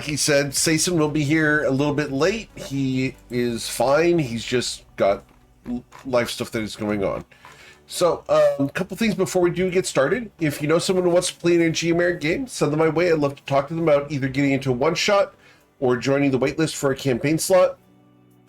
like he said, Sason will be here a little bit late. He is fine. He's just got life stuff that is going on. So, a couple things before we do get started. If you know someone who wants to play an Geomeric game, send them my way. I'd love to talk to them about either getting into a one-shot or joining the waitlist for a campaign slot.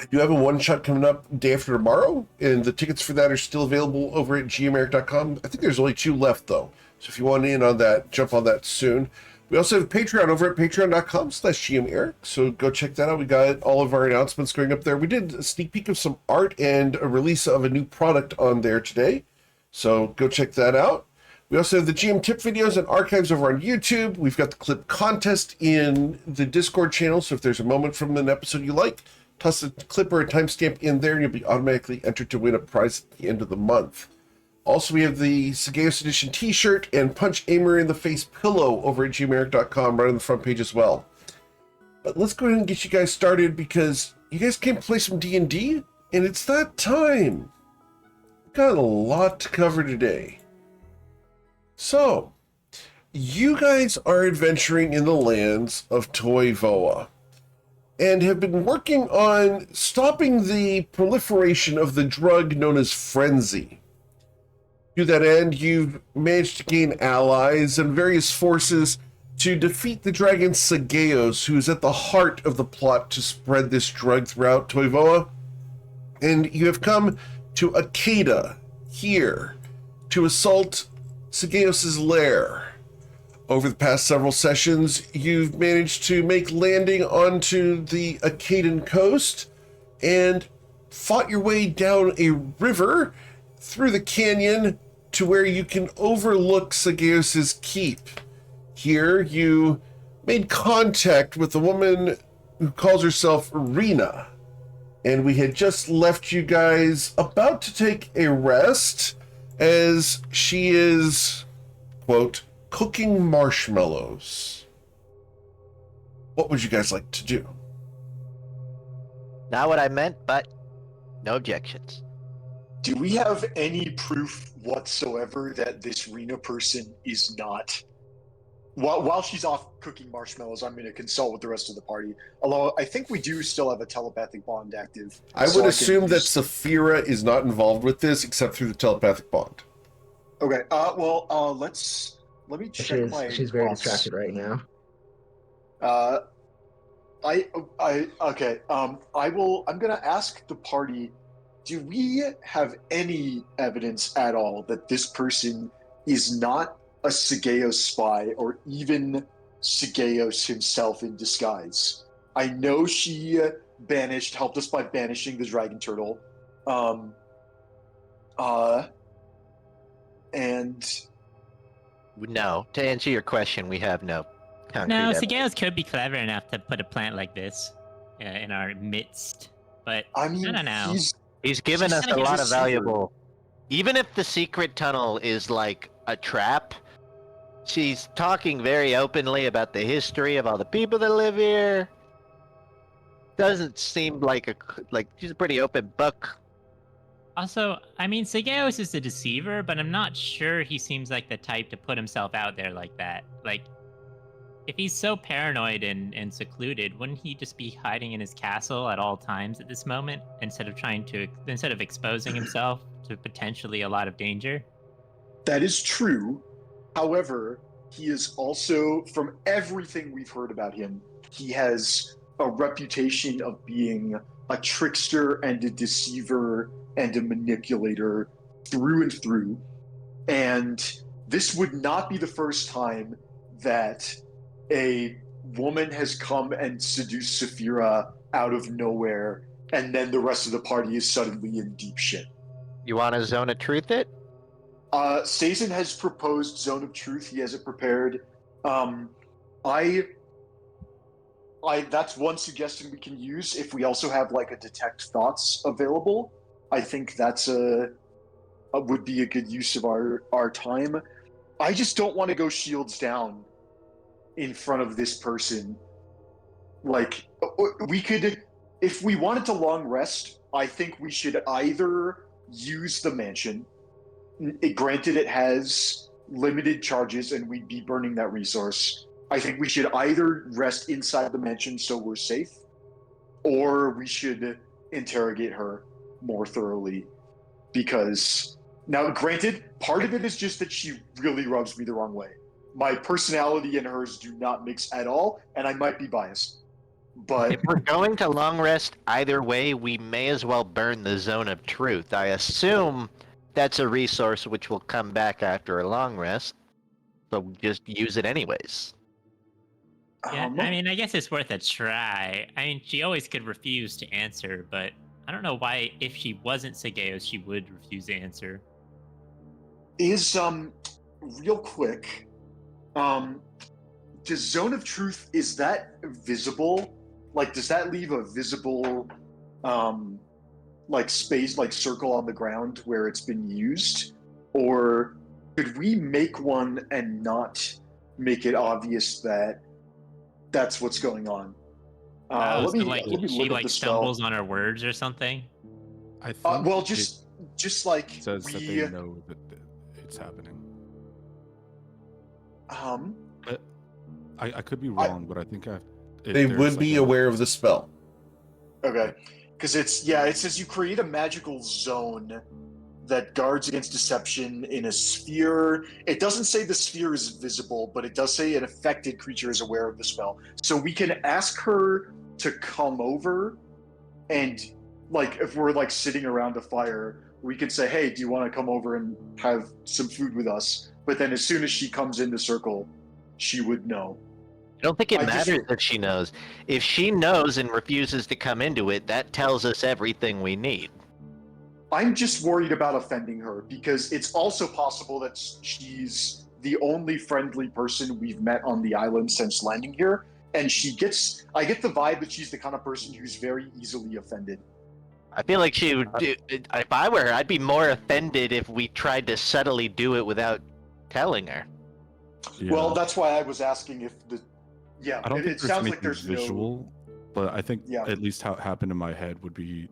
I do have a one-shot coming up day after tomorrow, and the tickets for that are still available over at geomeric.com. I think there's only 2 left, though. So if you want in on that, jump on that soon. We also have Patreon over at patreon.com/geomeric, so go check that out. We got all of our announcements going up there. We did a sneak peek of some art and a release of a new product on there today, so go check that out. We also have the GM tip videos and archives over on YouTube. We've got the clip contest in the Discord channel, so if there's a moment from an episode you like, toss a clip or a timestamp in there and you'll be automatically entered to win a prize at the end of the month. Also, we have the Sagaeus Edition t-shirt and Punch Aimer in the Face pillow over at geomeric.com right on the front page as well. But let's go ahead and get you guys started because you guys came to play some D&D, and it's that time. We've got a lot to cover today. So, you guys are adventuring in the lands of Toivoan and have been working on stopping the proliferation of the drug known as Frenzy. To that end, you've managed to gain allies and various forces to defeat the dragon Sagaeus, who is at the heart of the plot to spread this drug throughout Toivoan. And you have come to Akeda here to assault Sagaeus' lair. Over the past several sessions, you've managed to make landing onto the Acadan coast and fought your way down a river through the canyon to where you can overlook Sagaeus' keep. Here, you made contact with a woman who calls herself Rena, and we had just left you guys about to take a rest as she is, quote, cooking marshmallows. What would you guys like to do? Not what I meant, but no objections. Do we have any proof whatsoever that this Rena person is not? While she's off cooking marshmallows, I'm going to consult with the rest of the party. Although I think we do still have a telepathic bond active. I would assume that Saphira is not involved with this except through the telepathic bond. Okay. Let me check my. She's very distracted right now. Okay. I'm gonna ask the party. Do we have any evidence at all that this person is not a Sagaeus spy or even Sagaeus himself in disguise? I know she helped us by banishing the dragon turtle. And no, to answer your question, we have no concrete No, evidence. Sagaeus could be clever enough to put a plant like this in our midst, but I mean, I don't know. He's given us a lot of valuable. Even if the secret tunnel is like a trap, she's talking very openly about the history of all the people that live here. Doesn't seem like she's a pretty open book. Also, I mean, Sagaeus is a deceiver, but I'm not sure he seems like the type to put himself out there like that. Like, if he's so paranoid and secluded, wouldn't he just be hiding in his castle at all times at this moment instead of exposing himself to potentially a lot of danger? That is true. However, he is also, from everything we've heard about him, he has a reputation of being a trickster and a deceiver and a manipulator through and through. And this would not be the first time that a woman has come and seduced Saphira out of nowhere, and then the rest of the party is suddenly in deep shit. You want to zone of truth it? Sazen has proposed Zone of Truth. He has it prepared. That's one suggestion we can use. If we also have like a Detect Thoughts available, I think that's would be a good use of our time. I just don't want to go shields down in front of this person. Like, we could, if we wanted to long rest, I think we should either use the mansion. Granted, it has limited charges and we'd be burning that resource. I think we should either rest inside the mansion so we're safe, or we should interrogate her more thoroughly. Because, now granted, part of it is just that she really rubs me the wrong way. My personality and hers do not mix at all, and I might be biased. But If we're going to long rest either way, we may as well burn the zone of truth. I assume that's a resource which will come back after a long rest, so just use it anyways. Yeah, I mean, I guess it's worth a try. I mean, she always could refuse to answer, but I don't know why, if she wasn't Sageos, she would refuse to answer. is real quick, does Zone of Truth, is that visible? Like, does that leave a visible like space, like circle on the ground where it's been used? Or could we make one and not make it obvious that that's what's going on? So Let like me she look like at the stumbles spell. on her words or something. I think Well, it just like says that we they know that it's happening. But I could be wrong, but I think They would be aware of the spell. Okay, because it says you create a magical zone that guards against deception in a sphere. It doesn't say the sphere is visible, but it does say an affected creature is aware of the spell. So we can ask her to come over, and like if we're like sitting around a fire, we can say, "Hey, do you want to come over and have some food with us?" But then as soon as she comes in the circle, she would know. I don't think it I just- matters if she knows. If she knows and refuses to come into it, that tells us everything we need. I'm just worried about offending her because it's also possible that she's the only friendly person we've met on the island since landing here, and I get the vibe that she's the kind of person who's very easily offended. I feel like she would do, if I were her, I'd be more offended if we tried to subtly do it without telling her. Yeah. Well, that's why I was asking if I don't think it there's sounds like anything there's visual, but I think Yeah. at least how it happened in my head would be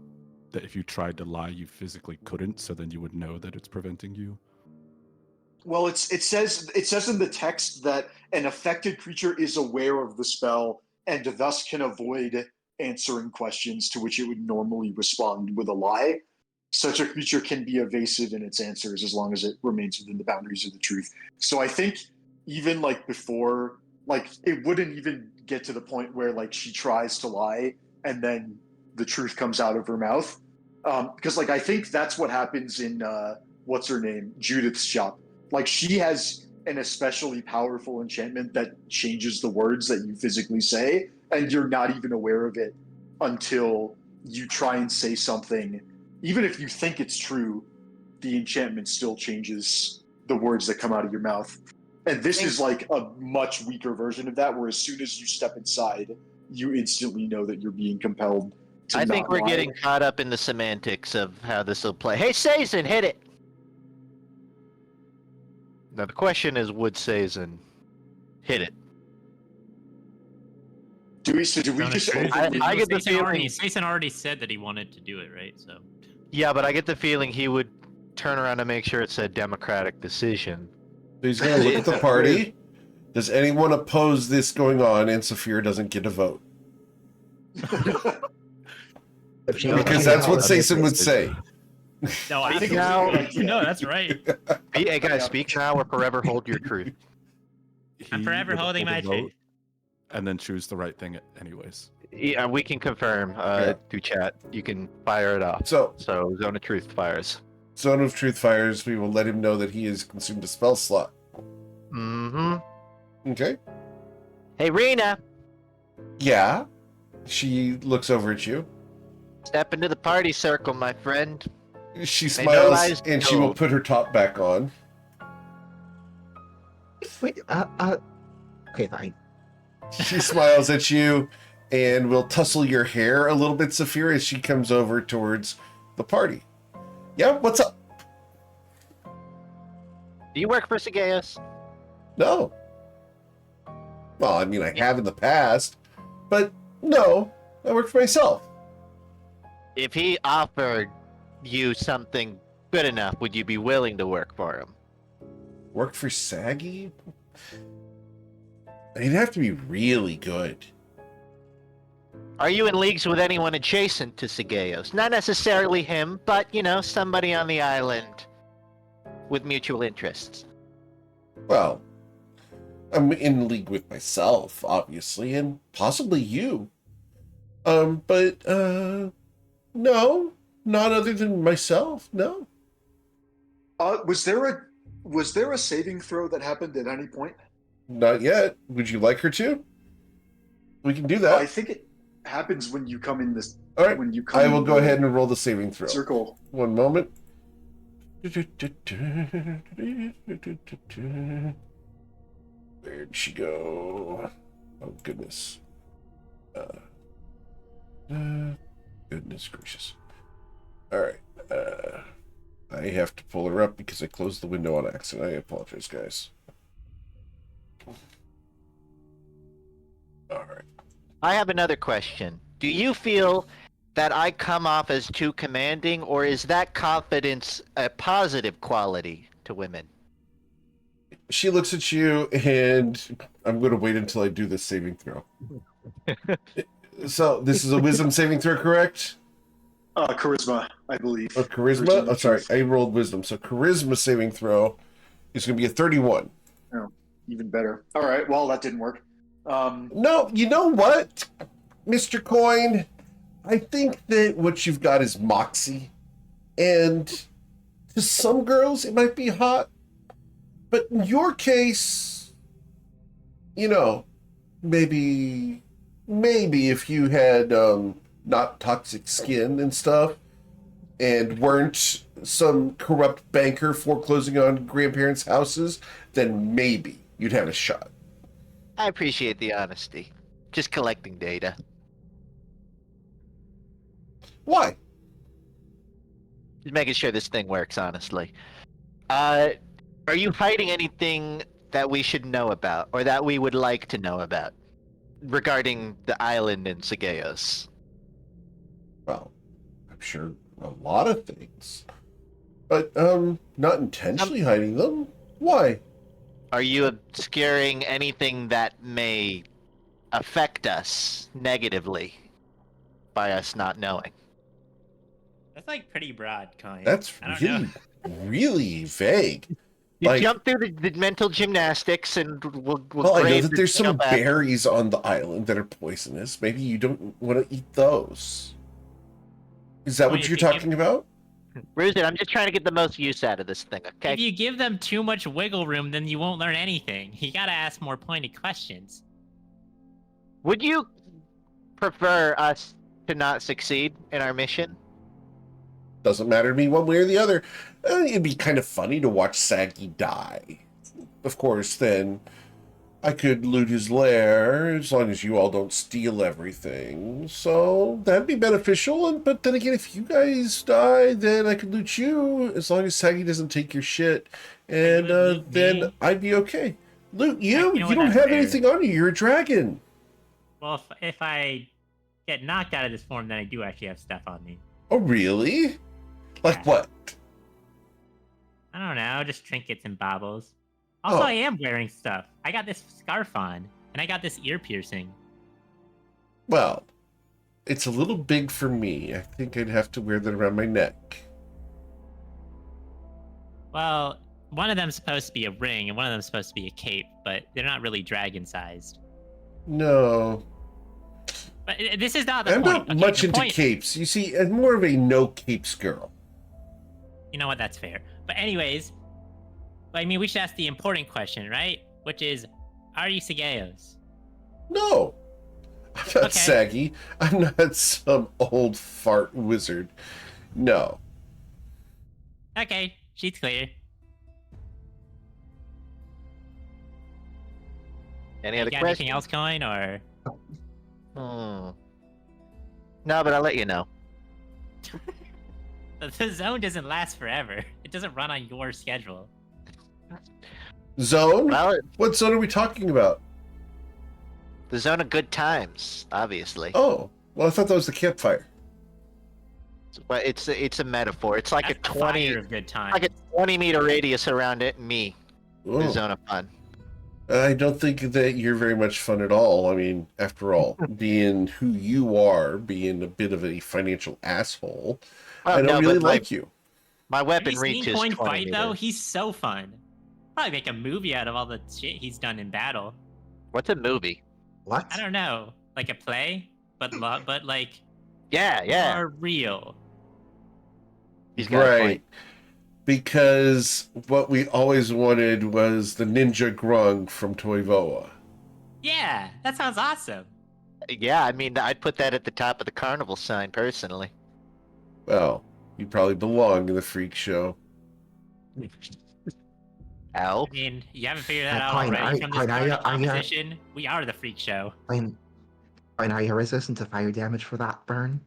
that if you tried to lie, you physically couldn't, so then you would know that it's preventing you. Well, it says in the text that an affected creature is aware of the spell and thus can avoid answering questions to which it would normally respond with a lie. Such a creature can be evasive in its answers as long as it remains within the boundaries of the truth. So I think even like before, like it wouldn't even get to the point where like she tries to lie and then the truth comes out of her mouth. Because like I think that's what happens in what's her name, Judith's shop. Like she has an especially powerful enchantment that changes the words that you physically say, and you're not even aware of it until you try and say something. Even if you think it's true, the enchantment still changes the words that come out of your mouth. And this is like a much weaker version of that, where as soon as you step inside, you instantly know that you're being compelled to I think not we're lie. getting caught up in the semantics of how this will play. Hey, Sazen, hit it! Now the question is, would Sazen hit it? Do we Zone of just Truth? overly- I get the Jason already said that he wanted to do it, right? So Yeah, but I get the feeling he would turn around and make sure it said democratic decision. So he's going to look at the party. Does anyone oppose this going on? And Saphir doesn't get a vote. Because that's what Sason would say. no, I think absolutely. it's a good idea. No, that's right. Hey guys, Yeah. speak now or forever hold your truth. I'm He forever would holding hold my a vote truth. and then choose the right thing anyways. Yeah, we can confirm through chat. You can fire it off. So, So Zone of Truth fires. Zone of Truth fires. We will let him know that he has consumed a spell slot. Mm-hmm. Okay. Hey, Rena, Yeah. She looks over at you. step into the party circle, my friend. She May no smiles lies be and she will told. put her top back on. Wait, okay, fine. She smiles at you and will tussle your hair a little bit, Saphir, as she comes over towards the party. Yeah, what's up? Do you work for Sageus? No. Well, I mean, I have in the past, but no, I work for myself. If he offered you something good enough, would you be willing to work for him? Work for Saggy? He'd have to be really good. Are you in leagues with anyone adjacent to Sigeos? Not necessarily him, but, somebody on the island with mutual interests. Well, I'm in league with myself, obviously, and possibly you. But no, not other than myself, no. Was there a saving throw that happened at any point? Not yet. Would you like her to? We can do that. I think it happens when you come in this. All right. When you come I will in go the ahead and roll the saving throw. circle. One moment. Where'd she go? Oh, goodness. Goodness gracious. All right. I have to pull her up because I closed the window on accident. I apologize, guys. All right. I have another question. Do you feel that I come off as too commanding, or is that confidence a positive quality to women? She looks at you, and I'm going to wait until I do this saving throw. So, this is a wisdom saving throw, correct? Charisma, I believe. Oh, charisma? Oh, sorry. I rolled wisdom. So, charisma saving throw is going to be a 31. Oh, even better. All right, well, that didn't work. No, you know what, Mr. Coin? I think that what you've got is moxie. And to some girls, it might be hot. But in your case, maybe if you had not toxic skin and stuff, and weren't some corrupt banker foreclosing on grandparents' houses, then maybe you'd have a shot. I appreciate the honesty. Just collecting data. Why? Just making sure this thing works, honestly. Are you hiding anything that we should know about, or that we would like to know about, regarding the island in Sigeos? Well, I'm sure a lot of things. But, not intentionally hiding them. Why? Are you obscuring anything that may affect us negatively by us not knowing? That's like pretty broad, Coin. That's I don't really, know. really vague. You Like- jump through the mental gymnastics and we'll Well, I know grade that the there's some jump after. berries on the island that are poisonous. Maybe you don't want to eat those. Is that Well, what if you're you give- talking about? Ruzit, I'm just trying to get the most use out of this thing, okay? If you give them too much wiggle room, then you won't learn anything. You gotta ask more pointed questions. Would you prefer us to not succeed in our mission? Doesn't matter to me one way or the other. It'd be kind of funny to watch Saggy die. Of course, then I could loot his lair as long as you all don't steal everything. So that'd be beneficial. But then again, if you guys die, then I could loot you as long as Saggy doesn't take your shit. And would loot then me? I'd be okay. Loot you? You know You what, don't that's have fair. anything on you. You're a dragon. Well, if I get knocked out of this form, then I do actually have stuff on me. Oh, really? Like Yeah. what? I don't know, just trinkets and baubles. Also, Oh. I am wearing stuff. I got this scarf on, and I got this ear piercing. Well, it's a little big for me. I think I'd have to wear that around my neck. Well, one of them's supposed to be a ring, and one of them's supposed to be a cape, but they're not really dragon-sized. No. But this is not the I'm point. not Okay, much the into point- capes. You see, I'm more of a no capes girl. You know what? That's fair. But anyways, I mean, we should ask the important question, right? Which is, are you Sigeos? No. I'm not Okay. saggy. I'm not some old fart wizard. No. Okay, she's clear. Any You other got questions? anything else going, or No, but I'll let you know. the zone doesn't last forever? It doesn't run on your schedule. Zone? Well, What zone are we talking about? the zone of good times, obviously. Oh, well, I thought that was the campfire. But it's a metaphor. It's like That's a the 20 fire of good times. like a 20-meter radius around it and me. The Oh. zone of fun. I don't think that you're very much fun at all. I mean, after all, being who you are, being a bit of a financial asshole, Well, I don't no, really but my like you. my Have weapon you seen reaches Coin 20 fight though? meters. He's so fun. Probably make a movie out of all the shit he's done in battle. What's a movie? What? I don't know, like a play, but like Yeah. more real. He's got a Right. point. Because what we always wanted was the ninja grung from Toivoa. Yeah, that sounds awesome. Yeah, I mean, I'd put that at the top of the carnival sign personally. Well, you probably belong in the freak show. Al? I mean, you haven't figured that out Coin, already from this Coin, party are you, composition. We are the freak show. Coin, are you resistant to fire damage for that burn?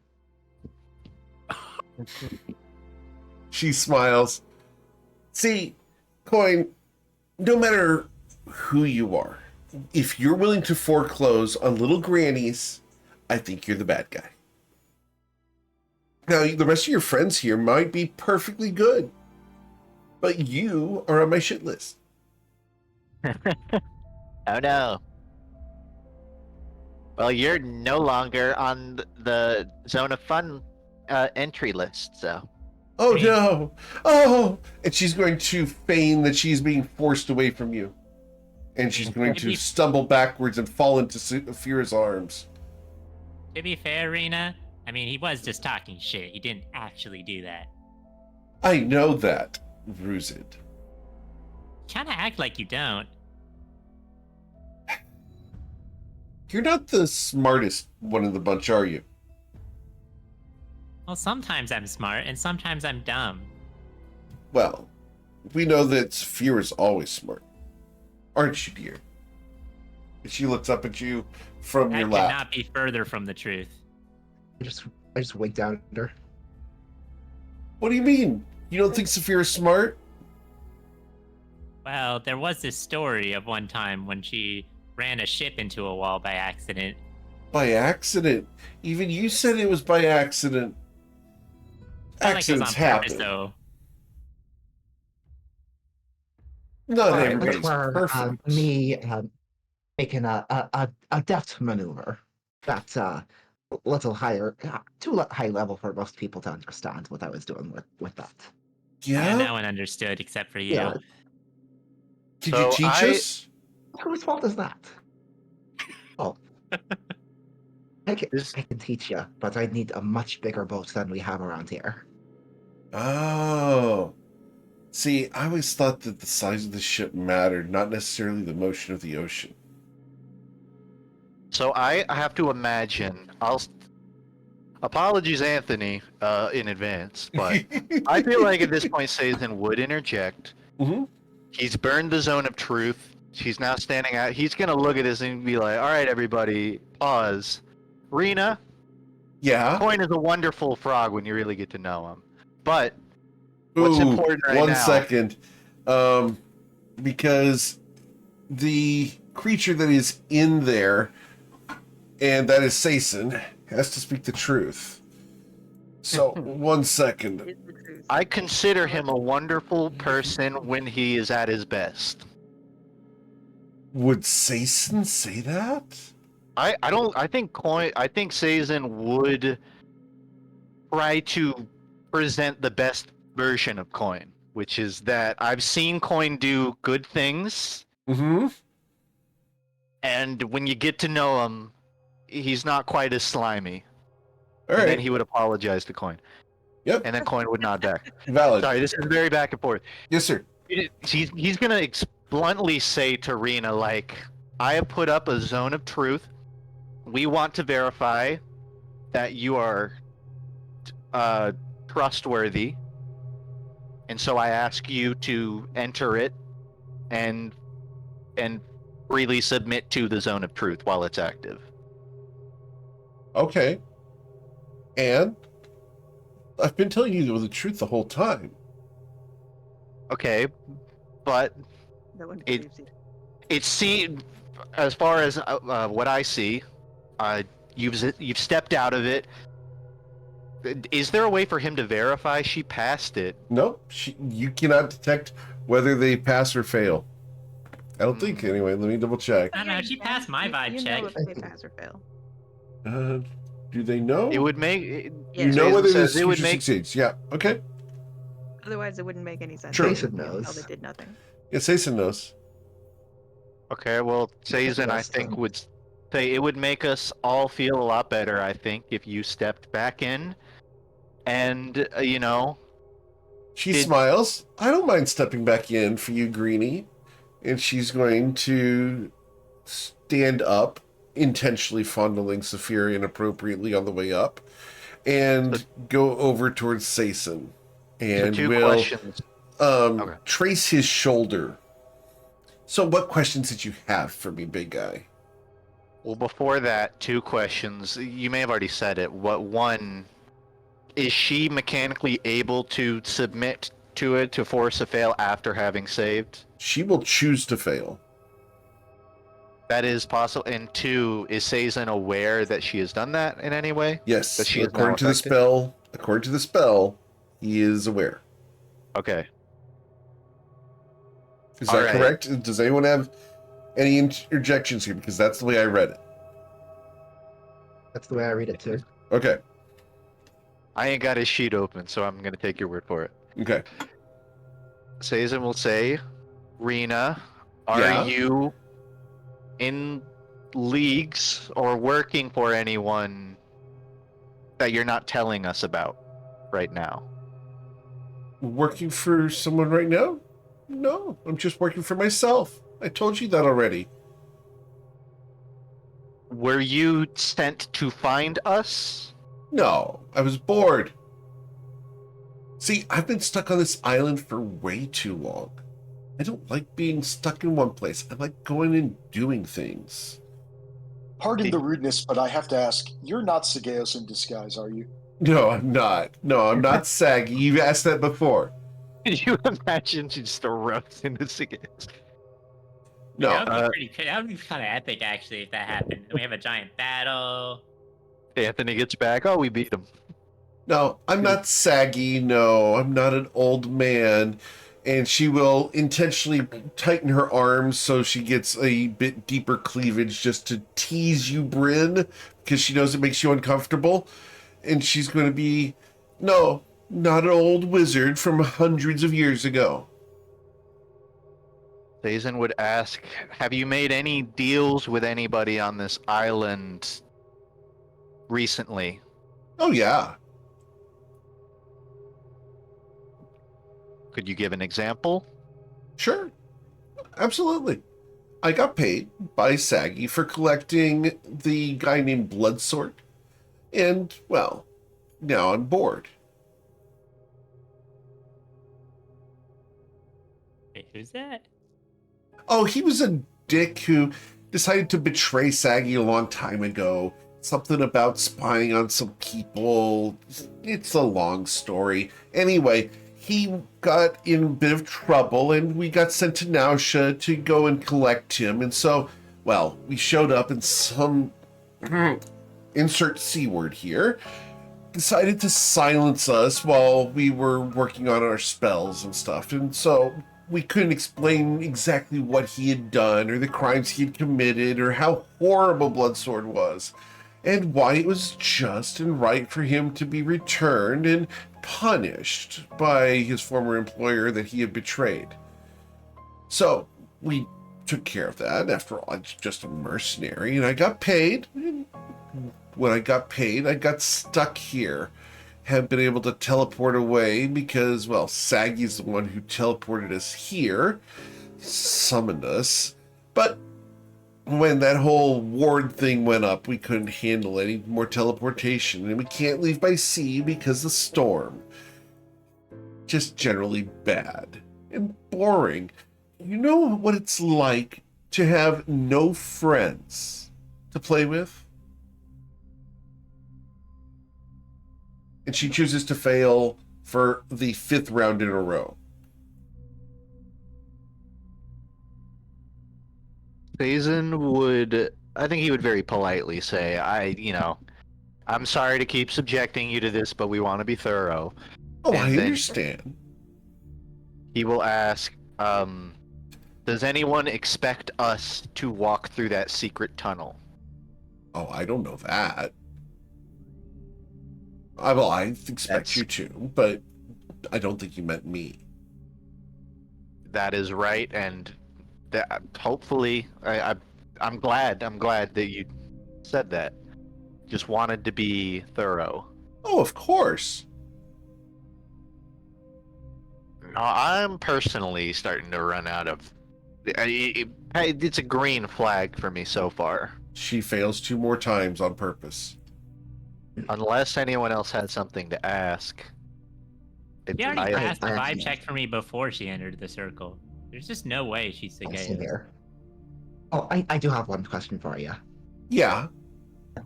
She smiles. See, Coin, no matter who you are, if you're willing to foreclose on little grannies, I think you're the bad guy. Now, the rest of your friends here might be perfectly good, but you are on my shit list. Oh no. Well, you're no longer on the Zone of Fun entry list, so. Oh no! Oh! And she's going to feign that she's being forced away from you. And she's going to stumble backwards and fall into Fira's arms. To be fair, Rena, I mean, he was just talking shit. He didn't actually do that. I know that, Ruzid. Kind of act like you don't. You're not the smartest one in the bunch, are you? Well, sometimes I'm smart and sometimes I'm dumb. Well, we know that Fira's always smart. Aren't you, dear? And she looks up at you from That your could lap. not be further from the truth. I just winked down at her. What do you mean? You don't think Saphira's smart? Well, there was this story of one time when she ran a ship into a wall by accident. By accident. Even you said it was by accident. Not like it was Accidents on purpose, happen. though. Not Alright, everybody's which were perfect. me making a deft maneuver that's a little higher, too high level for most people to understand what I was doing with that. Yeah, Yeah? no one understood except for you. Yeah. Did So you teach us? Whose fault is that? Oh, I This- can teach you, but I'd need a much bigger boat than we have around here. Oh. See, I always thought that the size of the ship mattered, not necessarily the motion of the ocean. So I have to imagine. Apologies, Anthony, in advance, but I feel like at this point, Sazin would interject. Mm-hmm. He's burned the Zone of Truth. He's now standing out. He's gonna look at this and be like, "All right, everybody, pause. Rena, Yeah? Coin is a wonderful frog when you really get to know him. But what's Ooh, important right one now?" second. Because the creature that is in there, and that is Sason, has to speak the truth. So, 1 second. I consider him a wonderful person when he is at his best. Would Sason say that? I think Sazin would try to present the best version of Coin, which is that I've seen Coin do good things, Mm-hmm. and when you get to know him, he's not quite as slimy. All And then right. he would apologize to Coin. Yep. And then Coin would nod back. Valid. Sorry, this is very back and forth. Yes, sir. He's gonna bluntly say to Rena, like, I have put up a Zone of Truth. We want to verify that you are trustworthy, and so I ask you to enter it and freely submit to the Zone of Truth while it's active. Okay. And I've been telling you the truth the whole time. Okay, but No one It- believes you. it seems, as far as what I see, you've stepped out of it. Is there a way for him to verify she passed it? Nope. You cannot detect whether they pass or fail. I don't think anyway. Let me double check. I don't know. She passed my vibe you check. know if they pass or fail. Do they know? It would make. You Yeah. know Jason whether says this it would future make. succeeds. Yeah. Okay. Otherwise, it wouldn't make any sense. Sure. Jason They knows. tell they did nothing. Yeah, Sason knows. Okay, well, Sazen, I Yes, think then. would say it would make us all feel a lot better. I think if you stepped back in, and She Did- smiles. I don't mind stepping back in for you, Greenie. And she's going to stand up, intentionally fondling Saphira inappropriately on the way up, and go over towards Sason. And two will questions. Okay. trace his shoulder. So what questions did you have for me, big guy? Well, before that, two questions. You may have already said it. One, is she mechanically able to submit to it to force a fail after having saved? She will choose to fail. That is possible. And two, is Sazen aware that she has done that in any way? Yes, But she is now according to the affected? spell. According to the spell, he is aware. Okay. Is All that right. correct? Does anyone have any interjections here? Because that's the way I read it. That's the way I read it too. Okay. I ain't got his sheet open, so I'm gonna take your word for it. Okay. Sazen will say, Rena, are Yeah? you in leagues or working for anyone that you're not telling us about right now? Working for someone right now? No, I'm just working for myself. I told you that already. Were you sent to find us? No, I was bored. See, I've been stuck on this island for way too long. I don't like being stuck in one place. I like going and doing things. Pardon the rudeness, but I have to ask, you're not Sageos in disguise, are you? No, I'm not. No, I'm not saggy. You've asked that before. Could you imagine she just erupts into cigarettes? No, That would be pretty cool. That would be kind of epic, actually, if that happened. We have a giant battle. Anthony gets back. Oh, we beat him. no, I'm not saggy. No, I'm not an old man. And she will intentionally tighten her arms so she gets a bit deeper cleavage just to tease you, Bryn, because she knows it makes you uncomfortable. And she's going to be, no, not an old wizard from hundreds of years ago. Sazen would ask, have you made any deals with anybody on this island recently? Oh, yeah. Could you give an example? Sure. Absolutely. I got paid by Saggy for collecting the guy named Bloodsword. And, well, now I'm bored. Wait, who's that? Oh, he was a dick who decided to betray Saggy a long time ago. Something about spying on some people. It's a long story. Anyway, he got in a bit of trouble and we got sent to Nausea to go and collect him. And so, well, we showed up and some insert C word here decided to silence us while we were working on our spells and stuff. And so we couldn't explain exactly what he had done or the crimes he had committed or how horrible Bloodsword was and why it was just and right for him to be returned and punished by his former employer that he had betrayed. So we took care of that. After all, I'm just a mercenary and I got paid. When I got paid, I got stuck here. Haven't been able to teleport away because, well, Saggy's the one who teleported us here, summoned us. But when that whole ward thing went up, we couldn't handle any more teleportation, and we can't leave by sea because the storm. Just generally bad and boring. You know what it's like to have no friends to play with? And she chooses to fail for the 5th round in a row. Sazen would, I think he would very politely say, I'm sorry to keep subjecting you to this, but we want to be thorough. Oh, And I then- understand. He will ask, Does anyone expect us to walk through that secret tunnel? Oh, I don't know that. I expect That's- you to, but I don't think you meant me. That is right, and that hopefully, I'm glad that you said that. Just wanted to be thorough. Oh, of course. I'm personally starting to run out of. It's a green flag for me so far. She fails 2 more times on purpose. Unless anyone else had something to ask. She already passed the I vibe actually- check for me before she entered the circle. There's just no way she's I see Sagaeus. there. Oh, I do have one question for you. Yeah.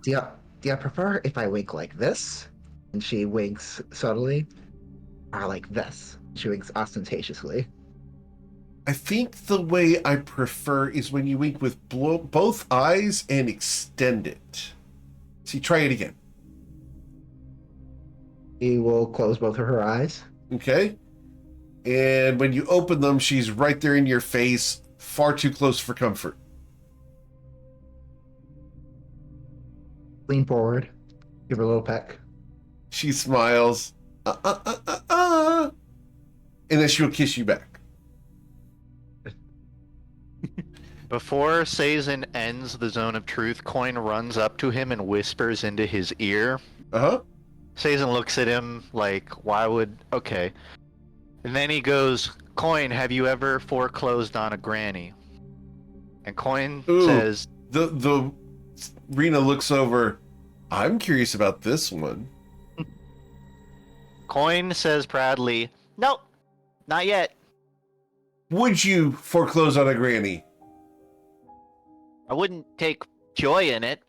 Do you prefer if I wink like this, and she winks subtly, or like this? She winks ostentatiously. I think the way I prefer is when you wink with both eyes and extend it. See, try it again. She will close both of her eyes. Okay? And when you open them, she's right there in your face, far too close for comfort. Lean forward. Give her a little peck. She smiles. And then she'll kiss you back. Before Sazin ends the zone of truth, Coin runs up to him and whispers into his ear. Uh-huh. Sazin looks at him like, why would... Okay. And then he goes, Coin, have you ever foreclosed on a granny? And Coin Ooh. says... The Rena looks over. I'm curious about this one. Coin says proudly, nope, not yet. Would you foreclose on a granny? I wouldn't take joy in it.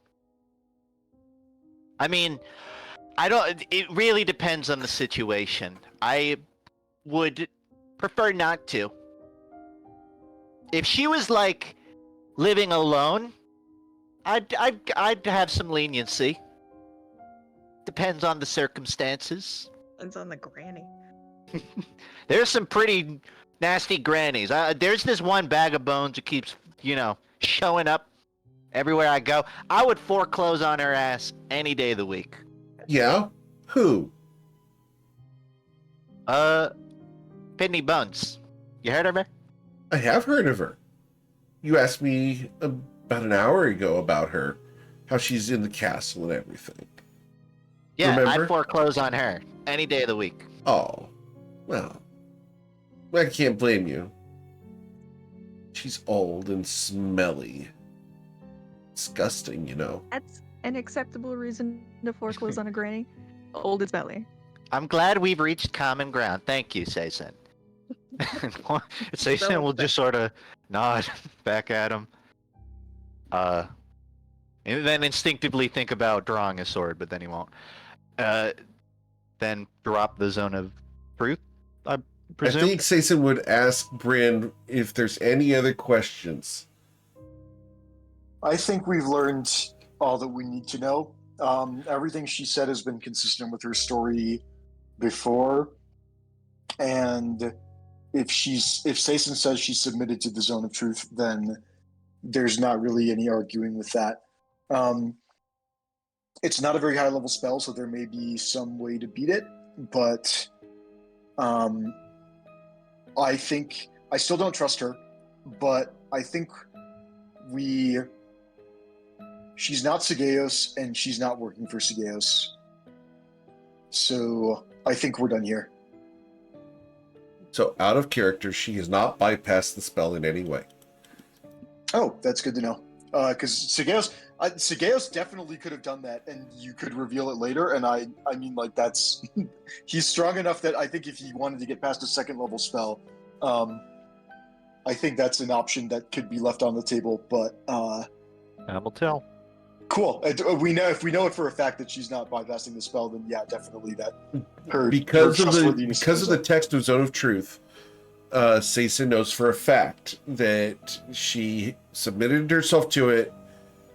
I mean, it really depends on the situation. I would prefer not to. If she was like living alone, I'd have some leniency. Depends on the circumstances. It's on the granny. There's some pretty nasty grannies. There's this one bag of bones who keeps, showing up everywhere I go. I would foreclose on her ass any day of the week. Yeah? Who? Pitney Bones. You heard of her? I have heard of her. You asked me about an hour ago about her, how she's in the castle and everything. Yeah, Remember? I'd foreclose on her any day of the week. Oh, well, I can't blame you. She's old and smelly. Disgusting, you know. That's an acceptable reason to foreclose on a granny. Old and smelly. I'm glad we've reached common ground. Thank you, Seisin. Seisin So will just sort of nod back at him. And then instinctively think about drawing a sword, but then he won't. Then drop the zone of truth, I I presume? think Seisin would ask Bryn if there's any other questions. I think we've learned all that we need to know. Everything she said has been consistent with her story before, and if Seisin says she's submitted to the zone of truth, then there's not really any arguing with that. It's not a very high level spell, so there may be some way to beat it, but I think I still don't trust her, but I think she's not Sagaeos and she's not working for Sagaeos. So I think we're done here. So, out of character, she has not bypassed the spell in any way. Oh, that's good to know. Because Sagaeos definitely could have done that, and you could reveal it later. And I mean, like that's he's strong enough that I think if he wanted to get past a second level spell, I think that's an option that could be left on the table. But I will tell. cool. If we know it for a fact that she's not bypassing the spell, then yeah, definitely that. Her Because her of the trustworthiness because of goes the up. text of Zone of Truth, Seisin knows for a fact that she submitted herself to it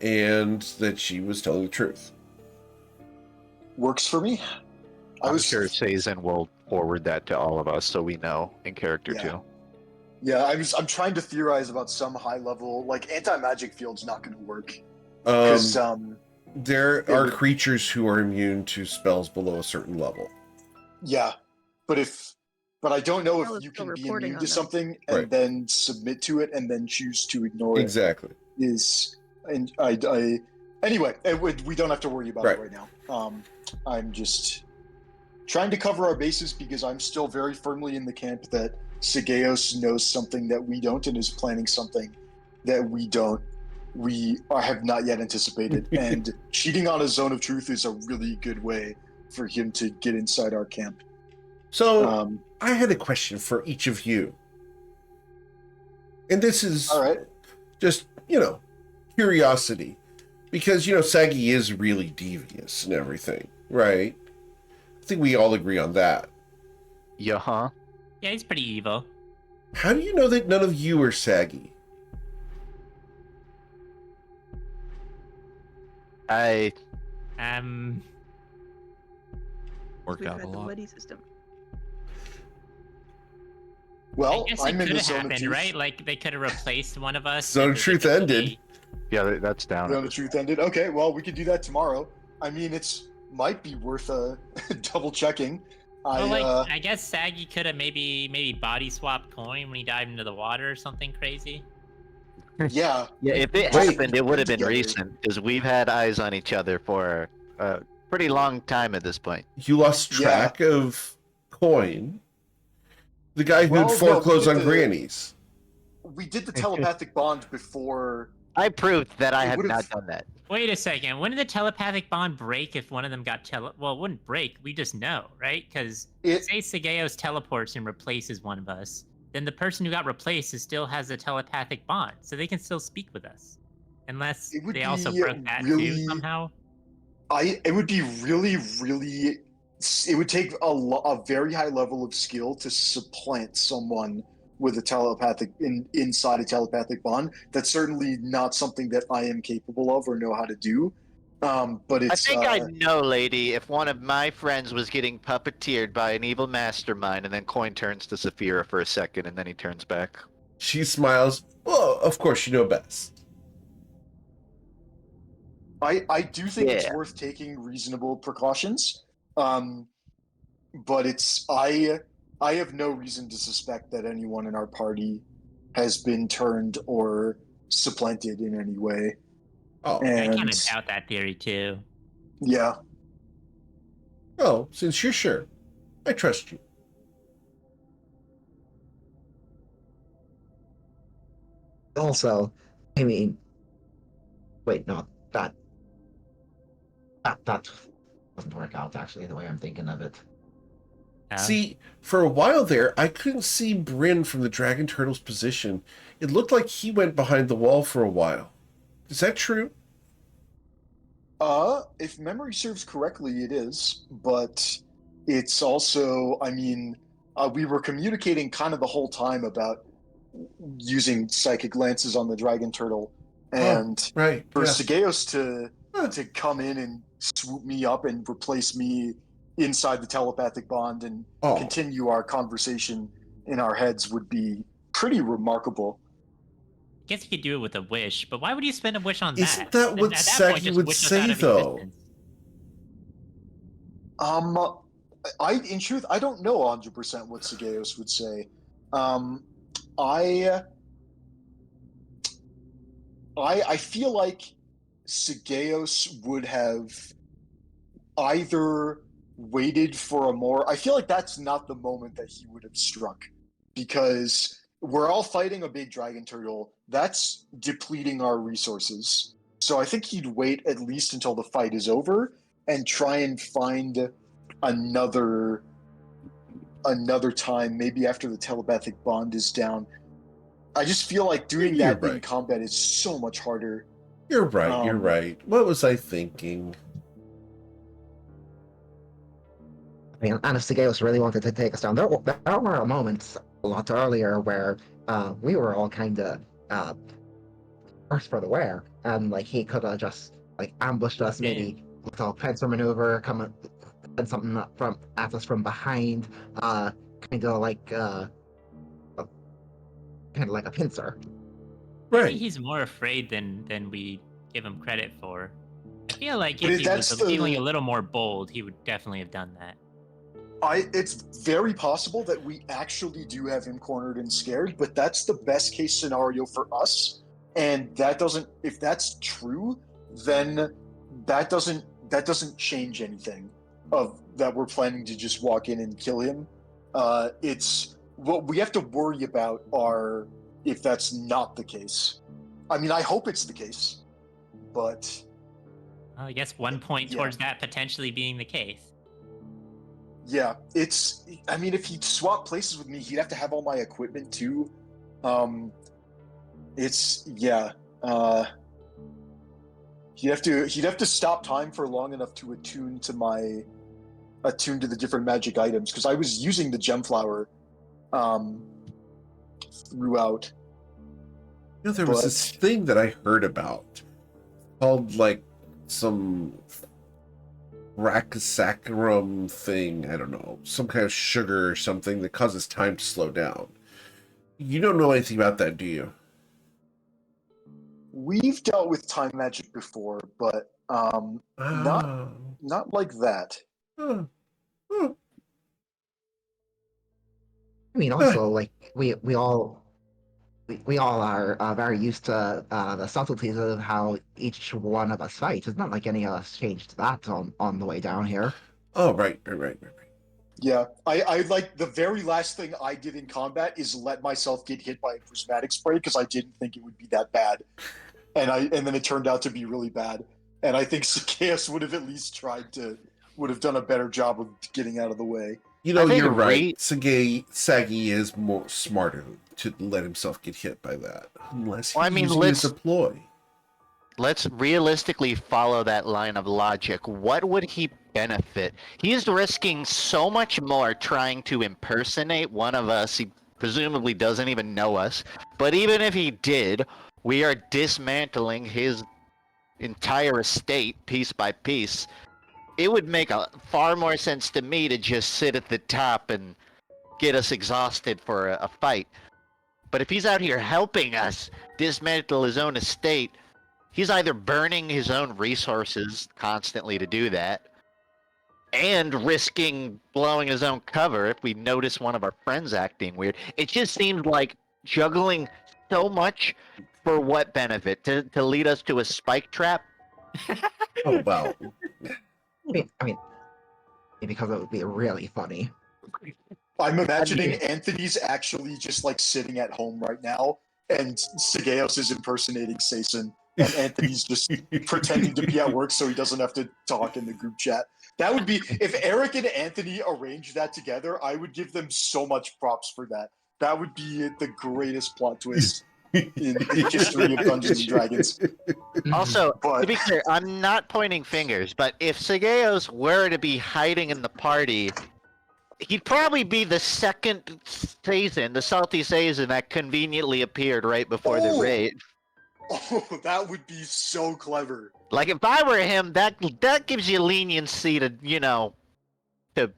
and that she was telling the truth. Works for me. I'm sure Seisin will forward that to all of us so we know in character Yeah. too. Yeah, I'm trying to theorize about some high level, like anti-magic field's not going to work Um, because there it are would- creatures who are immune to spells below a certain level. yeah, but I don't know Hell if is you still can be reporting immune on to them. something and Right. then submit to it and then choose to ignore it. Exactly. And anyway, we don't have to worry about it right now. I'm just trying to cover our bases because I'm still very firmly in the camp that Sigeos knows something that we don't and is planning something that we don't. We have not yet anticipated, and cheating on a zone of truth is a really good way for him to get inside our camp. So I had a question for each of you. And this is All right. just, curiosity. Because, Saggy is really devious and everything, right? I think we all agree on that. Yeah, huh? Yeah, he's pretty evil. How do you know that none of you are Saggy? I Work We've out a had the lot. buddy system. Well, I guess I'm it in could the have zone of happened, truth. right? Like they could have replaced one of us. Zone of Truth ended. yeah, that's down. Zone of truth ended. Okay, well, we could do that tomorrow. I mean, it's might be worth double checking. I guess Saggy could have maybe body swapped coin when he dived into the water or something crazy. Yeah. Yeah, if it Wait. happened, it would have been Together. recent because we've had eyes on each other for a pretty long time at this point. You lost Yeah. track of Coin, the guy who'd Well, no, foreclose we on did the- grannies. We did the telepathic bond before. I proved that I It have would've- not done that. Wait a second. When did the telepathic bond break if one of them got Well, it wouldn't break. We just know, right? Because It- say Sigeos teleports and replaces one of us, then the person who got replaced still has a telepathic bond, so they can still speak with us, unless It would they also be broke that really- too somehow. It would be really, really. It would take a very high level of skill to supplant someone with a telepathic inside a telepathic bond. That's certainly not something that I am capable of or know how to do. But I it's. think I know, lady, if one of my friends was getting puppeteered by an evil mastermind and then Coin turns to Saphira for a second and then he turns back. She smiles. Well, of course you know best. I do think it's Yeah. worth taking reasonable precautions. But I have no reason to suspect that anyone in our party has been turned or supplanted in any way. Oh, I kind And of doubt that theory too. yeah, oh, since you're sure, I trust you. Also, I mean, wait, no, that doesn't work out actually the way I'm thinking of it. See, for a while there, I couldn't see Bryn from the Dragon Turtle's position. It looked like he went behind the wall for a while. Is that true? if memory serves correctly, it is. But it's also, I mean, we were communicating kind of the whole time about using psychic lances on the dragon turtle, and Right. for yeah. Sigeos to come in and swoop me up and replace me inside the telepathic bond and Oh, continue our conversation in our heads would be pretty remarkable. I guess you could do it with a wish, but why would you spend a wish on Isn't that? that what At Saggy just would wish us say, out of though? existence. In truth, I don't know 100% what Sigeos would say. I feel like Sigeos would have either waited for a more. I feel like that's not the moment that he would have struck, because we're all fighting a big dragon turtle. That's depleting our resources. So I think he'd wait at least until the fight is over and try and find another time, maybe after the telepathic bond is down. I just feel like doing You're that in right. combat is so much harder. You're right. You're right. What was I thinking? I mean, and if Sigeos really wanted to take us down, there were moments a lot earlier where we were all kind of first for the wear, and like he could have just like ambushed us, maybe with a pincer maneuver, coming and something at us from behind, kind of like kind of like a pincer. Maybe Right. he's more afraid than we give him credit for. I feel like But if he was that's the- feeling a little more bold, he would definitely have done that. It's very possible that we actually do have him cornered and scared, but that's the best case scenario for us. And that doesn't, if that's true, then that doesn't change anything of that we're planning to just walk in and kill him. It's what we have to worry about are if that's not the case. I mean, I hope it's the case, but Well, I guess one point Yeah. towards that potentially being the case. yeah, I mean, if he'd swap places with me, he'd have to have all my equipment too. He'd have to stop time for long enough to attune to the different magic items, because I was using the gem flower throughout. You know, there was this thing that I heard about called like some raxacrum thing. I don't know, some kind of sugar or something that causes time to slow down. You don't know anything about that, do you? We've dealt with time magic before, but not Ah. like that. Ah. Ah. I mean, also, like, we all are very used to the subtleties of how each one of us fights. It's not like any of us changed that on the way down here. Oh, right. Yeah, I like the very last thing I did in combat is let myself get hit by a prismatic spray because I didn't think it would be that bad, and then it turned out to be really bad. And I think Zacchaeus would have at least would have done a better job of getting out of the way. You know, I think you're right. Sagi is more smarter to let himself get hit by that, unless Well, I mean, using his ploy. Let's realistically follow that line of logic. What would he benefit? He's risking so much more trying to impersonate one of us. He presumably doesn't even know us. But even if he did, we are dismantling his entire estate piece by piece. It would make far more sense to me to just sit at the top and get us exhausted for a fight. But if he's out here helping us dismantle his own estate, he's either burning his own resources constantly to do that, and risking blowing his own cover if we notice one of our friends acting weird. It just seems like juggling so much for what benefit? To lead us to a spike trap? Oh, wow. I mean, because it would be really funny. I'm imagining Anthony's actually just like sitting at home right now, and Zacchaeus is impersonating Sason, and Anthony's just pretending to be at work so he doesn't have to talk in the group chat. That would be, if Eric and Anthony arranged that together, I would give them so much props for that. That would be the greatest plot twist in the history of Dungeons and Dragons. Also, But- to be clear, I'm not pointing fingers, but if Zacchaeus were to be hiding in the party, he'd probably be the second Sazin, the salty Sazin that conveniently appeared right before the Oh! raid. Oh, that would be so clever. Like, if I were him, that gives you leniency to, to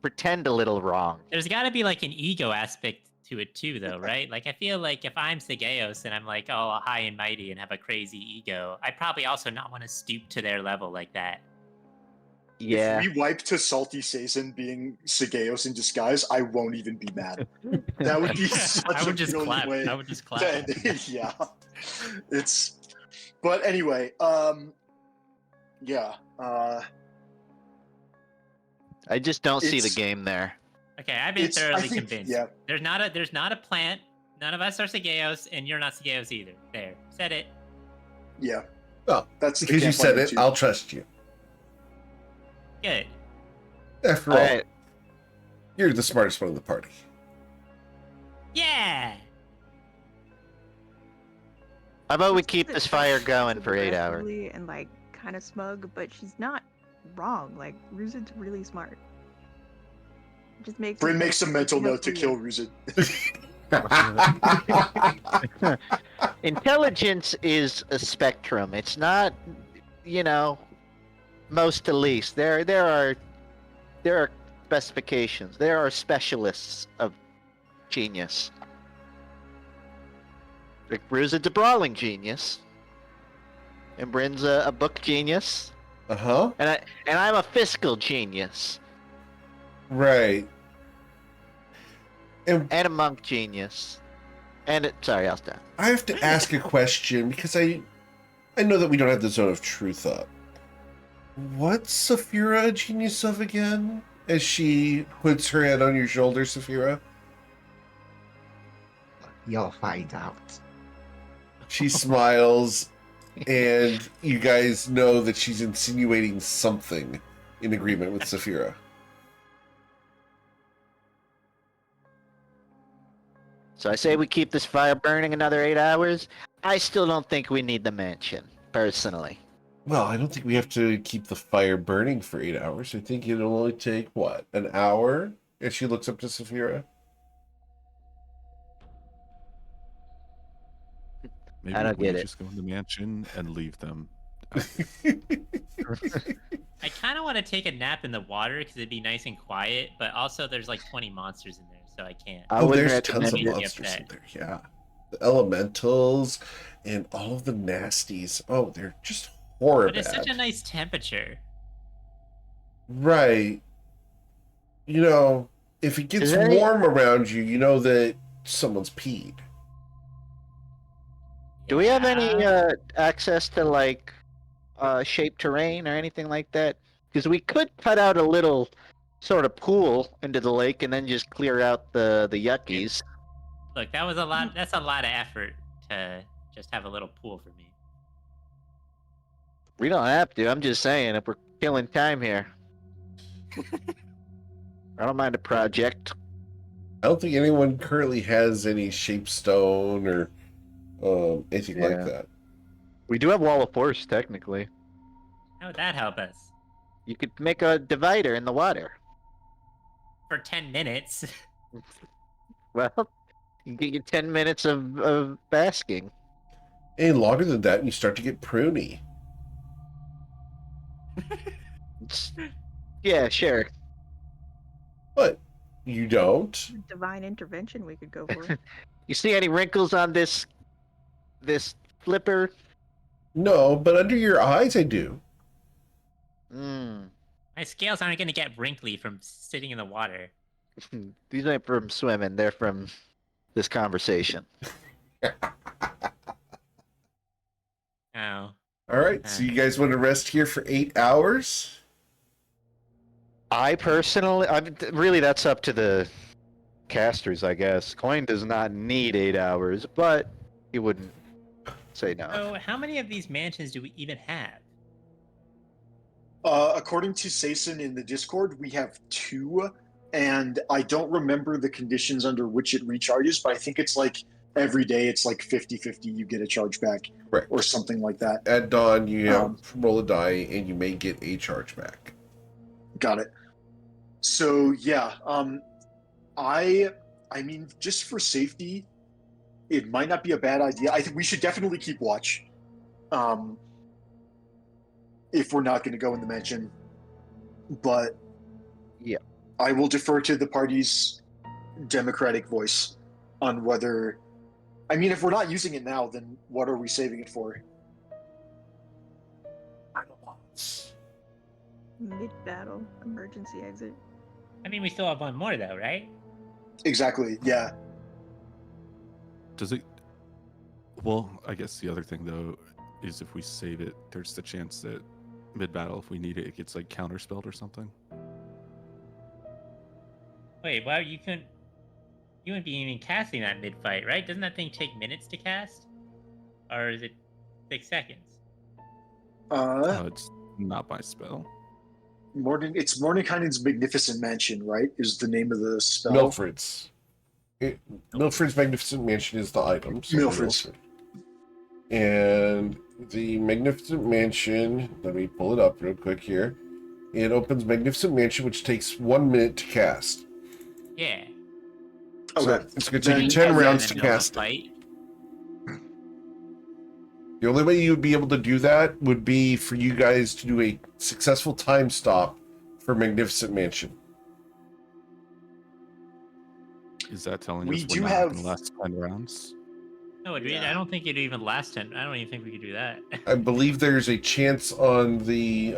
pretend a little wrong. There's got to be like an ego aspect to it too, though, right? Like, I feel like if I'm Zacchaeus and I'm like, oh, high and mighty and have a crazy ego, I'd probably also not want to stoop to their level like that. Yeah. If we wipe to Salty Sason being Zacchaeus in disguise, I won't even be mad. That would be such I would a just brilliant clap. way I would just clap. to end it. Yeah. But anyway, yeah. I just don't see the It's- game there. Okay, I've been I thoroughly think, convinced. yeah. There's not a plant. None of us are Zacchaeus, and you're not Zacchaeus either. There, said it. Yeah. Well, That's the because you camp said I'm it, into. I'll trust you. Good. After all, Alright, you're the smartest one in the party. Yeah. how about we It's keep that this fire she's going for 8 hours? aggressively and like kind of smug, but she's not wrong. Like Ruzid's really smart. It just makes Bryn it makes a like, mental you know, note to kill Ruzid. Intelligence is a spectrum. It's not, most to least. There are specifications. There are specialists of genius. Ruza's a brawling genius. And Bryn's a book genius. Uh-huh. And I'm a fiscal genius. Right. And And a monk genius. Sorry, I'll stop. I have to ask a question because I know that we don't have the zone of truth up. What's Saphira a genius of again? As she puts her head on your shoulder, Saphira. You'll find out. She smiles, and you guys know that she's insinuating something in agreement with Saphira. So I say we keep this fire burning another 8 hours. I still don't think we need the mansion, personally. Well, I don't think we have to keep the fire burning for 8 hours. I think it'll only take, what, an hour? And she looks up to Saphira. Maybe I don't we get it. just go in the mansion and leave them. I kind of want to take a nap in the water because it'd be nice and quiet, but also there's like 20 monsters in there, so I can't. I Oh, wouldn't there's tons of recommend it. monsters in there, yeah. The elementals and all of the nasties. Oh, they're just horrible. But it's such a nice temperature. Right. You know, if it gets Is there any- warm around you, you know that someone's peed. Do we have any Yeah. access to like shaped terrain or anything like that? Because we could cut out a little sort of pool into the lake and then just clear out the yuckies. Look, that was a lot. That's a lot of effort to just have a little pool for me. We don't have to. I'm just saying if we're killing time here. I don't mind a project. I don't think anyone currently has any shape stone or anything like Yeah. that. We do have Wall of Force, technically. How would that help us? You could make a divider in the water. For 10 minutes. Well, you get your 10 minutes of basking. And longer than that, you start to get pruny. Yeah, sure. But you don't. Divine intervention we could go for. You see any wrinkles on this flipper? No, but under your eyes, I do. My scales aren't going to get wrinkly from sitting in the water. These aren't from swimming, they're from this conversation. Oh. All right, so you guys want to rest here for 8 hours? I personally, really that's up to the casters, I guess. Coin does not need 8 hours, but he wouldn't say no. So, how many of these mansions do we even have? According to Sason in the Discord, we have 2, and I don't remember the conditions under which it recharges, but I think it's like every day it's like 50-50 you get a charge back Correct. or something like that. At dawn, you have roll a die, and you may get a charge back. Got it. So yeah, I mean, just for safety, it might not be a bad idea. I think we should definitely keep watch. If we're not going to go in the mansion, but Yeah. I will defer to the party's democratic voice on whether. I mean, if we're not using it now, then what are we saving it for? Mid-battle emergency exit. I mean, we still have one more, though, right? Exactly. Yeah. Does it? Well, I guess the other thing though is if we save it, there's the chance that mid-battle, if we need it, it gets like counterspelled or something. Wait, well, you wouldn't be even casting that mid-fight, right? Doesn't that thing take minutes to cast? Or is it 6 seconds? It's not by spell. It's Mordenkainen's Magnificent Mansion, right? Is the name of the spell? Milfred's. Milfred's Magnificent Mansion is the item. So Milfred's. Milfred. And the Magnificent Mansion, let me pull it up real quick here. It opens Magnificent Mansion, which takes 1 minute to cast. Yeah. So Okay. it's going to Then- take you 10 Cast rounds in to the middle of cast a it. fight. The only way you would be able to do that would be for you guys to do a successful time stop for Magnificent Mansion. Is that telling We us do we're not going have- to last 10 rounds? No, I don't think it'd even last 10. I don't even think we could do that. I believe there's a chance on the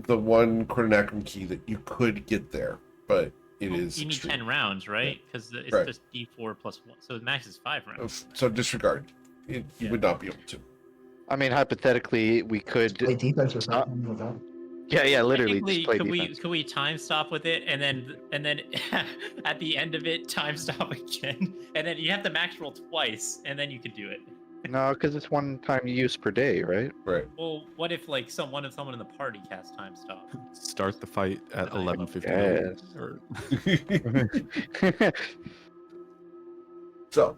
one Chronacron key that you could get there, but it is. You need extreme. 10 rounds, right? Because it's Right. just D4 plus 1. So the max is 5 rounds. So disregard. You would not be able to. I mean, hypothetically, we could. Play defense or stop- something with that. Yeah, literally, Technically, just play could defense. we time stop with it and then at the end of it time stop again, and then you have to max roll twice and then you could do it. No, because it's one time use per day, right? Right. Well, what if like someone in the party casts time stop? Start the fight at I love 11:58. Yes. Or So.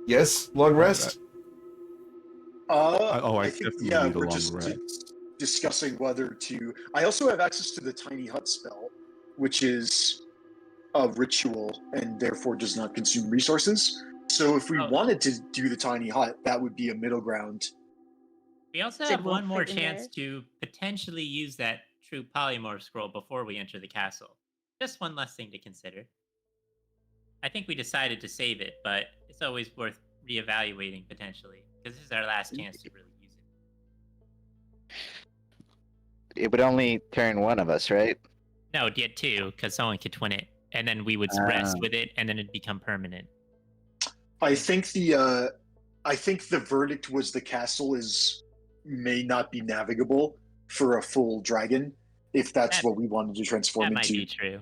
Yes, long rest. I think, definitely yeah, need a we're long just rest. discussing whether to. I also have access to the tiny hut spell, which is a ritual and therefore does not consume resources. So if we wanted to do the tiny hut, that would be a middle ground. We also Sid have will one more fit in chance there. to potentially use that true polymorph scroll before we enter the castle. Just one less thing to consider. I think we decided to save it, but it's always worth reevaluating potentially, because this is our last chance to really use it. It would only turn one of us, right? No, get 2, because someone could twin it, and then we would rest with it, and then it'd become permanent. I think the verdict was the castle may not be navigable for a full dragon, if that's what we wanted to transform That might into. be true.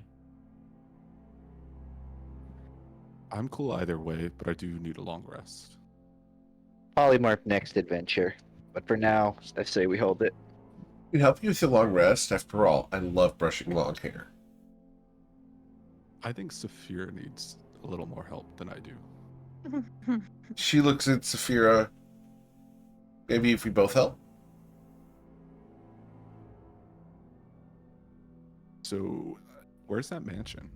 I'm cool either way, but I do need a long rest. Polymorph next adventure. But for now, I say we hold it. It can help you with your long rest. After all, I love brushing long hair. I think Saphira needs a little more help than I do. She looks at Saphira. Maybe if we both help. So, where's that mansion?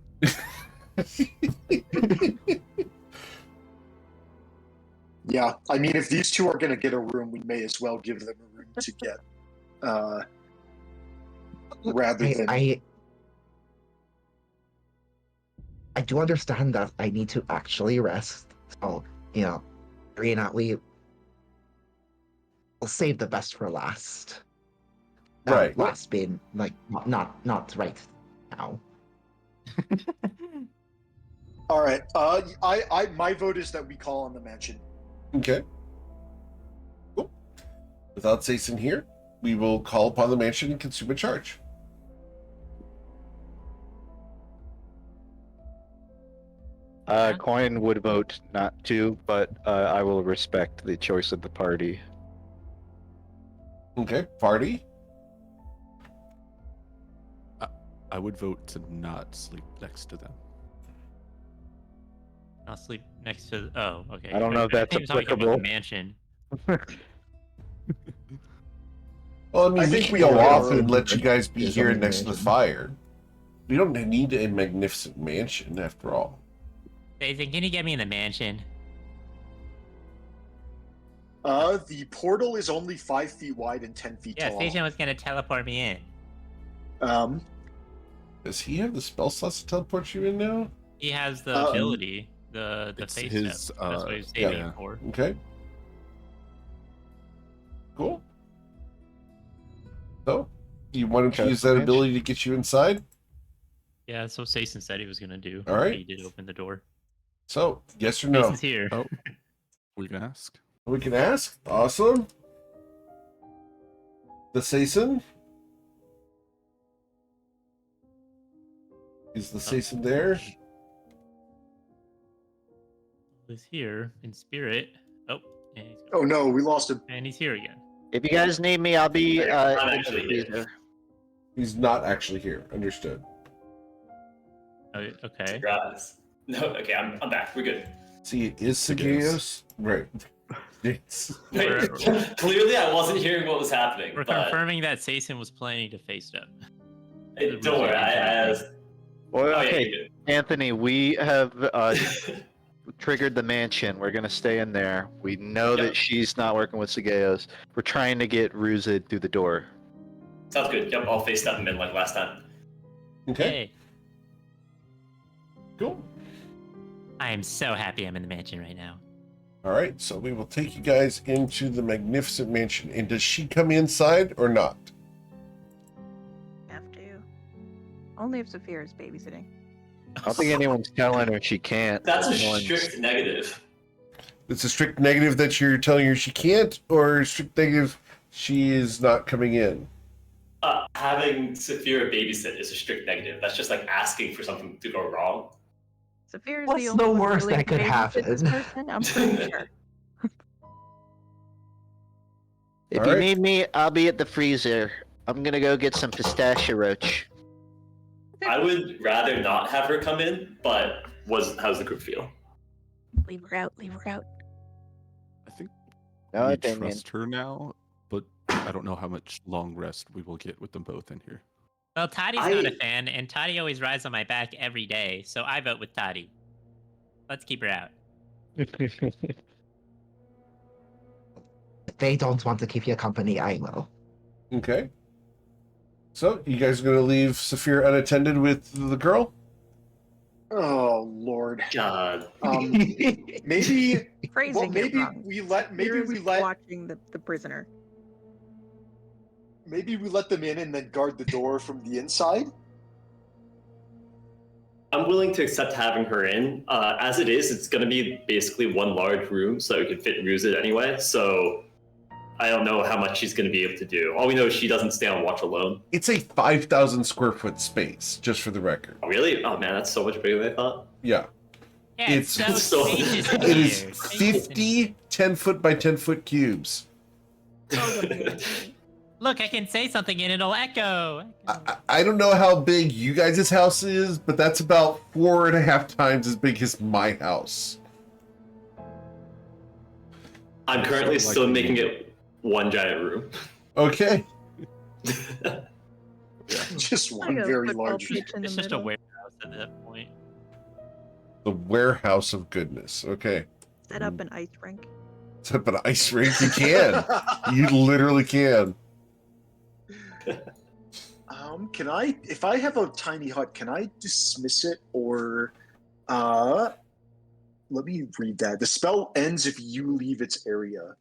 Yeah, I mean, if these two are going to get a room, we may as well give them a room to get, rather than. I do understand that I need to actually rest. So, Rena, we'll save the best for last. Right. Last being like not right now. All right. My vote is that we call on the mansion. Okay. Cool. Without Sason here, we will call upon the mansion and consume a charge. Coin would vote not to, but I will respect the choice of the party. Okay. Party. I would vote to not sleep next to them. I'll sleep next to. Oh, okay. I don't know if that's think you're talking about applicable. the mansion. Well, I mean, I we think can we go all off are and let you guys be There's here only next to the mansion. fire. We don't need a magnificent mansion, after all. Jason, can you get me in the mansion? The portal is only 5 feet wide and 10 feet Yeah, tall. Jason was gonna teleport me in. Does he have the spell slots to teleport you in now? He has the ability, the It's face his, step. That's what he's yeah. saving it for. Okay. Cool. So, you wanted to Okay, use that mansion. ability to get you inside? Yeah, that's what Jason said he was gonna do. All right. He did open the door. So, yes or no? Jason's here. Oh, we can ask. We can ask. Awesome. The Sason? Is the Sason there? He's here in spirit. Oh, and he's, Oh no, we lost him. and he's here again. If you guys need me, I'll be. I'm actually here. He's not actually here. Understood. Oh, okay. Surprise. No, okay, I'm back. We're good. See, it is Sagaeus. Sagaeus. Right. It's, We're- Clearly, I wasn't hearing what was happening. We're but confirming that Jason was planning to face up. Hey, don't worry. Well, Oh, yeah, okay, you're Anthony, we have triggered the mansion. We're gonna stay in there. We know Yep. that she's not working with Sagaeos. We're trying to get Ruzid through the door. Sounds good. Yep, I'll face that in like last time. okay. Hey, Cool. I am so happy I'm in the mansion right now. All right, so we will take you guys into the magnificent mansion. And does she come inside or not? Have to. Only if Saphira is babysitting. I don't think anyone's telling her she can't. That's a Everyone's- strict negative. It's a strict negative that you're telling her she can't, or a strict negative she is not coming in? Having Saphira babysit is a strict negative. That's just like asking for something to go wrong. Saphira's What's the only the one worst willing that to could babysit this happen? person, I'm pretty sure. If All you right. need me, I'll be at the freezer. I'm gonna go get some pistachio roach. I would rather not have her come in, but how's the group feel? Leave her out. Leave her out. I think No, we Damien. trust her now, but I don't know how much long rest we will get with them both in here. Well, Toddy's not a fan, and Toddy always rides on my back every day, so I vote with Toddy. Let's keep her out. If they don't want to keep you company, I will. Okay. So, you guys are going to leave Saphira unattended with the girl? Oh Lord. God. Maybe. Phrasing Well, it maybe wrong. we let. Maybe Saphira's we let. watching the prisoner. Maybe we let them in and then guard the door from the inside. I'm willing to accept having her in. As it is, it's going to be basically one large room, so it could fit Ruzit anyway. So I don't know how much she's going to be able to do. All we know is she doesn't stay on watch alone. It's a 5,000 square foot space, just for the record. Oh, really? Oh man, that's so much bigger than I thought. Yeah. Yeah, It's so spacious in It is here. Spacious in 50 10-foot by 10-foot cubes. Look, I can say something and it'll echo. I don't know how big you guys' house is, but that's about 4.5 times as big as my house. I'm currently Like still the- making it one giant room. Okay. Just Like one a very football large. pitch in It's the just a middle. warehouse at that point. The warehouse of goodness. Okay. Set up an ice rink. Set up an ice rink. You can. You literally can. Can I, if I have a tiny hut, can I dismiss it or, let me read that. The spell ends if you leave its area.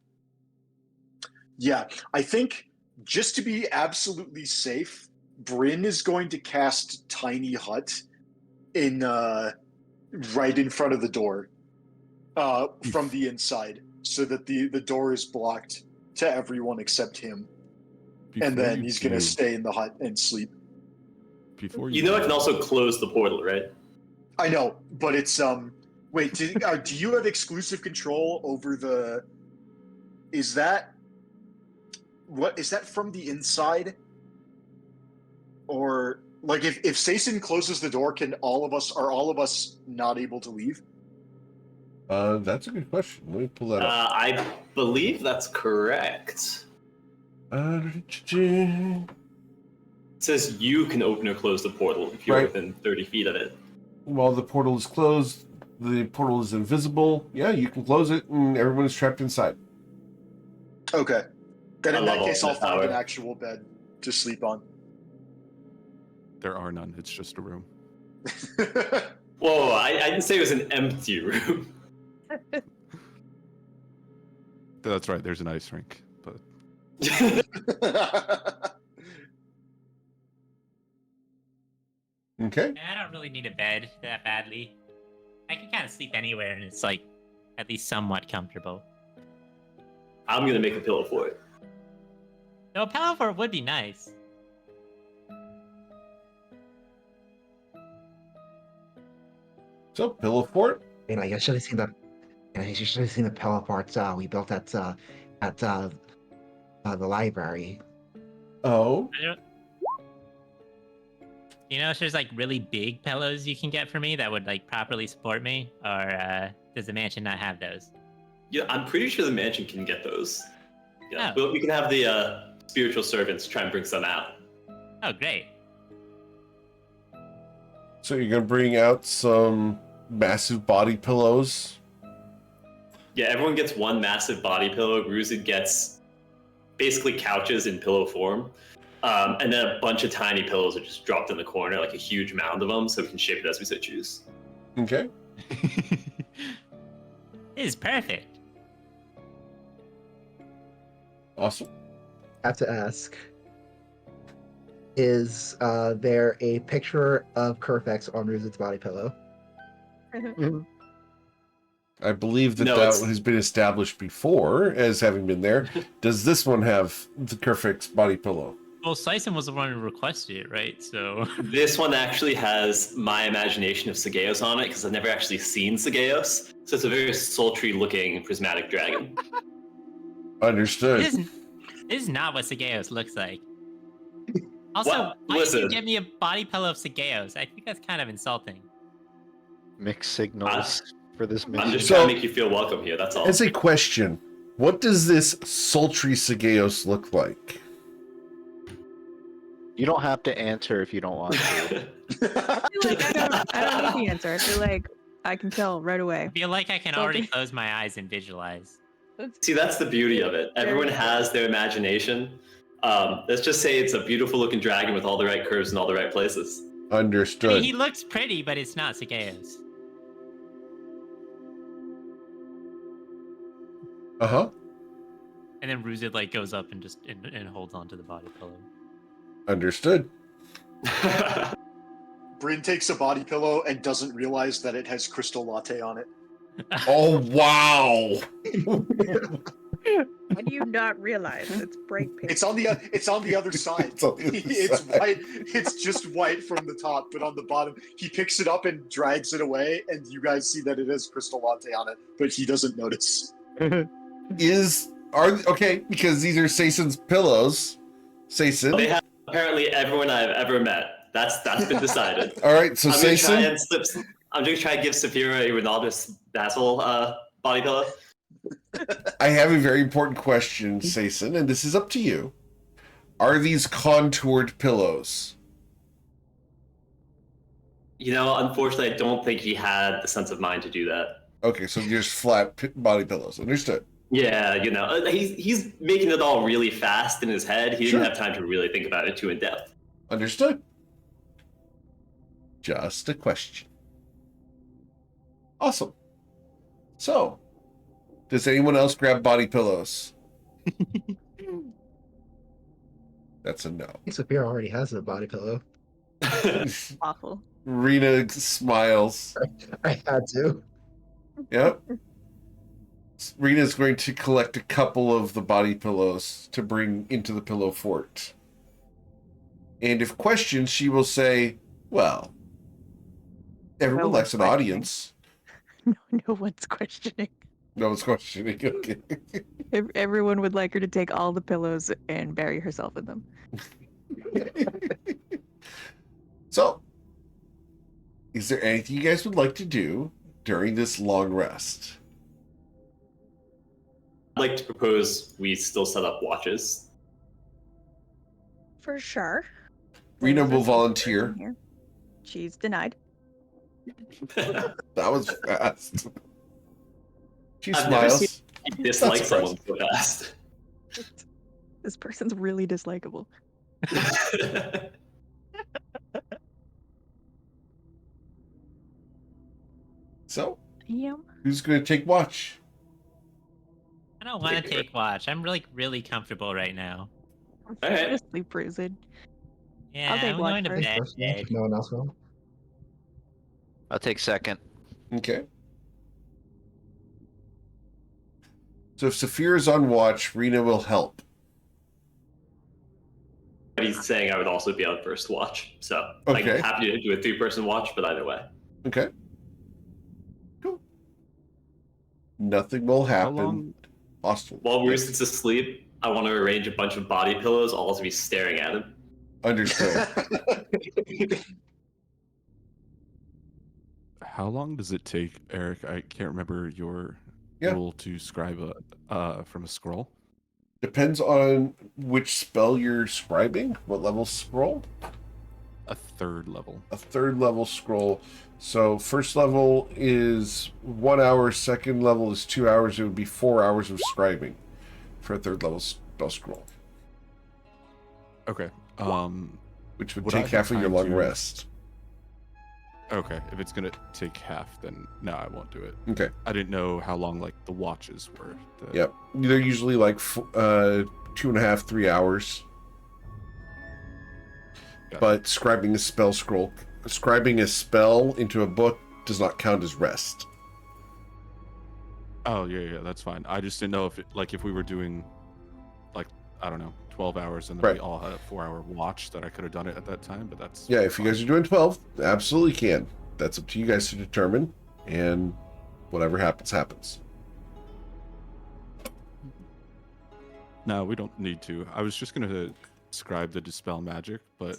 Yeah, I think just to be absolutely safe, Bryn is going to cast Tiny Hut in, right in front of the door, from the inside, so that the door is blocked to everyone except him. And Before then you he's going to do- stay in the hut and sleep. Before You know I can also close the portal, right? I know, but it's wait, do you have exclusive control over the? Is that what is that from the inside? Or like if Sason closes the door, are all of us not able to leave? That's a good question. Let me pull that up. I believe that's correct. It says you can open or close the portal if you're Right. within 30 feet of it. While the portal is closed, the portal is invisible. Yeah, you can close it, and everyone is trapped inside. Okay, then I in that love case, I'll ultimate find an power. actual bed to sleep on. There are none. It's just a room. Whoa, I didn't say it was an empty room. That's right. There's an ice rink, but Okay. And I don't really need a bed that badly. I can kind of sleep anywhere, and it's like at least somewhat comfortable. I'm going to make a pillow for it. Though a pillow fort would be nice. So, pillow fort. You know, you should have seen the. You should have seen the pillow forts we built at the library. Oh. I don't... You know, if there's like really big pillows you can get for me that would like properly support me, or does the mansion not have those? Yeah, I'm pretty sure the mansion can get those. Yeah, Oh. we can have the spiritual servants try and bring some out. Oh, great. So you're gonna bring out some massive body pillows. Yeah, everyone gets one massive body pillow. Ruzid gets basically couches in pillow form. And then a bunch of tiny pillows are just dropped in the corner, like a huge mound of them, so we can shape it as we so choose. Okay. It is perfect. Awesome. I have to ask: is there a picture of Kerfex on Ruzet's body pillow? I believe that No, that it's- has been established before as having been there. Does this one have the Kerfix body pillow? Well, Sison was the one who requested it, right? So This one actually has my imagination of Sageos on it because I've never actually seen Sageos. So it's a very sultry looking prismatic dragon. Understood. this is not what Sageos looks like. Also, Well, why did you listen. give me a body pillow of Sageos? I think that's kind of insulting. Mixed signals for this I'm mission. just So- trying to make you feel welcome here, that's all. As a question, what does this sultry Sageos look like? You don't have to answer if you don't want to. I feel like I don't need the answer. I feel like I can tell right away. I feel like I can Well, already they- close my eyes and visualize. See, that's the beauty of it. Everyone has their imagination. Let's just say it's a beautiful looking dragon with all the right curves in all the right places. I Understood. mean, he looks pretty, but it's not Sageos. Uh-huh. And then Ruzid like goes up and just and holds onto the body pillow. Understood. Bryn takes a body pillow and doesn't realize that it has crystal latte on it. Oh, wow. How do you not realize it's bright pink? It's on the other side. It's on the other It's side. white. It's just white from the top, but on the bottom, he picks it up and drags it away, and you guys see that it has crystal latte on it, but he doesn't notice. Okay, because these are Sayson's pillows. They Sayson. have apparently everyone I've ever met. That's been decided. All right, so I'm gonna try Sayson. and I'm gonna try and give Saphira a Ronaldus Basil body pillow. I have a very important question, Sayson, and this is up to you. Are these contoured pillows? You know, unfortunately, I don't think he had the sense of mind to do that. Okay, so just flat body pillows. Understood. Yeah, you know, he's making it all really fast in his head. He Sure. didn't have time to really think about it too in depth. Understood. Just a question. Awesome. So, does anyone else grab body pillows? That's a no. I think Sophia already has a body pillow. Awful. Rena smiles. I had to. Yep. Rena's going to collect a couple of the body pillows to bring into the pillow fort. And if questioned, she will say, well, everyone No likes an one's audience. No one's questioning. No one's questioning. Okay. Everyone would like her to take all the pillows and bury herself in them. So, is there anything you guys would like to do during this long rest? I'd like to propose we still set up watches. For sure. Rena There's will a volunteer. person here. She's denied. That was fast. She I've never smiles. He dislikes That's someone so fast. This person's really dislikable. So, Yeah. who's going to take watch? I don't want to take watch. I'm really comfortable right now. Alright. Just sleep, Ruzid. Yeah, I'll take I'm watch going to first. bed. First one, if no one else will. I'll take second. Okay. So if Saphir is on watch, Rena will help. But he's saying I would also be on first watch. So Okay. I'm happy to do a 3-person watch, but either way. Okay. Cool. Nothing will How happen. long? Hostile. While Roosev's asleep, I want to arrange a bunch of body pillows, all to be staring at him. Understood. How long does it take, Eric? I can't remember your Yeah. rule to scribe from a scroll. Depends on which spell you're scribing. What level scroll? A third level. A third level scroll. So first level is 1 hour. Second level is 2 hours. It would be 4 hours of scribing for a third level spell scroll, Okay. which would Would I take have half of your time long to- rest. Okay, if it's gonna take half, then no, I won't do it. Okay. I didn't know how long like the watches were. Yep. They're usually like 2.5, 3 hours. Got But scribing a spell into a book does not count as rest. Oh yeah, that's fine. I just didn't know if we were doing, like, I don't know, 12 hours, and then Right. we all had a 4-hour watch, that I could have done it at that time. But that's Yeah, if you guys are doing 12, absolutely can. That's up to you guys to determine, and whatever happens, happens. No, we don't need to. I was just gonna scribe the dispel magic, but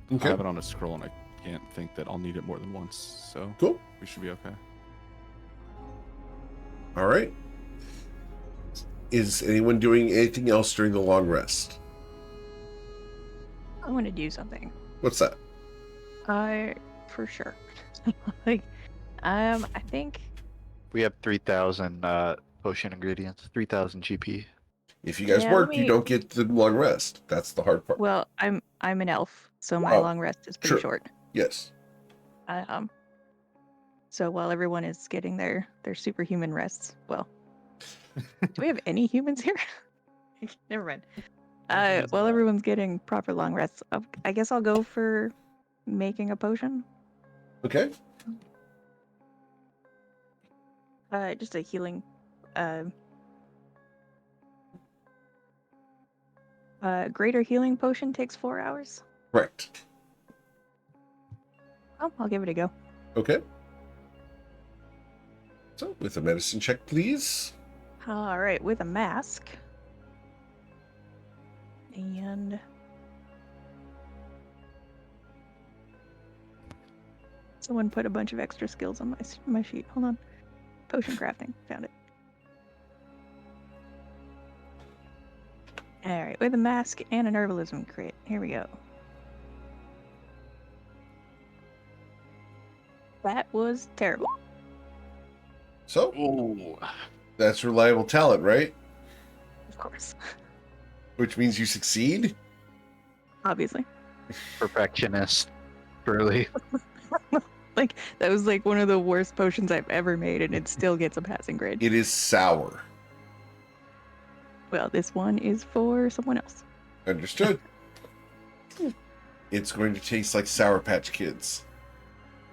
I Okay. have it on a scroll, and I can't think that I'll need it more than once. So Cool. we should be okay. All right. Is anyone doing anything else during the long rest? I want to do something. What's that? For sure. Like, I think We have 3,000 potion ingredients, 3,000 GP. If you guys Yeah, work, let you me- don't get the long rest. That's the hard part. well, I'm an elf, so my Oh, long rest is pretty sure. short. Yes. So while everyone is getting their superhuman rests, well, do we have any humans here? Never mind. While everyone's getting proper long rests, I guess I'll go for making a potion. Okay. Just a healing. Greater healing potion takes 4 hours. Correct. Oh, I'll give it a go. Okay. So, with a medicine check, please. All right, with a mask. And someone put a bunch of extra skills on my sheet. Hold on. Potion crafting. Found it. All right, with a mask and an herbalism crit. Here we go. That was terrible. So, Ooh. that's reliable talent, right? Of course. Which means you succeed? Obviously. Perfectionist. Truly. Like, that was like one of the worst potions I've ever made, and it still gets a passing grade. It is sour. Well, this one is for someone else. Understood. It's going to taste like Sour Patch Kids.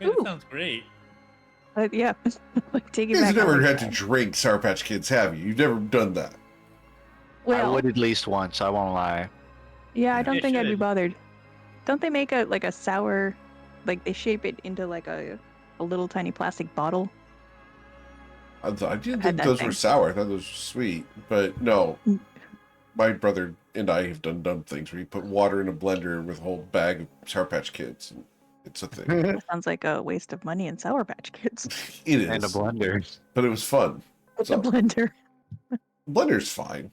Wait, that Ooh. sounds great. But yeah, like take You it guys back. have on never my had to side. drink Sour Patch Kids, have you? You've never done that. I Well, would at least once, I won't lie. yeah, I don't They think I'd be should. bothered. Don't they make a sour, like they shape it into like a little tiny plastic bottle? I didn't had think that those were thing. sour. I thought those were sweet. But no. Mm. My brother and I have done dumb things where you put water in a blender with a whole bag of Sour Patch Kids. And it's a thing. That sounds like a waste of money in Sour Patch Kids. It And a is. blender. But it was fun. It's So, a blender. blender's fine.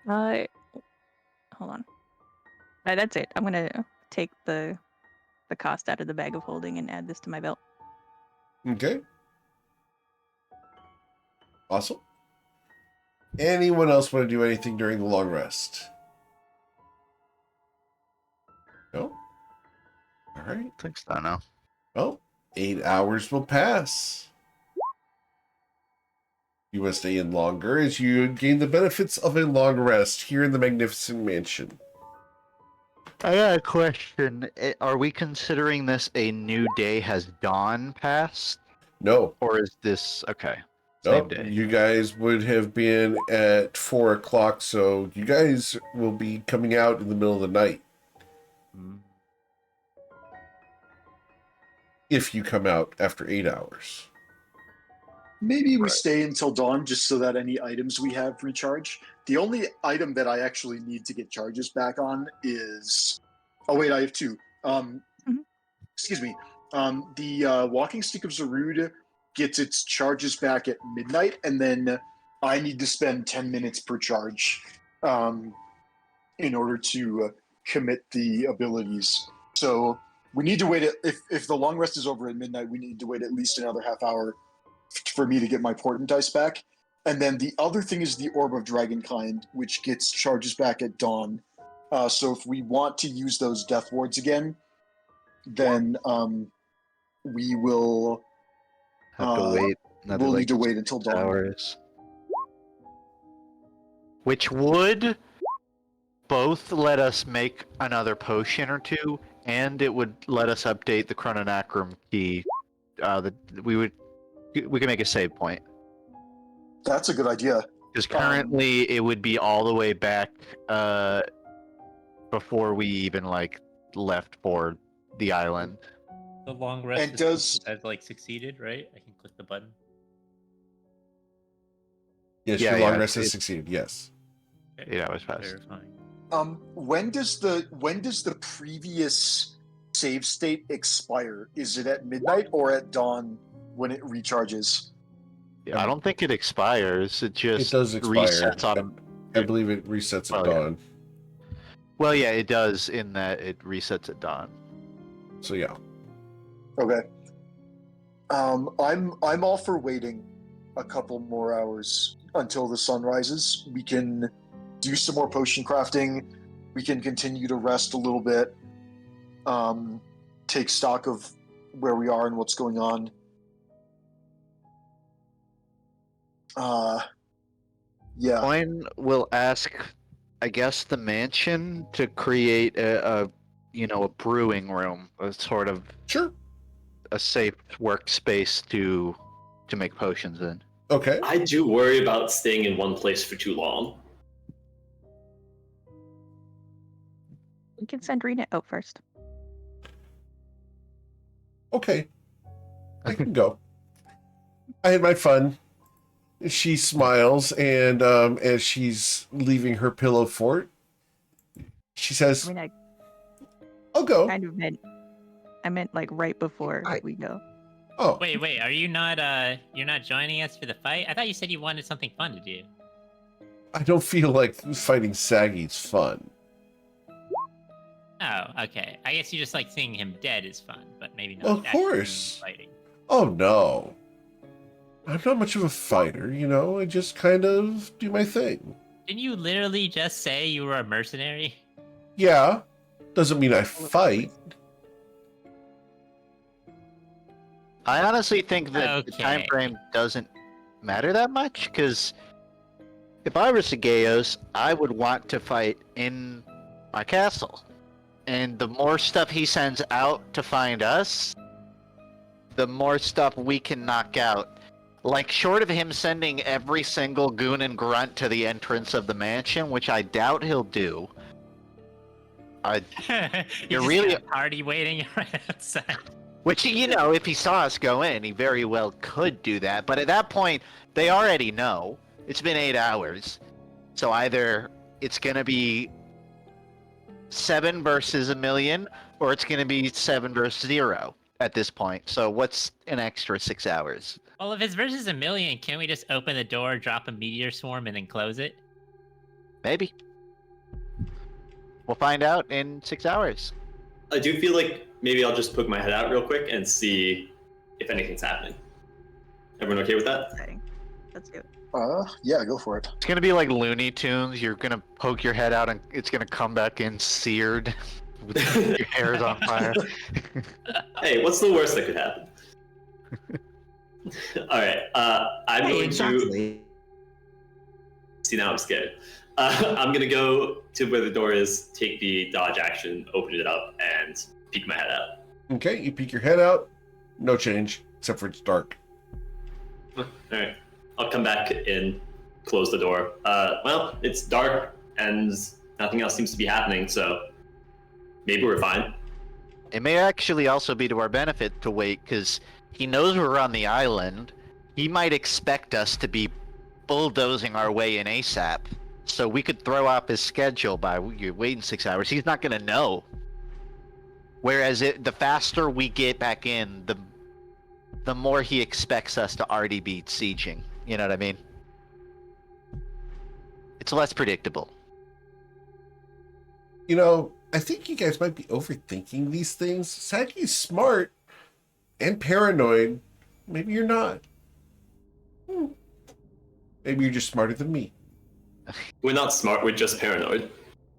Hold on. That's it. I'm gonna take the cost out of the bag of holding and add this to my belt. Okay. Awesome. Anyone else want to do anything during the long rest? No? All right. I think so, no. Well, 8 hours will pass. You must stay in longer as you gain the benefits of a long rest here in the Magnificent Mansion. I got a question. Are we considering this a new day has dawn passed? No. Or is this okay? Same Nope. day. You guys would have been at 4 o'clock, so you guys will be coming out in the middle of the night. Mm. If you come out after 8 hours. Maybe we stay until dawn just so that any items we have recharge. The only item that I actually need to get charges back on is. Oh wait, I have two. Mhm. Excuse me. The walking stick of Zarud gets its charges back at midnight, and then I need to spend 10 minutes per charge in order to commit the abilities. So we need to wait. If the long rest is over at midnight, we need to wait at least another half hour for me to get my portent dice back. And then the other thing is the Orb of Dragonkind, which gets charges back at dawn. So if we want to use those death wards again, then we will Have to wait another we'll like need to wait until dawn. hours. Which would both let us make another potion or two, and it would let us update the Chrononacrum key. We can make a save point. That's a good idea. Because currently it would be all the way back before we even like left for the island. The long rest And does- has like succeeded, right? I can click the button. Yes, Yeah, your long yeah, rest has it- succeed. Yes. Okay. Yeah, it was fast. Verifying. When does the previous save state expire? Is it at midnight or at dawn when it recharges? I don't think it expires. It just It does expire. resets on. I believe it resets at Oh, yeah. dawn. Well, yeah, it does in that it resets at dawn. So yeah. Okay. I'm all for waiting a couple more hours until the sun rises. We can do some more potion crafting. We can continue to rest a little bit. Take stock of where we are and what's going on. Yeah. Coin will ask, I guess, the mansion to create a brewing room, a sort of Sure. a safe workspace to make potions in. Okay. I do worry about staying in one place for too long. We can send Rena out first. Okay. I can go. I had my fun. She smiles, and as she's leaving her pillow fort, she I says, mean, I I'll go. kind of meant like right before I- we go. Oh, Wait, are you not you're not joining us for the fight? I thought you said you wanted something fun to do. I don't feel like fighting Saggy's fun. Oh, okay. I guess you just like seeing him dead is fun, but maybe not. Of actually course. fighting. Oh, no. I'm not much of a fighter, you know? I just kind of do my thing. Didn't you literally just say you were a mercenary? Yeah. Doesn't mean I fight. I honestly think that the Okay. time frame doesn't matter that much, because if I was Sageos, I would want to fight in my castle. And the more stuff he sends out to find us, the more stuff we can knock out. Like, short of him sending every single goon and grunt to the entrance of the mansion, which I doubt he'll do. You're really- really a party waiting right outside. Which, if he saw us go in, he very well could do that. But at that point, they already know. It's been 8 hours. So either it's going to be 7 versus a million, or it's going to be 7 versus 0 at this point. So what's an extra 6 hours? Well, if it's versus a million, can't we just open the door, drop a meteor swarm, and then close it? Maybe. We'll find out in 6 hours. I do feel like maybe I'll just poke my head out real quick and see if anything's happening. Everyone okay with that? Exciting. Let's do it. Yeah, go for it. It's going to be like Looney Tunes. You're going to poke your head out and it's going to come back in seared with your hair is on fire. Hey, what's the worst that could happen? All right, I'm going to Exactly. see. Now I'm scared. I'm gonna go to where the door is, take the dodge action, open it up, and peek my head out. Okay, you peek your head out. No change, except for it's dark. All right, I'll come back in, close the door. Well, it's dark and nothing else seems to be happening, so maybe we're fine. It may actually also be to our benefit to wait, because he knows we're on the island. He might expect us to be bulldozing our way in ASAP. So we could throw off his schedule by waiting 6 hours. He's not going to know. Whereas the faster we get back in, the more he expects us to already be sieging. You know what I mean? It's less predictable. You know, I think you guys might be overthinking these things. Saki's smart and paranoid. Maybe you're not. Maybe you're just smarter than me. We're not smart, we're just paranoid.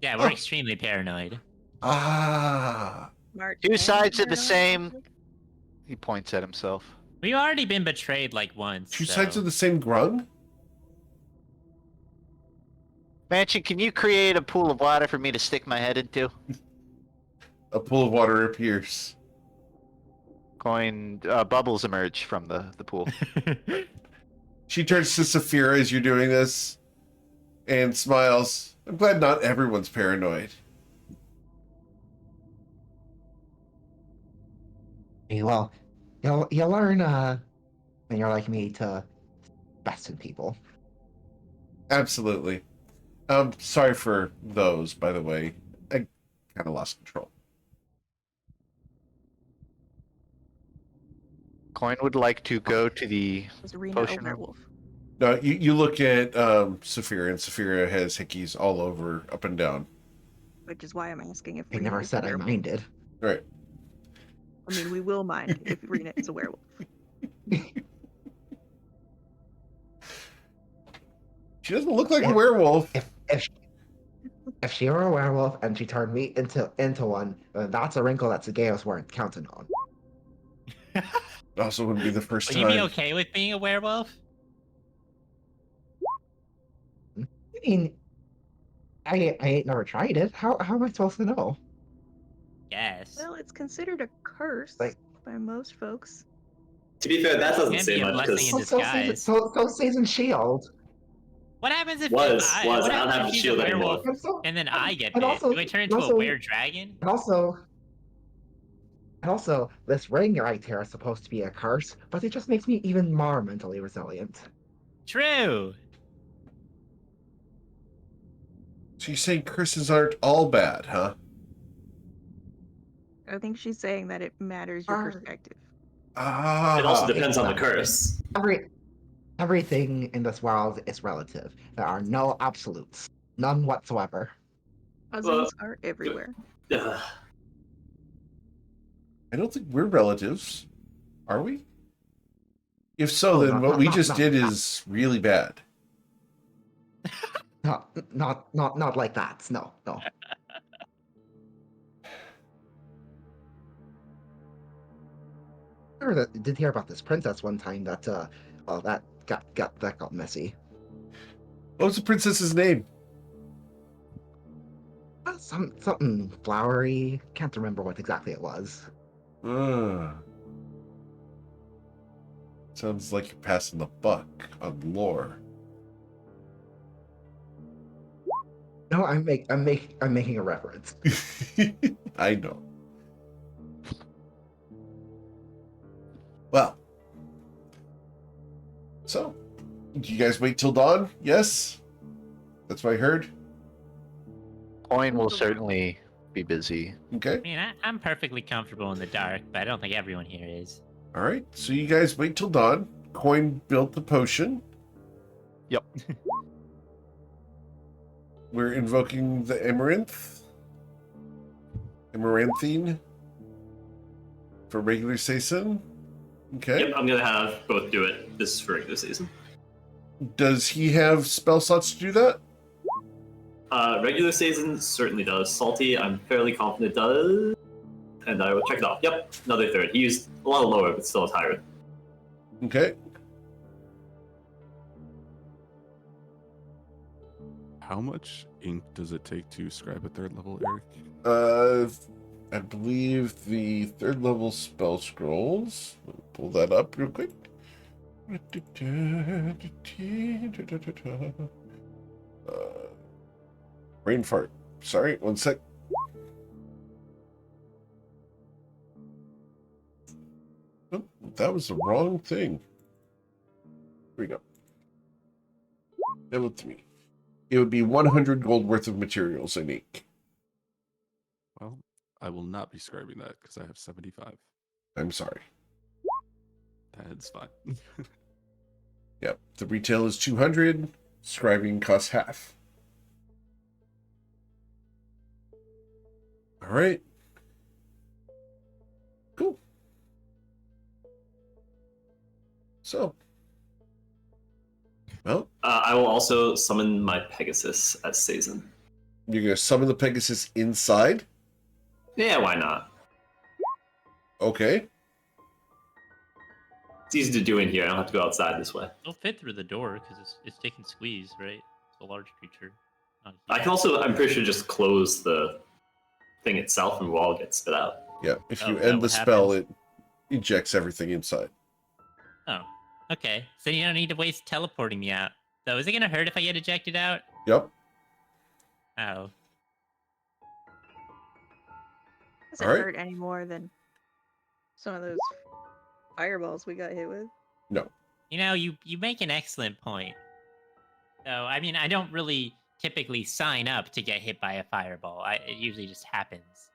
Yeah, we're Oh. extremely paranoid. Ah, Smart Two and sides of the paranoid. same. He points at himself. We've already been betrayed like once. Two so- sides of the same grung? Mansion, can you create a pool of water for me to stick my head into? A pool of water appears. Bubbles emerge from the pool. She turns to Saphira as you're doing this and smiles. I'm glad not everyone's paranoid. Well, you'll learn when you're like me to best in people. Absolutely. Sorry for those, by the way. I kind of lost control. Coin would like to go to the Was Rena potion a room. werewolf? No, you look at Saphira, and Saphira has hickeys all over, up and down. Which is why I'm asking if I Rena never is a said I werewolf. minded. Right. I mean, we will mind if Rena is a werewolf. She doesn't look like a If- werewolf. If she were a werewolf and she turned me into one, then that's a wrinkle that Zageos weren't counting on. It also wouldn't be the first Would time. you be okay with being a werewolf? I mean, I ain't never tried it. How am I supposed to know? Yes. Well, it's considered a curse Like- by most folks. To be fair, that doesn't Can say be a much blessing in because disguise. So season shield. What happens if Was. I, I what don't happens have if the she's shield a anymore. werewolf And, so, and then I get and bit? also- Do I turn into also- a were-dragon? and also, this ring right here is supposed to be a curse, but it just makes me even more mentally resilient. True. So you're saying curses aren't all bad, huh? I think she's saying that it matters your Are- perspective. Ah. it also depends on the Exactly. curse. Everything in this world is relative. There are no absolutes. None whatsoever. Cousins are everywhere. Ugh. I don't think we're relatives, are we? If so, Oh, then not- what not- we not- just not- did not- is really bad. Not like that. No. I did hear about this princess one time that that got messy. What was the princess's name? Something flowery. Can't remember what exactly it was. Sounds like you're passing the buck on lore. No, I'm making a reference. I know. Well. So, do you guys wait till dawn? Yes? That's what I heard? Coin will certainly be busy. Okay. I mean, I'm perfectly comfortable in the dark, but I don't think everyone here is. Alright, so you guys wait till dawn. Coin built the potion. Yep. We're invoking the Amaranthine for regular season. Okay. Yep, I'm gonna have both do it. This is for regular season. Does he have spell slots to do that? Regular season certainly does. Salty, I'm fairly confident does. And I will check it off. Yep, another third. He used a lot lower, but still a tyrant. Okay. How much ink does it take to scribe a third level, Eric? I believe the third level spell scrolls. Let me pull that up real quick. Brain fart. Sorry, one sec. Oh, that was the wrong thing. Here we go. That looked to me. It would be 100 gold worth of materials I need. Well, I will not be scribing that because I have 75. I'm sorry. That's fine. Yep, the retail is 200. Scribing costs half. All right. Cool. So, well, I will also summon my Pegasus as season. you're gonna summon the Pegasus inside. Yeah, why not? Okay. It's easy to do in here. I don't have to go outside this way. It'll fit through the door because it's taking squeeze, right? It's a large creature. Not I huge. can also, I'm pretty sure, just close the thing itself and we'll all get spit out. Yeah. If Oh, you is that end the what spell, happens? it ejects everything inside. Oh, okay. So you don't need to waste teleporting me out. So is it gonna hurt if I get ejected out? Yep. Oh, Doesn't All right. hurt any more than some of those fireballs we got hit with. No. you know, you make an excellent point. So I mean, I don't really typically sign up to get hit by a fireball. It usually just happens.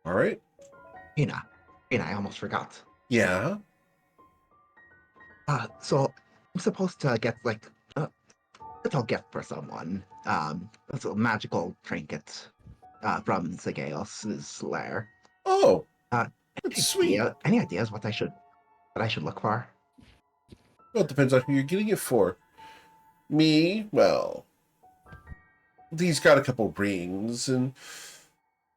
All right. Ina, I almost forgot. Yeah. So I'm supposed to get like a little gift for someone. It's a magical trinket from Zagaeos' lair. Oh, Uh, that's sweet. Any ideas what I should look for? Well, it depends on who you're getting it for. Me, well, he's got a couple rings and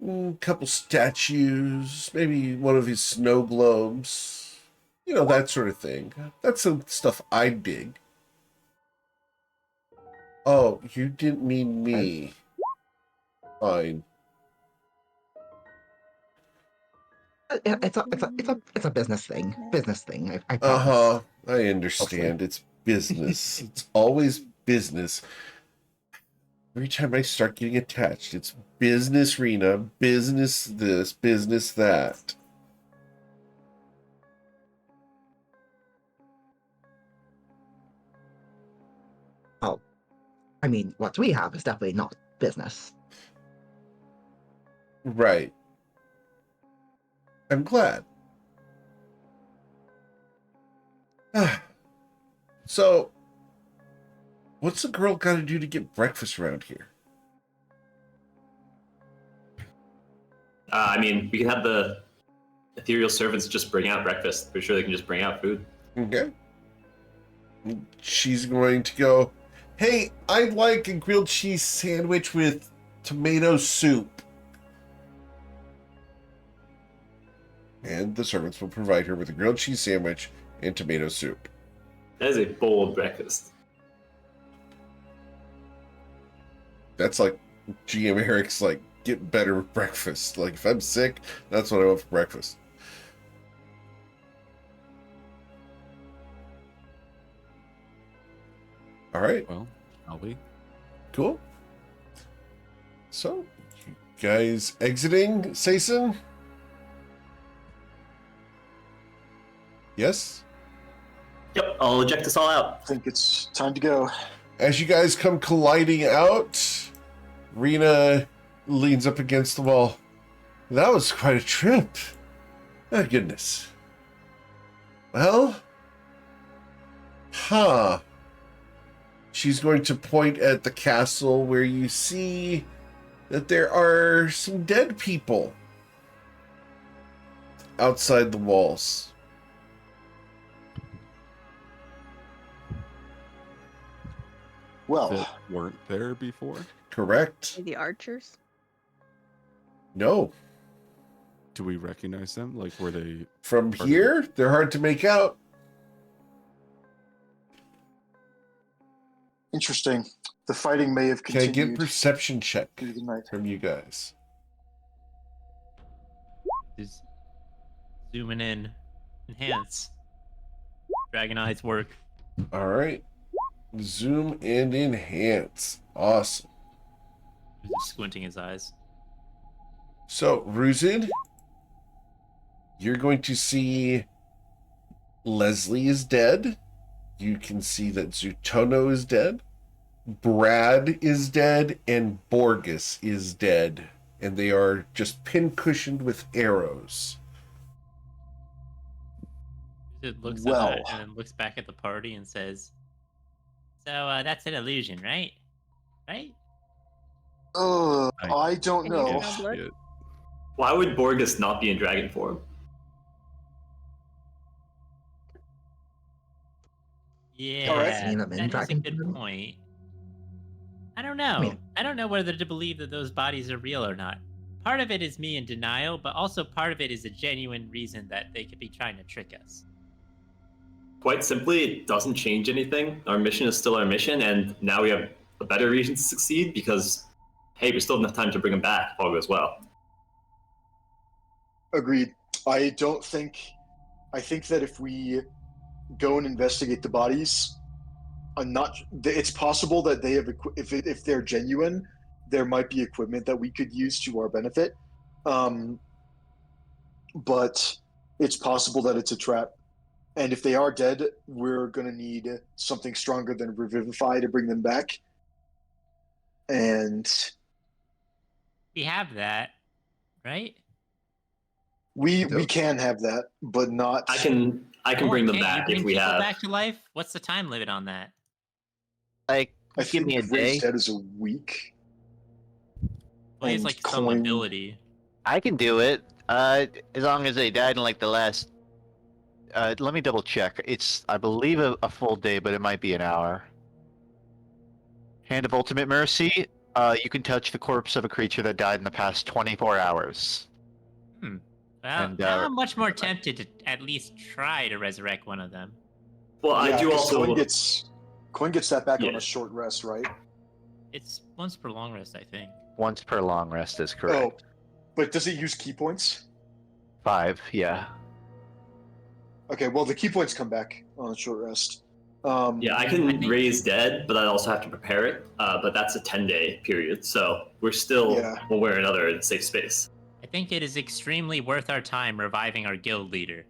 a couple statues, maybe one of his snow globes, you know, that sort of thing. That's some stuff I dig. Oh, you didn't mean me. Fine. It's a business thing. I promise. Uh-huh. I understand. It's business. It's always business. Every time I start getting attached, it's business, Rena, business this, business that. Oh, I mean, what we have is definitely not business. Right. I'm glad. So, what's a girl got to do to get breakfast around here? I mean, we can have the ethereal servants just bring out breakfast. Pretty sure they can just bring out food. Okay. She's going to go, hey, I'd like a grilled cheese sandwich with tomato soup. And the servants will provide her with a grilled cheese sandwich and tomato soup. That is a bold breakfast. That's like GM Eric's like, get better breakfast. Like, if I'm sick, that's what I want for breakfast. All right. Well, shall we? Cool. So, you guys exiting, Sason? Yes? Yep, I'll eject us all out. I think it's time to go. As you guys come colliding out, Rena leans up against the wall. That was quite a trip. My goodness. Well, she's going to point at the castle where you see that there are some dead people outside the walls. Well, That weren't there before? Correct? The archers. No. Do we recognize them? Like, were they... From here, they're hard to make out. interesting. The fighting may have Can I continued get perception check through the night. from you guys? Just zooming in. Enhance. Dragon eyes work. All right. Zoom and enhance. Awesome. He's just squinting his eyes. So, Ruzid, you're going to see Leslie is dead. You can see that Zutono is dead. Brad is dead. And Borgus is dead. And they are just pin-cushioned with arrows. It looks Well. at that and then looks back at the party and says, "So that's an illusion, right? Right?" I don't Can you know. smell blood? Shit. Why would Borgus not be in dragon form? Yeah, Alright. Seen them in that is a Dragon good Form? point. I don't know. mean- I don't know whether to believe that those bodies are real or not. Part of it is me in denial, but also part of it is a genuine reason that they could be trying to trick us. Quite simply, it doesn't change anything. Our mission is still our mission, and now we have a better reason to succeed because, hey, we still have enough time to bring them back if all goes well. Agreed. I think that if we go and investigate the bodies, it's possible that they have if they're genuine, there might be equipment that we could use to our benefit. But it's possible that it's a trap. And if they are dead, we're going to need something stronger than Revivify to bring them back. And We have that, right? we can have that, but not. I can Oh, bring them can't you back bring if we people have. back to life? What's the time limit on that? Like, I give think me a Raised day. Dead is a week. Well, it's And like some coin- ability. I can do it. As long as they died in like the last. Let me double check. It's, I believe, a full day, but it might be an hour. Hand of Ultimate Mercy. You can touch the corpse of a creature that died in the past 24 hours. Well, And, now I'm much more tempted to at least try to resurrect one of them. Well, I do 'cause also. Coin gets that back on Yeah. a short rest, right? It's once per long rest, I think. Once per long rest is correct. Oh, but does it use key points? 5, yeah. Okay, well the key points come back on a short rest. Yeah, I can raise dead, but I also have to prepare it. But that's a 10-day period, so we're still one way or another in safe space. I think it is extremely worth our time reviving our guild leader.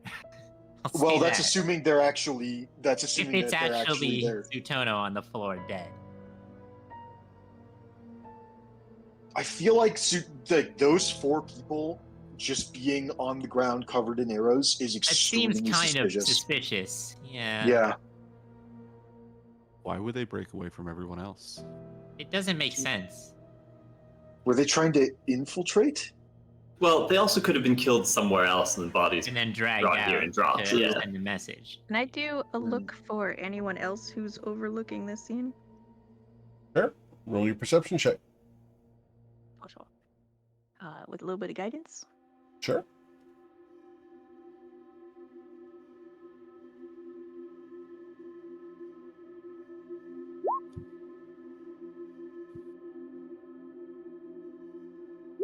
I'll Well, say that's that. assuming they're actually. That's If assuming it's that they're actually actually there. Zutono on the floor dead. I feel like those 4 people just being on the ground covered in arrows is It extremely seems kind suspicious. of suspicious. Yeah. Yeah, Why would they break away from everyone else? It doesn't make sense. were they trying to infiltrate? Well, they also could have been killed somewhere else, and the bodies And then drag brought out here and dropped. to Yeah. send a message. Can I do a look for anyone else who's overlooking this scene? Sure. Roll your perception check. Oh, sure. With a little bit of guidance. Sure.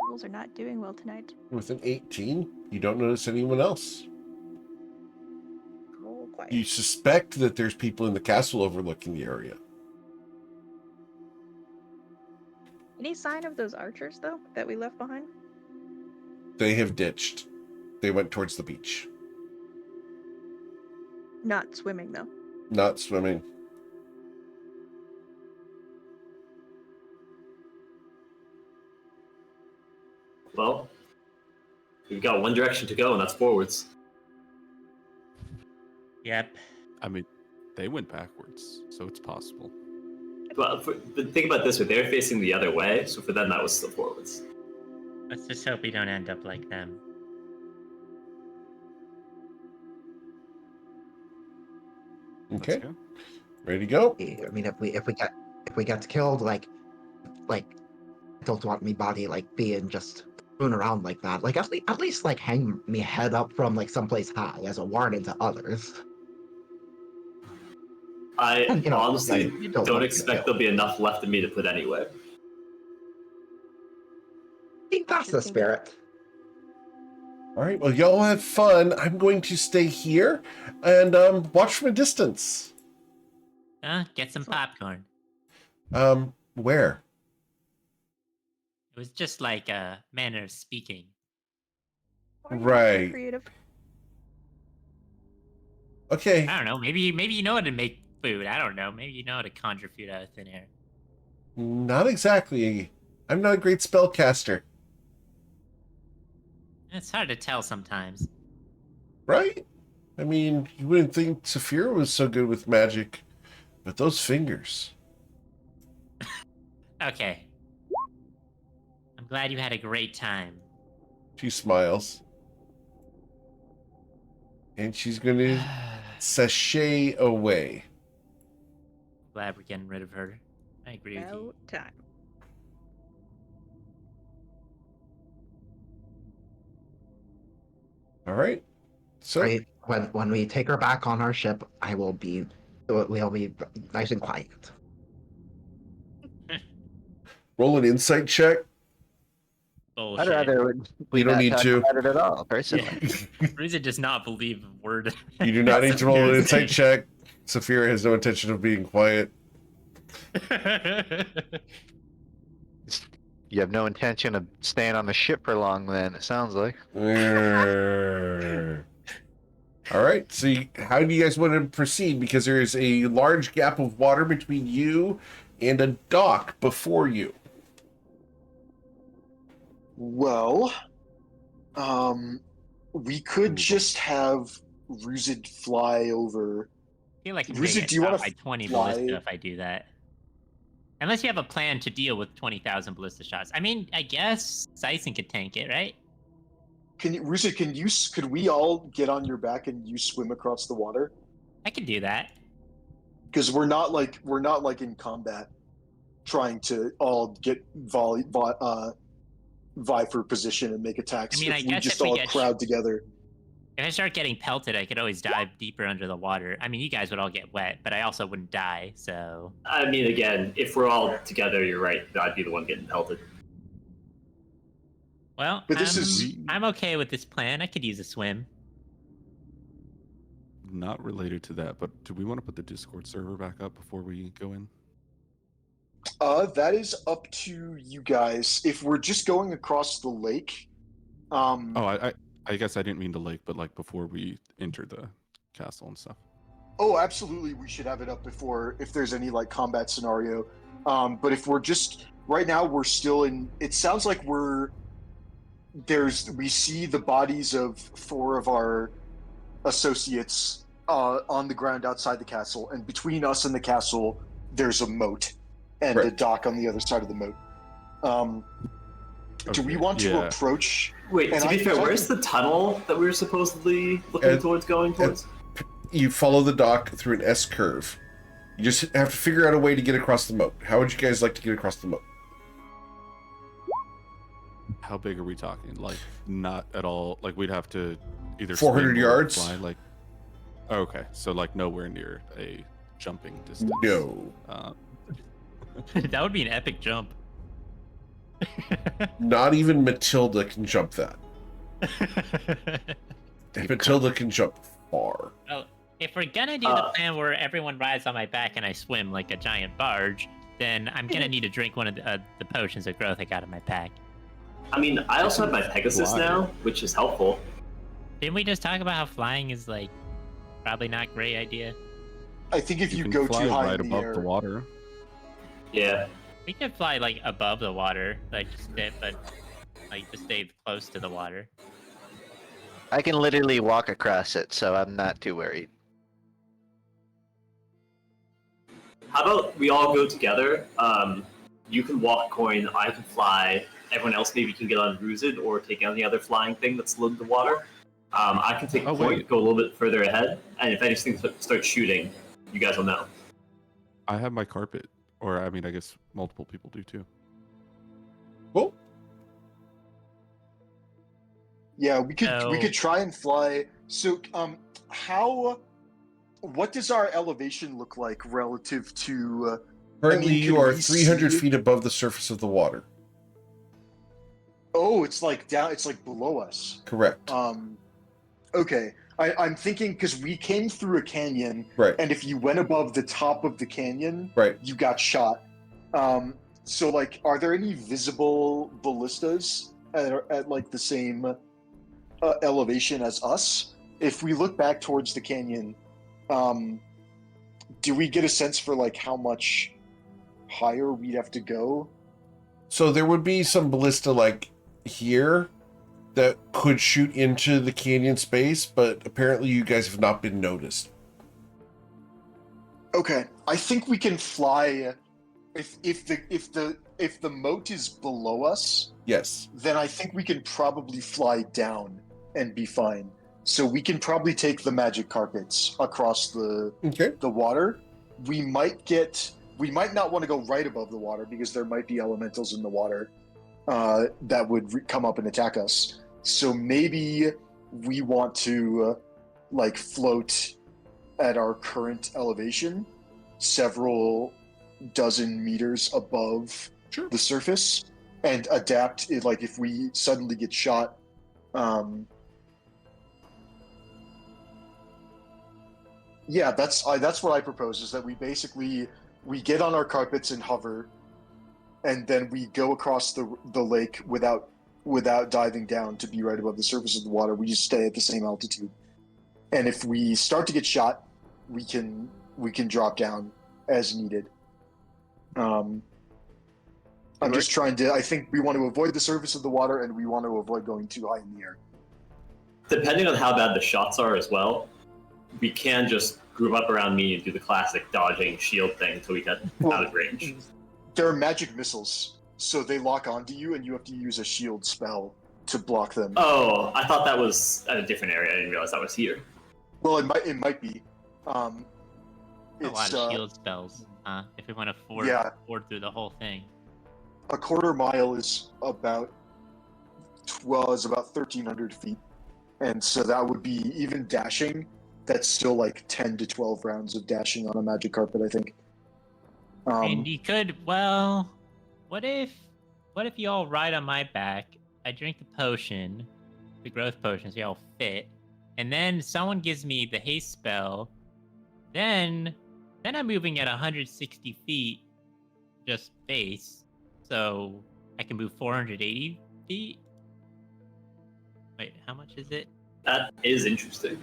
Rolls are not doing well tonight. With an 18, you don't notice anyone else. Roll quiet. You suspect that there's people in the castle overlooking the area. Any sign of those archers, though, that we left behind? They have ditched. They went towards the beach. Not swimming, though. Not swimming. Well, we've got one direction to go, and that's forwards. Yep. I mean, they went backwards, so it's possible. But think about it this way: they're facing the other way, so for them that was still forwards. Let's just hope we don't end up like them. Let's Okay. go. Ready to go? I mean, if we get killed, like, I don't want me body like being just thrown around like that. Like at least like hang me head up from like someplace high as a warning to others. I And, you know, honestly like, you don't don't want to expect kill. there'll be enough left of me to put anywhere. I think that's the spirit. All right. Well, y'all have fun. I'm going to stay here and watch from a distance. Get some popcorn. Where? It was just like a manner of speaking. Why are you Right. so creative? Okay. I don't know. Maybe you know how to make food. I don't know. Maybe you know how to conjure food out of thin air. Not exactly. I'm not a great spellcaster, It's hard to tell sometimes. right? I mean, you wouldn't think Saphira was so good with magic, but those fingers. Okay. I'm glad you had a great time. She smiles. And she's going to sashay away. Glad we're getting rid of her. I agree with you. About time. All right. So Right. When we take her back on our ship, we'll be nice and quiet. roll an insight check. I'd Bullshit. rather we You don't not need talk to. about it at all, personally. Riza does not believe a word. You do not need to roll an Seriously. insight check. Saphira has no intention of being quiet. You have no intention of staying on the ship for long, then, it sounds like. All right. So, how do you guys want to proceed? Because there is a large gap of water between you and a dock before you. Well, we could just have Ruzid fly over. I feel like I'm Ruzid, gonna get do you wanna shot by 20 fly- ballista if I do that. Unless you have a plan to deal with 20,000 ballista shots. I mean, I guess Syson could tank it, right? Ruzid, could we all get on your back and you swim across the water? I could do that. Because we're not like in combat, trying to all get vie for position and make attacks. I mean, I if we guess just if we all get crowd together. If I start getting pelted, I could always dive deeper under the water. I mean, you guys would all get wet, but I also wouldn't die, so... I mean, again, if we're all together, you're right. I'd be the one getting pelted. Well, But this is- I'm okay with this plan. I could use a swim. Not related to that, but do we want to put the Discord server back up before we go in? That is up to you guys. If we're just going across the lake, Oh, I guess I didn't mean the lake, but like before we enter the castle and stuff. oh, absolutely, we should have it up before if there's any like combat scenario. But if we're just right now, we're still in. It sounds like we see the bodies of 4 of our associates on the ground outside the castle, and between us and the castle, there's a moat and a Right. dock on the other side of the moat. Do we Okay, want to yeah. approach? Wait, And to be I- fair, I where's can- the tunnel that we were supposedly looking towards going towards? You follow the dock through an S curve. You just have to figure out a way to get across the moat. How would you guys like to get across the moat? How big are we talking? Like, not at all. Like, we'd have to either 400 swim or yards? Fly, like, okay, so like nowhere near a jumping distance. No. That would be an epic jump. Not even Matilda can jump that. And Matilda can jump far. Well, if we're gonna do the plan where everyone rides on my back and I swim like a giant barge, then I'm gonna need to drink one of the potions of growth I got in my pack. I mean, I also have my Pegasus Fly. now, which is helpful. Didn't we just talk about how flying is like probably not a great idea? I think if you can go fly too high right in the above air, the water. Yeah. We could fly like above the water, like but like to stay close to the water. I can literally walk across it, so I'm not too worried. How about we all go together? You can walk coin, I can fly. Everyone else maybe can get on Ruzid or take on the other flying thing that's low in the water. I can take Oh, point, wait. go a little bit further ahead, and if anything starts shooting, you guys will know. I have my carpet, or I mean, I guess multiple people do too. Cool. yeah, we So- could try and fly. So, what does our elevation look like relative to? Currently, I mean, you can are we 300 see- feet above the surface of the water. Oh, it's like down. It's like below us. Correct. Okay. I'm thinking because we came through a canyon, Right. and if you went above the top of the canyon, Right. you got shot. So, like, are there any visible ballistas at like the same elevation as us? If we look back towards the canyon, do we get a sense for like how much higher we'd have to go? So there would be some ballista like here that could shoot into the canyon space, but apparently you guys have not been noticed. Okay, I think we can fly. If the moat is below us, Yes. then I think we can probably fly down and be fine. So we can probably take the magic carpets across the Okay. water. We might get we might not want to go right above the water because there might be elementals in the water that would come up and attack us. So maybe we want to like float at our current elevation, several dozen meters above the surface, and adapt it. Like if we suddenly get shot, yeah, that's what I propose. Is that we get on our carpets and hover, and then we go across the lake without diving down to be right above the surface of the water. We just stay at the same altitude, and if we start to get shot, we can drop down as needed. I'm just trying to. I think we want to avoid the surface of the water, and we want to avoid going too high in the air. Depending on how bad the shots are as well, we can just group up around me and do the classic dodging shield thing until we get out of range. There are magic missiles, so they lock onto you, and you have to use a shield spell to block them. Oh, I thought that was at a different area. I didn't realize that was here. Well, it might be. A lot of shield spells, if we want to forward through the whole thing. A quarter mile is about 1,300 feet, and so that would be even dashing. That's still like 10 to 12 rounds of dashing on a magic carpet, I think. And you could, well, what if you all ride on my back? I drink the potion, the growth potion, so you all fit, and then someone gives me the haste spell. Then I'm moving at 160 feet, just base, so I can move 480 feet. Wait, how much is it? That is interesting.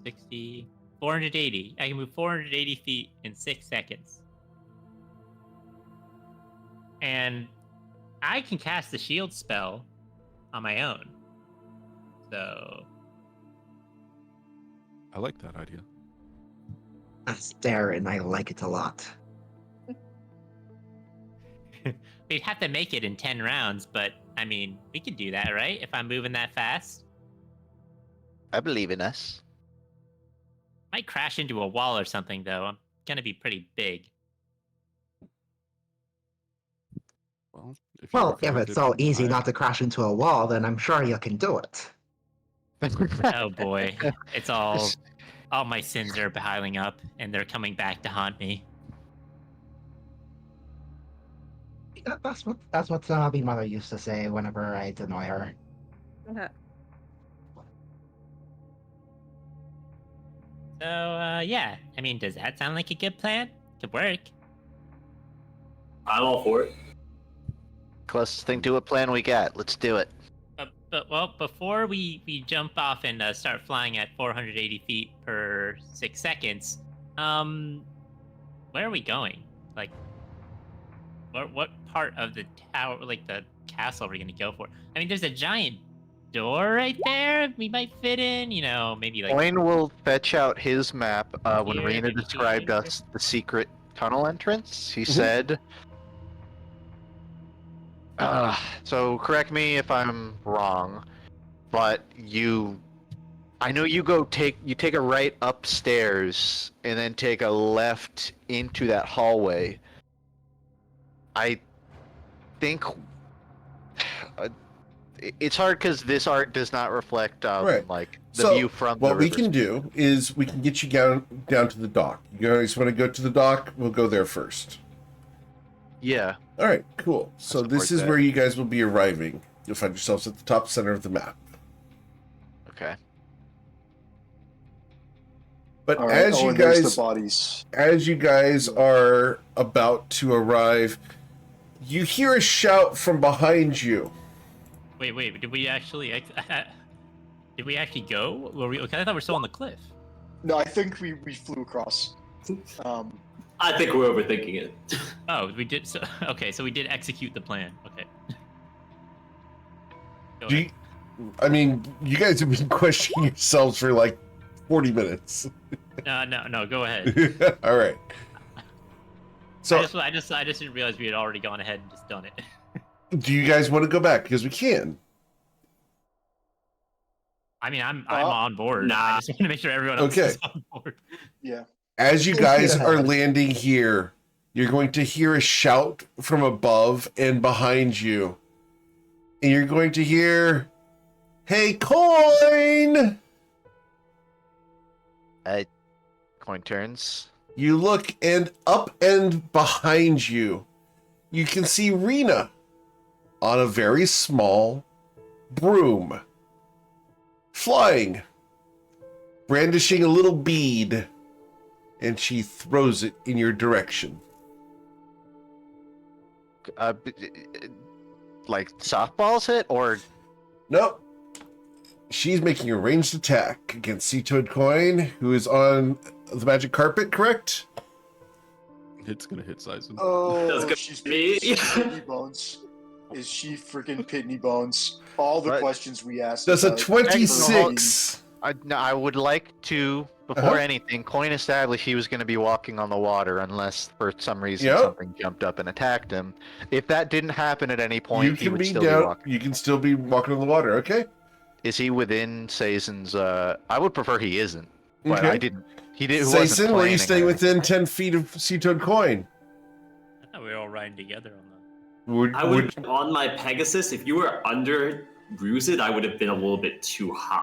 60, 480. I can move 480 feet in 6 seconds. And I can cast the shield spell on my own. So I like that idea. That's Darren. I like it a lot. we'd have to make it in 10 rounds, but I mean, we could do that, right? If I'm moving that fast. I believe in us. Might crash into a wall or something, though. I'm gonna be pretty big. Well, if it's so easy not to crash into a wall, then I'm sure you can do it. Oh boy, it's all my sins are piling up, and they're coming back to haunt me. Yeah, that's what my mother used to say whenever I'd annoy her. So, yeah. I mean, does that sound like a good plan? Could work. I'm all for it. Closest thing to a plan we got. Let's do it. But well, before we jump off and start flying at 480 feet per 6 seconds, where are we going? Like, what part of the tower, like the castle, are we gonna go for? I mean, there's a giant door right there. We might fit in, you know, maybe like. Wayne will fetch out his map when Here, Raina maybe described here. us the secret tunnel entrance. He said. So correct me if I'm wrong, but I know you take a right upstairs and then take a left into that hallway. I think it's hard because this art does not reflect Right. like the view from what the we can do is we can get you down to the dock. You guys want to go to the dock? We'll go there first. Yeah. All right, cool. So this support is that. where you guys will be arriving. You'll find yourselves at the top center of the map. Okay. But All right. as you and there's guys the bodies. as you guys are about to arrive, you hear a shout from behind you. Wait, did we actually go? Were we? Okay, I thought we were still on the cliff. No, I think we flew across. I think we're overthinking it. Oh, we did. So, okay, so we did execute the plan. Okay. Go Do ahead. I mean, you guys have been questioning yourselves for like 40 minutes. No. Go ahead. All right. So, I just didn't realize we had already gone ahead and just done it. do you guys want to go back? Because we can. I mean, I'm on board. Nah. I just want to make sure everyone else Okay. is on board. Yeah. As you Full guys speed are ahead. landing here, you're going to hear a shout from above and behind you. And you're going to hear, "Hey, Coin!" Coin turns. You look, and up and behind you, you can see Rena on a very small broom, flying, brandishing a little bead, and she throws it in your direction. Like softballs it, or Nope. She's making a ranged attack against Sea-Toad Coin, who is on the magic carpet, correct? It's gonna hit Sizen. Oh, That's good she's for me. Pitney Bones. Is she freaking Pitney Bones? All the What? questions we asked. Does a about 26? I would like to, before anything, Coin established he was going to be walking on the water unless for some reason Yep. something jumped up and attacked him. If that didn't happen at any point, You he can would be still be down. walking. You can still be walking on the water. Okay. Is he within Sazen's? I would prefer he isn't, but Okay. I didn't. He did. Who wasn't Sayson, were you planning staying or within 10 feet of Sea-Toad Coin? I thought we were all riding together on that. Would I would on my Pegasus. If you were under Bruised, I would have been a little bit too high.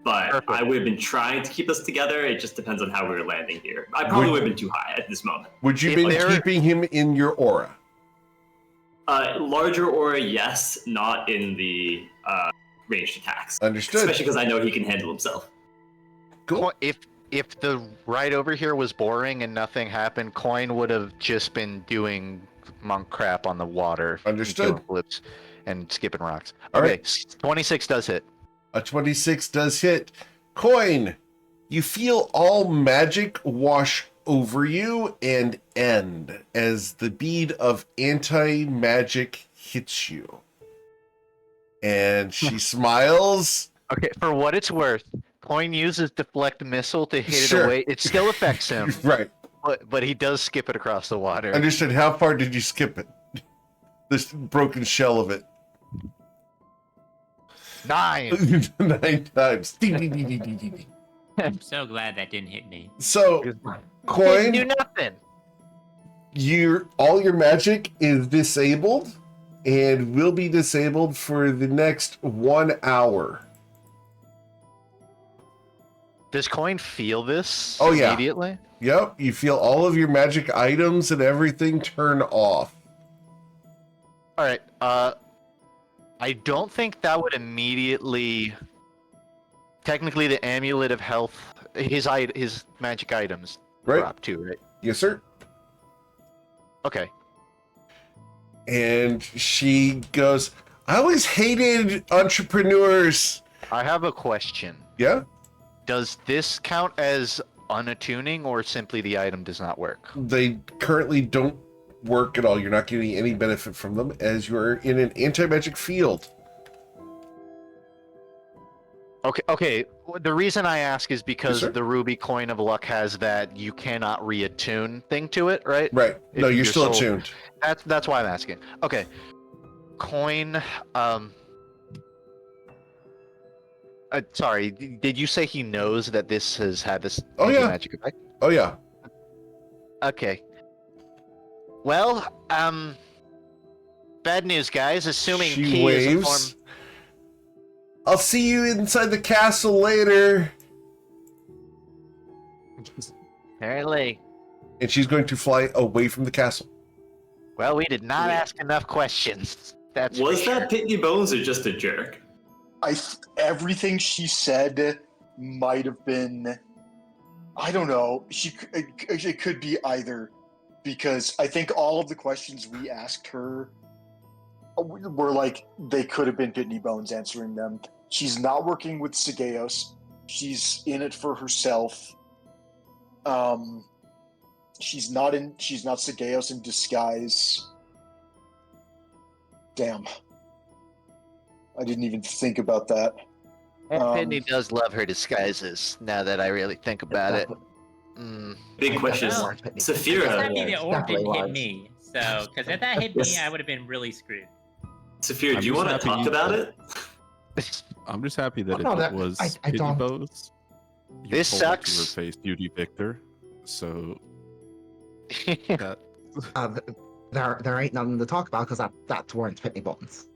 But Perfect. I would have been trying to keep us together. It just depends on how we were landing here. I probably would have been too high at this moment. would you If been they're- keeping him in your aura? Larger aura, yes, not in the ranged attacks. Understood. Especially because I know he can handle himself. Cool. If the ride over here was boring and nothing happened, Coin would have just been doing monk crap on the water. and Understood. doing flips and skipping rocks. All Okay, right. 26 does hit. A 26 does hit. Coin, you feel all magic wash over you and end as the bead of anti-magic hits you. And she smiles. Okay, for what it's worth, Coin uses deflect missile to hit Sure. it away. It still affects him, Right. but he does skip it across the water. Understood. How far did you skip it? This broken shell of it. 9. 9 times. Ding, ding, ding, ding, ding, ding, ding. I'm so glad that didn't hit me. So, Didn't do Coin, nothing. all your magic is disabled and will be disabled for the next 1 hour. Does Coin feel this Oh, yeah. immediately? Yep, you feel all of your magic items and everything turn off. All right. I don't think that would immediately. Technically, the amulet of health, his magic items Right? drop too, right? Yes, sir. Okay. And she goes, "I always hated entrepreneurs." I have a question. Yeah? Does this count as unattuning, or simply the item does not work? They currently don't work at all. You're not getting any benefit from them as you're in an anti-magic field. Okay. The reason I ask is because sir. the Ruby Coin of Luck has that you cannot reattune thing to it, right? Right. No, If you're your still soul- attuned. That's why I'm asking. Okay. Coin. Sorry. Did you say he knows that this has had this Oh, yeah. magic effect? Oh, yeah. Okay. Well, bad news, guys. Assuming She key is a form. waves. "I'll see you inside the castle later." Apparently. And she's going to fly away from the castle. Well, we did not ask enough questions. That's for Was sure. that Pitney Bones or just a jerk? Everything she said might have been. I don't know. It could be either, because I think all of the questions we asked her were like they could have been Pitney Bones answering them. She's not working with Sageos. She's in it for herself. She's not Sageos in disguise. Damn. I didn't even think about that. Pitney does love her disguises, now that I really think about it. Big question. Well, I guess Saphira, that'd be the orb Definitely didn't hit was. me. So, because if that hit me, I would have been really screwed. Saphira, I'm do you just want to happy talk you- about it? I'm just happy that No, if that- it was I Pitney don't- Bows, you This told her to sucks. her face, Beauty Victor. So that There ain't nothing to talk about because that's Warren's Pitney Bones.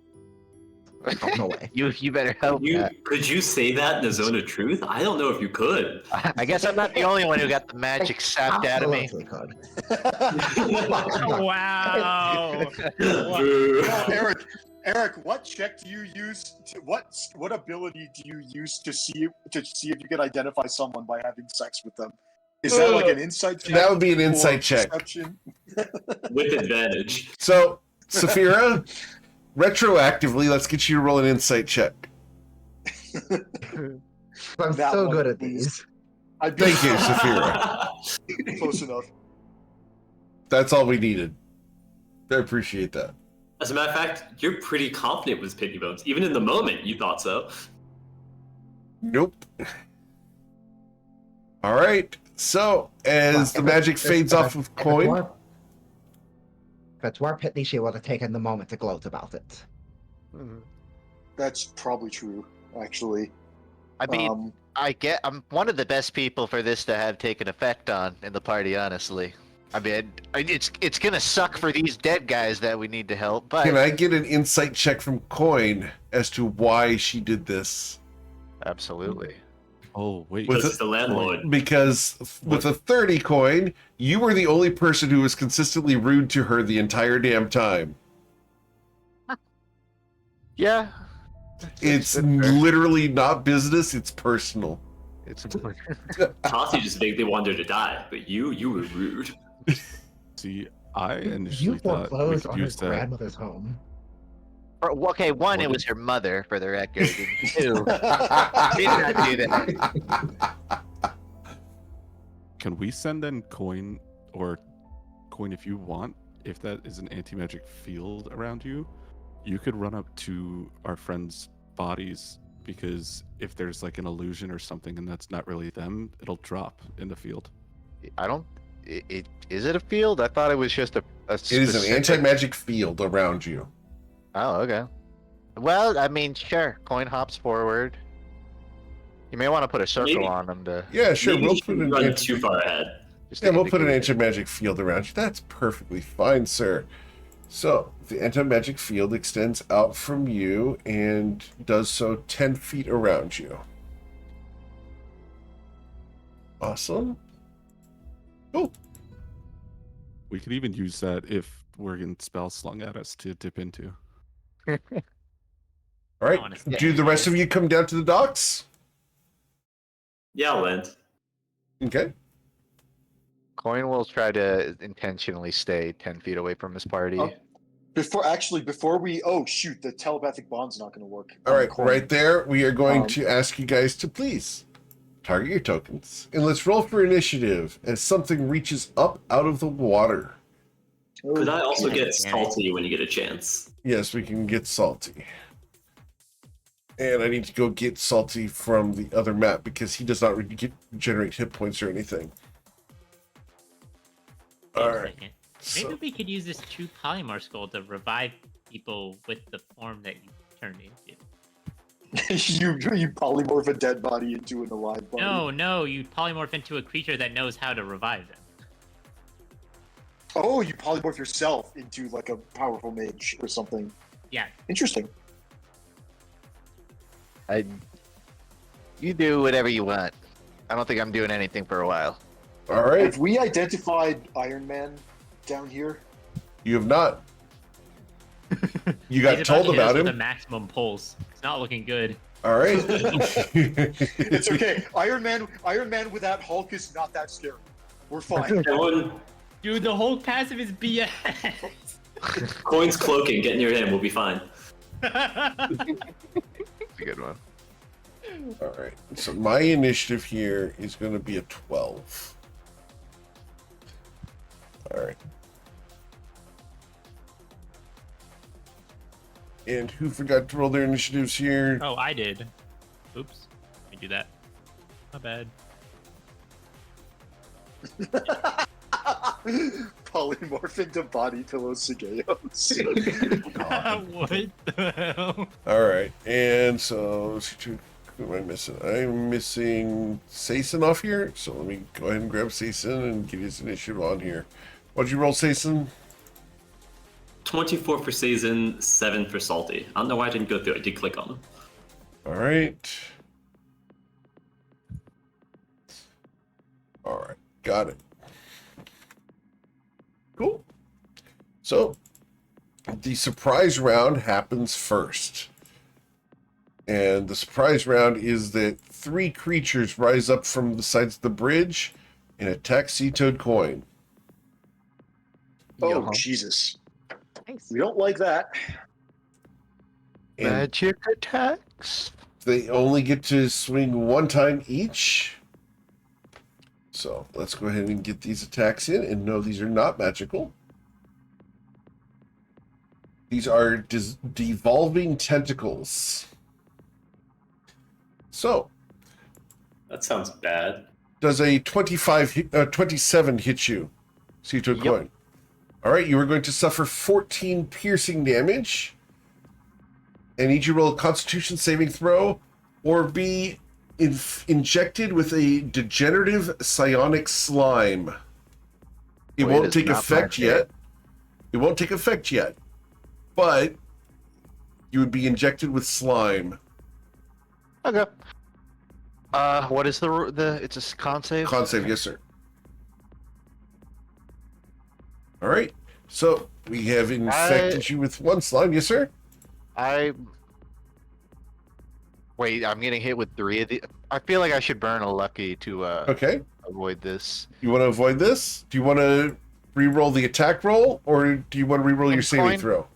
Oh, no way. You better help that. Could you say that in a zone of truth? I don't know if you could. I guess I'm not the only one who got the magic sapped out of me. Absolutely could. Wow. Boo. Eric, what check do you use? What ability do you use to see if you can identify someone by having sex with them? Is that like an insight check? That would be an or insight check. perception? With advantage. So, Saphira, retroactively, let's get you to roll an insight check. I'm That so one, good at please. these. Thank you, Saphira. Close enough. That's all we needed. I appreciate that. As a matter of fact, you're pretty confident with Pitney Bones. Even in the moment, you thought so. Nope. All right. So, as the magic fades off of coin, If it's War Pitney, she would have taken the moment to gloat about it. That's probably true, actually. I mean, I'm one of the best people for this to have taken effect on in the party, honestly. I mean, it's gonna suck for these dead guys that we need to help, but can I get an insight check from Coin as to why she did this? absolutely. Oh wait. With Because it's the landlord. Because with a 30 coin, you were the only person who was consistently rude to her the entire damn time. Yeah. It's literally not business, it's personal. It's Tasi just vaguely wanted her to die, but you were rude. See, I You initially thought we foreclosed could on his use that. grandmother's home. Okay, one, it was her mother, for the record. And two, did not do that. Can we send in coin if you want? If that is an anti-magic field around you, you could run up to our friends' bodies, because if there's like an illusion or something and that's not really them, it'll drop in the field. I don't. Is it a field? I thought it was just a It is an anti-magic field around you. Oh, okay. Well, I mean, sure. Coin hops forward. You may want to put a circle Maybe. on them to. Yeah, sure. Maybe We'll you put shouldn't an run too far ahead. Just yeah, to we'll put an indicate. anti-magic field around you. That's perfectly fine, sir. So the anti-magic field extends out from you and does so 10 feet around you. Awesome. Oh, We could even use that if we're getting spells slung at us to dip into. all right. Honestly, Do the rest of you come down to the docks? Yeah, I'll land. Okay. Coin will try to intentionally stay 10 feet away from his party. Oh. Before we, oh shoot, the telepathic bond's not going to work. All right. Coin. Right there, we are going Um, to ask you guys to please target your tokens. And let's roll for initiative as something reaches up out of the water. Could I also Okay. get salty when you get a chance? Yes, we can get salty. And I need to go get salty from the other map because he does not generate hit points or anything. Wait a All right. second. So, Maybe we could use this true polymorph skull to revive people with the form that you turned into. you polymorph a dead body into an alive body. No, you polymorph into a creature that knows how to revive them. Oh, you polymorph yourself into like a powerful mage or something. Yeah. Interesting. You do whatever you want. I don't think I'm doing anything for a while. all right. Have we identified Iron Man down here? You have not. You He's got told to hit us about with a him. maximum pulse. It's not looking good. All right. It's okay. Iron Man with that Hulk is not that scary. We're fine. Everyone, Dude, the whole passive is BS. Coin's cloaking, get near him, we'll be fine. That's a good one. All right. So my initiative here is going to be a 12. All right. And who forgot to roll their initiatives here? Oh, I did. Oops. Let me do that. Not bad. Polymorph into body pillow Sageos. What the hell? All right. And so, who am I missing? I'm missing Sason off here. So let me go ahead and grab Sason and get his initiative on here What'd you roll, Sason? 24 for Season, 7 for Salty. I don't know why I didn't go through. I did click on them. All right. All right, got it. Cool. So, the surprise round happens first. And the surprise round is that 3 creatures rise up from the sides of the bridge and attack Sea Toad Coin. Oh, Yeah. Jesus. Nice. We don't like that. And Magic attacks. they only get to swing 1 time each. So let's go ahead and get these attacks in. And no, these are not magical. These are devolving tentacles. So, That sounds bad. does a 27 hit you, Sea Toad Yep. Coin? All right, you are going to suffer 14 piercing damage. I need you to roll a Constitution saving throw or be injected with a degenerative psionic slime. It Wait, won't it's take not effect magic. yet. It won't take effect yet. But you would be injected with slime. Okay. What is the? It's a con save. Con save, yes, sir. All right. So we have infected you with 1 slime, yes, sir. Wait, I'm getting hit with 3 of the. I feel like I should burn a lucky to Okay. avoid this. You want to avoid this? Do you want to re-roll the attack roll, or do you want to re-roll your saving Coin. throw?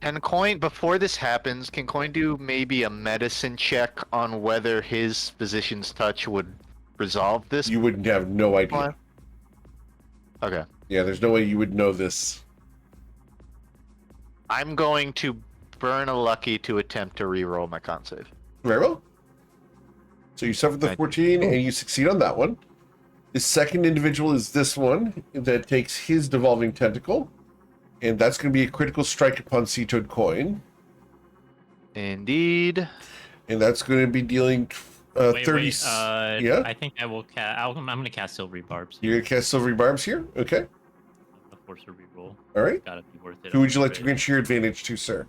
Can Coin, before this happens, can Coin do maybe a medicine check on whether his physician's touch would resolve this? You wouldn't have no idea. Okay. Yeah, there's no way you would know this. I'm going to burn a lucky to attempt to re-roll my con save. Very well. So you suffered the Thank you. 14, and you succeed on that one. The second individual is this one that takes his devolving tentacle, and that's going to be a critical strike upon Sea Toad Coin, Indeed. and that's going to be dealing Wait, 30. wait. Yeah? I think I will I'm going to cast Silvery Barbs. You're going to cast Silvery Barbs here? Okay. Of course, a reroll. All right. Gotta be worth it. Who would you like to Right. grant your advantage to, sir?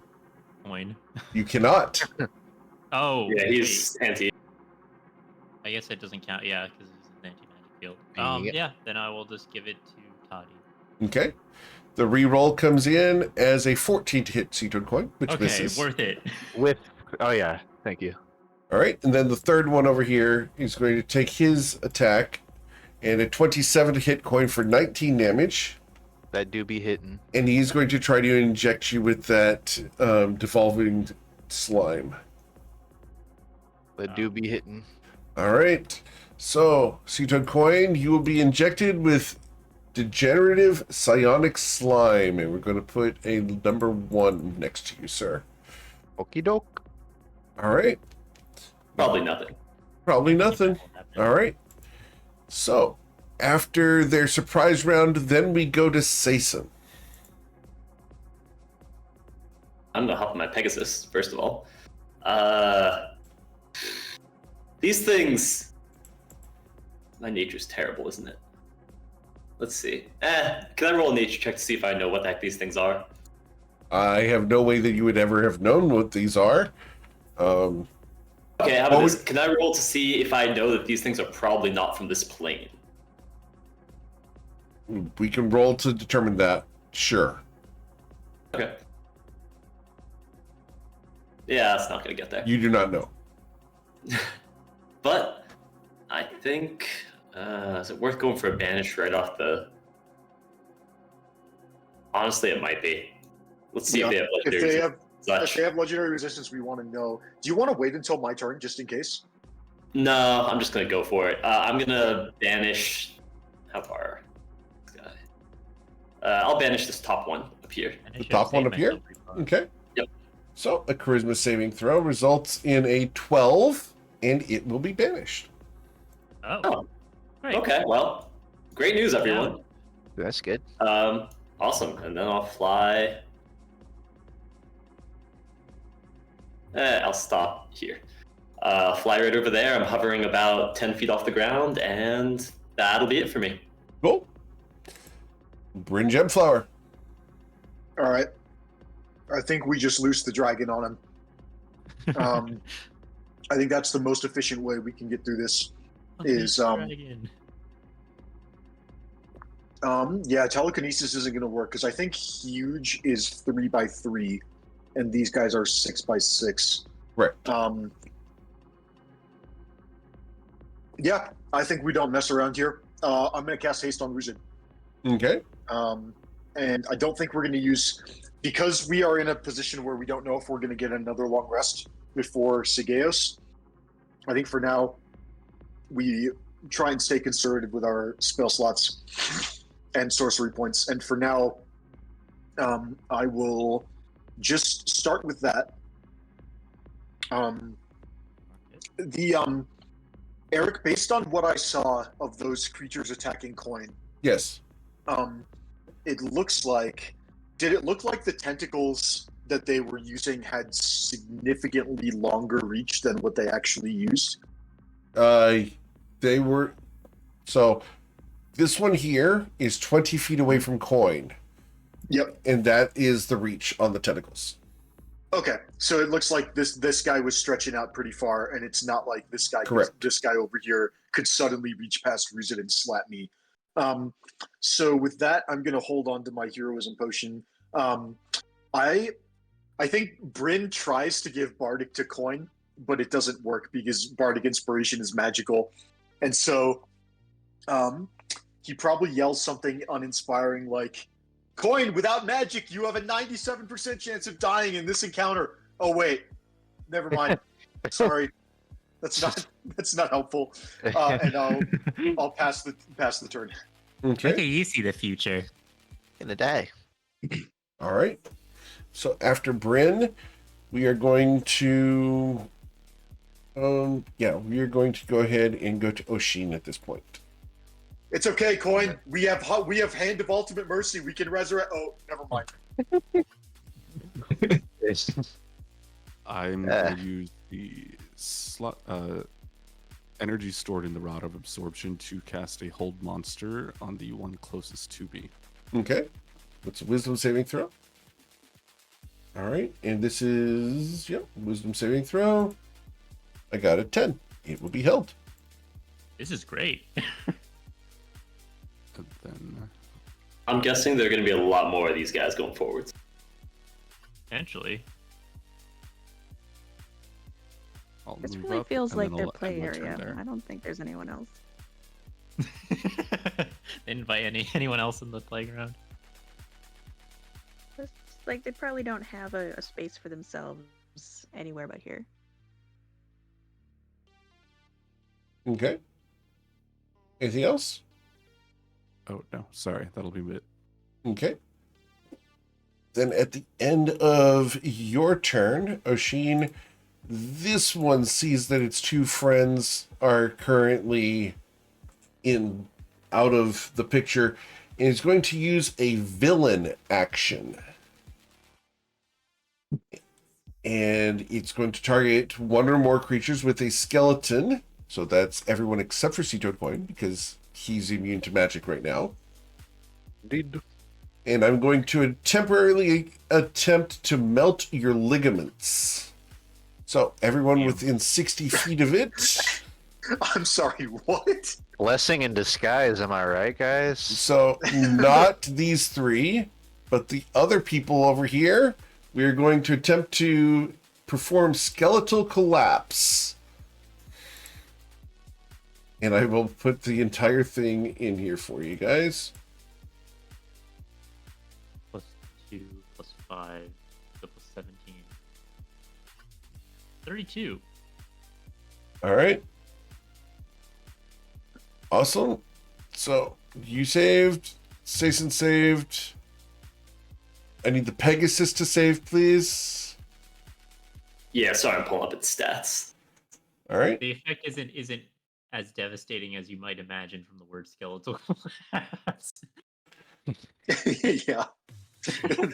Coin. You cannot. Oh. Yeah, wait. he's anti. I guess it doesn't count. Yeah, because it's an anti-magic field. Yeah. Yeah. Then I will just give it to Toddy. Okay. The re-roll comes in as a 14 to hit Sea Toad Coin, which Okay, misses. worth it. With. Oh yeah. Thank you. All right, and then the third one over here is going to take his attack, and a 27 to hit Coin for 19 damage, That do be hitting. and he's going to try to inject you with that devolving slime. That do be hitting. All right, so Sea Toad Coin, you will be injected with degenerative psionic slime, and we're going to put a number 1 next to you, sir. Okie doke. All right, Probably nothing. probably nothing. All right. So, after their surprise round, then we go to Sason. I'm gonna hop on my Pegasus, first of all. These things... My nature's terrible, isn't it? Let's see. Can I roll a nature check to see if I know what the heck these things are? I have no way that you would ever have known what these are. Okay, how What about would- this? Can I roll to see if I know that these things are probably not from this plane? We can roll to determine that. Sure. Okay. Yeah, that's not gonna get there. You do not know. But I think is it worth going for a banish right off the? Honestly, it might be. Let's see if they have If legendary they have, if such. they have legendary resistance, we want to know. Do you want to wait until my turn just in case? No, I'm just gonna go for it. I'm gonna banish. How far? This guy. I'll banish this top one up here. And I The should top one save up here? myself reroll. Okay. Yep. So, a charisma saving throw results in a 12, and it will be banished. Oh. Oh, Great. okay. Well, great news, everyone. That's good. Awesome. And then I'll fly. I'll stop here. Fly right over there. I'm hovering about 10 feet off the ground, and that'll be it for me. Cool. Bryn Gemflower. All right. I think we just loose the dragon on him. I think that's the most efficient way we can get through this. Yeah, telekinesis isn't going to work because I think huge is 3x3, and these guys are 6x6. Right. Yeah, I think we don't mess around here. I'm going to cast haste on Ruzid. Okay. And I don't think we're going to use, because we are in a position where we don't know if we're going to get another long rest before Sigeos. I think for now, we try and stay conservative with our spell slots and sorcery points. And for now, I will just start with that. Eric, based on what I saw of those creatures attacking Coin, Yes. it looks like, did it look like the tentacles that they were using had significantly longer reach than what they actually used? They were, so this one here is 20 feet away from Coin. Yep. And that is the reach on the tentacles. Okay, so it looks like this guy was stretching out pretty far, and it's not like this guy. Correct. This guy over here could suddenly reach past Ruzid and slap me. So with that, I'm going to hold on to my heroism potion. I think Bryn tries to give Bardic to Coin, but it doesn't work because Bardic Inspiration is magical, and so he probably yells something uninspiring like, "Coin, without magic, you have a 97% chance of dying in this encounter." Oh wait, never mind. Sorry, that's not helpful. And I'll pass the turn. Okay. Okay, you see the future. In the day. All right. So after Bryn, we are going to, we are going to go ahead and go to Oshin at this point. It's okay, Coin. We have Hand of Ultimate Mercy. We can resurrect. Oh, never mind. I'm going to use the slot energy stored in the Rod of Absorption to cast a hold monster on the one closest to me. Okay. What's a wisdom saving throw? All right. And this is, wisdom saving throw. I got a 10. It will be held. This is great. And then I'm guessing there are going to be a lot more of these guys going forwards. Potentially. I'll This move really up, feels and like then their I'll play end my turn area. there. I don't think there's anyone else. Invite anyone else in the playground. It's like they probably don't have a space for themselves anywhere but here. Okay. Anything else? Oh, no. Sorry. That'll be it. Okay. Then at the end of your turn, Oshin, this one sees that its two friends are currently out of the picture and is going to use a villain action. And it's going to target one or more creatures with a skeleton. So that's everyone except for Sea-Toad Coin because he's immune to magic right now. Indeed. And I'm going to temporarily attempt to melt your ligaments. So everyone within 60 feet of it. I'm sorry, what? Blessing in disguise, am I right, guys? So not these three, but the other people over here. We are going to attempt to perform skeletal collapse. And I will put the entire thing in here for you guys. +2, +5, so +17. 32. All right. Awesome. So you saved. Sason saved. I need the Pegasus to save, please. Yeah, sorry, I'm pulling up its stats. All right. The effect isn't as devastating as you might imagine from the word skeletal collapse. Yeah.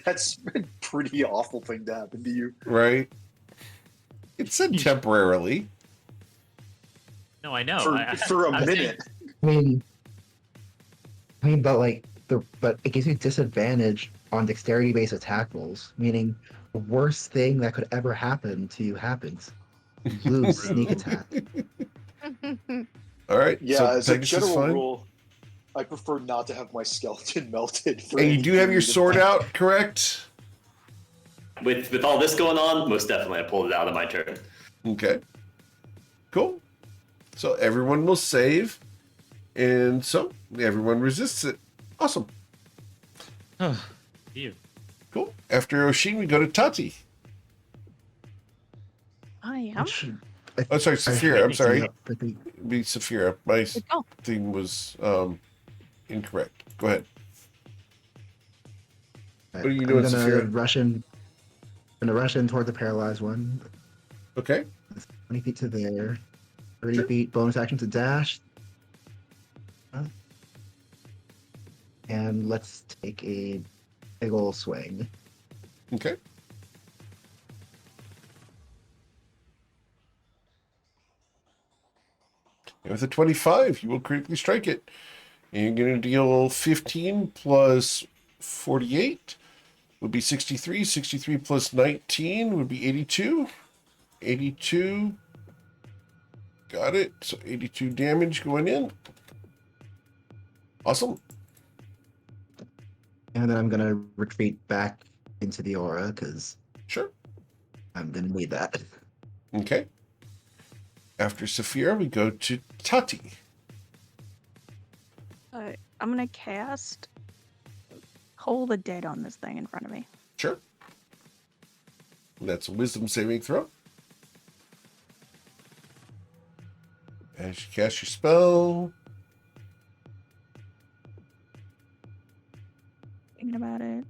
That's a pretty awful thing to happen to you. Right. It said temporarily. No, I know. For a I'm saying- minute. I mean, but like but it gives you disadvantage on dexterity-based attack rolls, meaning the worst thing that could ever happen to you happens. You lose sneak attack. All right. Yeah, so as a Pegasus is general fine. rule, I prefer not to have my skeleton melted for And you any do have your period of sword time. out, correct? With all this going on, most definitely I pulled it out of my turn. Okay. Cool. So everyone will save, and so everyone resists it. Awesome. You. Cool. After Oshin, we go to Tati. I am. Oh, sorry, Saphira. I'm sorry. Yeah, It'd be Saphira. My Oh, thing was incorrect. Go ahead. What are you doing, I'm gonna Saphira? rush in toward the paralyzed one. Okay. 20 feet to there. 30 Sure. feet bonus action to dash. And let's take a big ol' swing. Okay. And with a 25, you will critically strike it. And you're going to deal 15 plus 48 would be 63. 63 plus 19 would be 82. 82. Got it. So 82 damage going in. Awesome. And then I'm gonna retreat back into the aura because Sure. I'm gonna need that. Okay. After Saphira, we go to Tati. I'm gonna cast Hold the Dead on this thing in front of me. Sure. That's a wisdom saving throw. As you cast your spell. Thinking about it.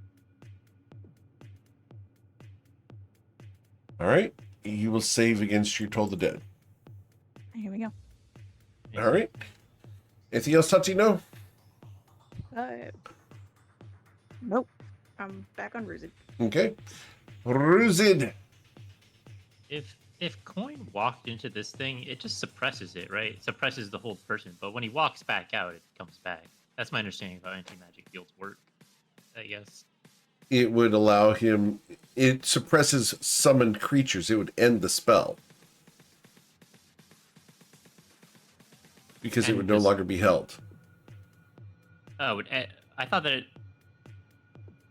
All right. You will save against your Toll the Dead. Here we go. All right. Anything else, Tati? No? Nope. I'm back on Rooted. Okay. Ruzid. If Coin walked into this thing, it just suppresses it, right? It suppresses the whole person. But when he walks back out, it comes back. That's my understanding of how anti-magic fields work, I guess. It would allow him... It suppresses summoned creatures. It would end the spell. Because it And would no this- longer be held. Oh, I thought that it...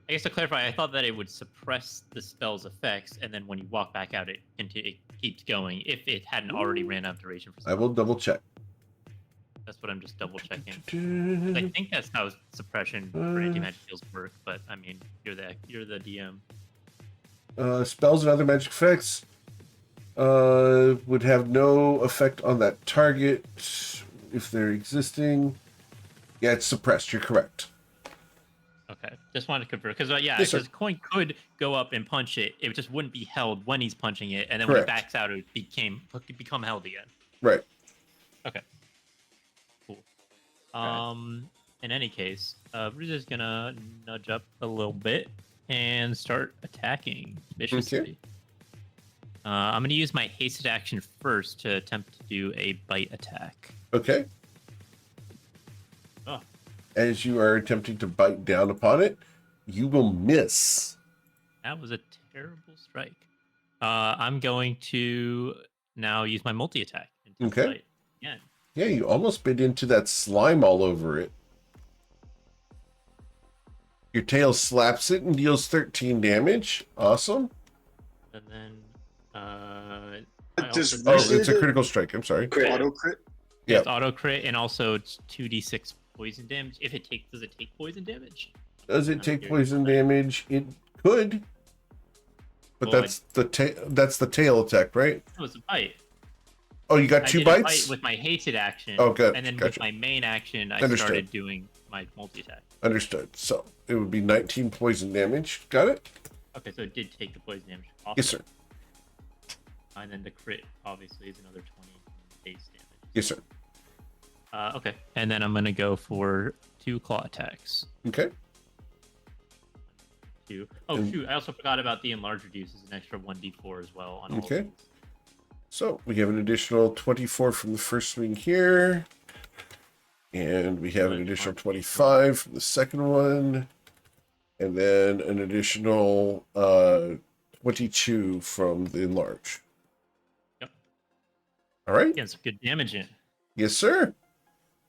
I guess to clarify, I thought that it would suppress the spell's effects, and then when you walk back out, it keeps going if it hadn't already ran out of duration for I will double check. That's what I'm just double checking. I think that's how suppression for anti-magic fields work, but I mean, you're the DM. Spells and other magic effects would have no effect on that target if they're existing. Yeah, it's suppressed. You're correct. Okay, just wanted to confirm because Yes, sir. because Coin could go up and punch it, it just wouldn't be held when he's punching it, and then Correct. when he backs out, it would become held again. Right. Okay. Cool. In any case, Ruz is gonna nudge up a little bit and start attacking viciously. Okay. I'm gonna use my hasted action first to attempt to do a bite attack. Okay. Oh. As you are attempting to bite down upon it, you will miss. That was a terrible strike. I'm going to now use my multi attack. Okay. Again. Yeah, you almost bit into that slime all over it. Your tail slaps it and deals 13 damage. Awesome. And then I Does also- Oh, it's a critical strike. I'm sorry. Crit. auto crit? Yeah. It's auto crit, and also it's 2d6 poison damage. Does it take poison damage? Does it take poison damage? It could. But Well, that's the tail attack, right? Oh, it's a bite. Oh, you got I two did a bites? bite with my hasted action. Oh, good. And then Gotcha. with my main action, I Understood. started doing my multi attack. Understood. So it would be 19 poison damage. Got it? Okay, so it did take the poison damage off. Yes, sir. And then the crit obviously is another 20 base damage. Yes, sir. Okay, and then I'm gonna go for 2 claw attacks. Okay. Oh And- shoot! I also forgot about the enlarge reduces an extra 1d4 as well on all Okay. of these. So we have an additional 24 from the first swing here. And we have an additional 25 from the second one. And then an additional 22 from the enlarge. Yep. All right. Getting some good damage in. Yes, sir.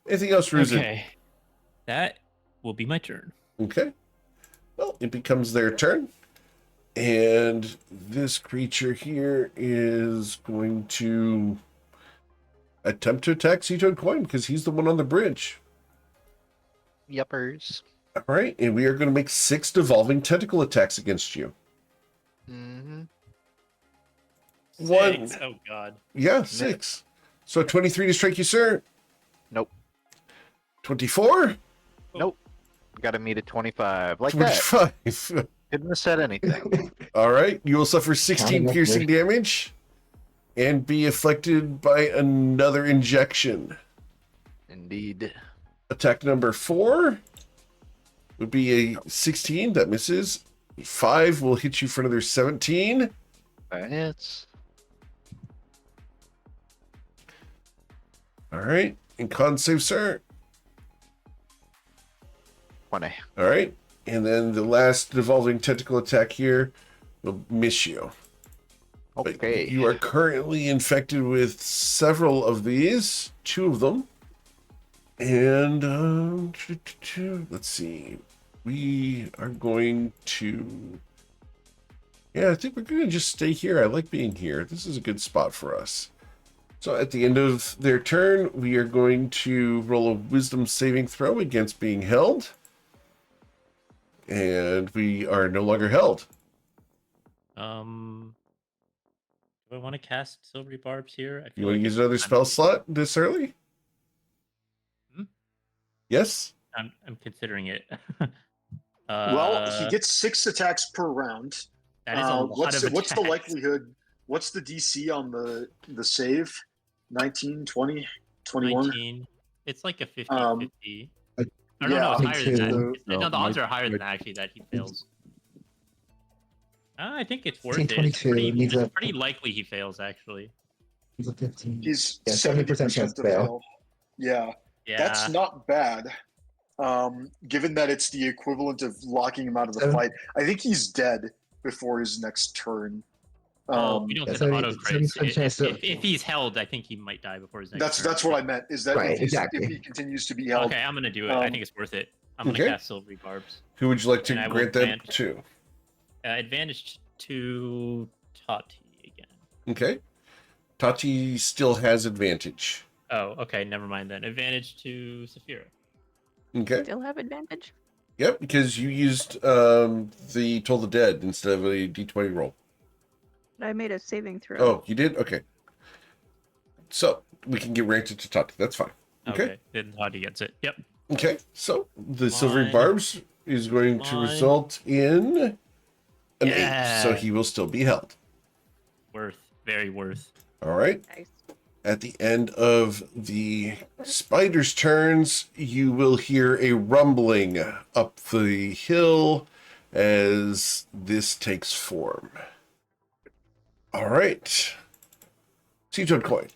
Anything else, Ruzin? Okay. That will be my turn. Okay. Well, it becomes their turn. And this creature here is going to attempt to attack Seatoad Coin because he's the one on the bridge. Yuppers. All right. And we are going to make 6 devolving tentacle attacks against you. Mm-hmm. One. 6. Oh, God. Yeah, 6. So 23 to strike you, sir. Nope. 24? Nope. Got to meet a 25. Like that. 25. Couldn't have said anything. All right. You will suffer 16 Counting piercing upward. damage and be afflicted by another injection. Indeed. Attack number 4 would be a 16. That misses. 5 will hit you for another 17. It's All right. And con save, sir. 20. All right. And then the last devolving tentacle attack here will miss you. But Okay. you are currently infected with several of these, 2 of them. And let's see. We are going to... Yeah, I think we're going to just stay here. I like being here. This is a good spot for us. So at the end of their turn, we are going to roll a wisdom saving throw against being held. And we are no longer held. Do I want to cast Silvery Barbs here? I feel You want to like use it's another time spell to- slot this early? Hmm? Yes? I'm considering it. Well, he gets 6 attacks per round. That is a lot what's of what's the attacks. likelihood? What's the DC on the save? 19, 20, 21? 19. It's like a 50 Um, 50. I- Or no, it's me higher too. than that. So- No, the odds my- are higher than my- that, actually, that he fails. I think it's worth 15, it. It's 22 pretty, needs it's a- pretty likely he fails, actually. He's a 15. He's Yeah, 70% chance to to fail. Yeah, Yeah. that's not bad. Given that it's the equivalent of locking him out of the Seven- fight, I think he's dead before his next turn. Oh, we don't yeah, get the 70 auto crits. 70% chance to- If he's held, I think he might die before his next turn. That's what I meant. Is that Right, if, exactly. if he continues to be held? Okay, I'm gonna do it. I Um, think it's worth it. I'm gonna okay. cast Silvery Barbs. Who would you like to And I will grant that grant- to? Advantage to Tati again. Okay. Tati still has advantage. Oh, okay, never mind then. Advantage to Saphira. Okay. Still have advantage. Yep, because you used the Toll the Dead instead of a d20 roll. But I made a saving throw. Oh, you did? Okay. So we can get granted to Tati. That's fine. Okay. Then Tati gets it. Yep. Okay. So the Silvery Line. Barbs is going to Line. result in an 8. So Yeah. he will still be held. Worth. Very worth. All right. Nice. At the end of the spider's turns, you will hear a rumbling up the hill as this takes form. All right. Seatoad Coin.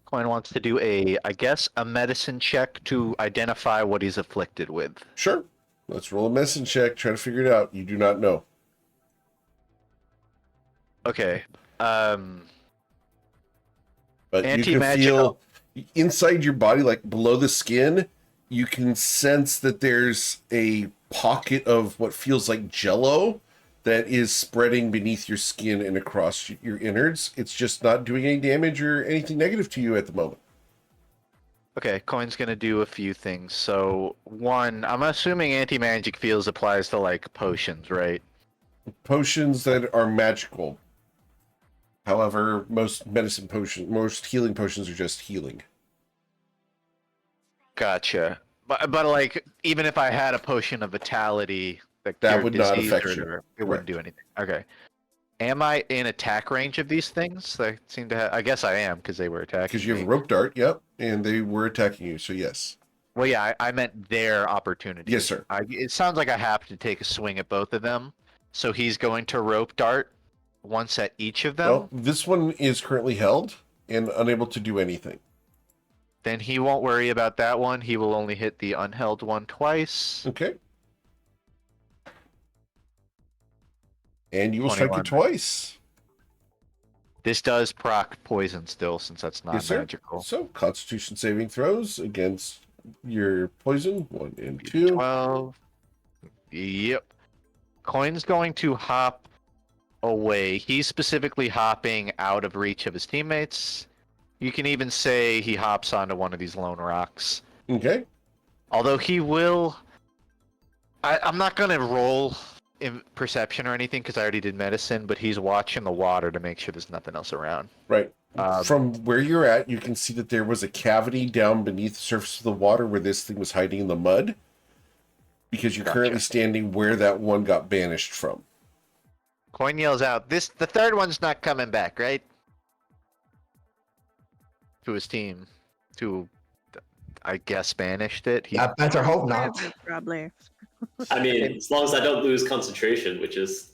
Coin wants to do I guess, a medicine check to identify what he's afflicted with. Sure. Let's roll a medicine check. Try to figure it out. You do not know. Okay. But you can Anti-magical. feel inside your body, like below the skin, you can sense that there's a pocket of what feels like jello that is spreading beneath your skin and across your innards. It's just not doing any damage or anything negative to you at the moment. Okay, Coin's gonna do a few things. So, one, I'm assuming anti-magic fields applies to, like, potions, right? Potions that are magical. However, most healing potions are just healing. Gotcha. But like, even if I had a potion of vitality that That cured would not disease affect or you. whatever, it wouldn't do anything. Okay. Am I in attack range of these things? They seem to have. I guess I am because they were attacking. Because you have a me. rope dart, yep, and they were attacking you, so yes. Well, yeah, I meant their opportunity. Yes, sir. It sounds like I have to take a swing at both of them. So he's going to rope dart once at each of them. Well, this one is currently held and unable to do anything. Then he won't worry about that one. He will only hit the unheld one twice. Okay. And you will strike it 21. twice. This does proc poison still, since that's not Yes, sir. magical. So, Constitution saving throws against your poison. 1 and 2. 12. Yep. Coin's going to hop away. He's specifically hopping out of reach of his teammates. You can even say he hops onto one of these lone rocks. Okay. Although he will... I'm not going to roll in perception or anything because I already did medicine, but he's watching the water to make sure there's nothing else around. Right. From where you're at, you can see that there was a cavity down beneath the surface of the water where this thing was hiding in the mud. Because you're currently standing where that one got banished from. Coin yells out, the third one's not coming back, right? To his team. To, I guess, banished it. He... I better hope not. Probably. I mean, as long as I don't lose concentration, which is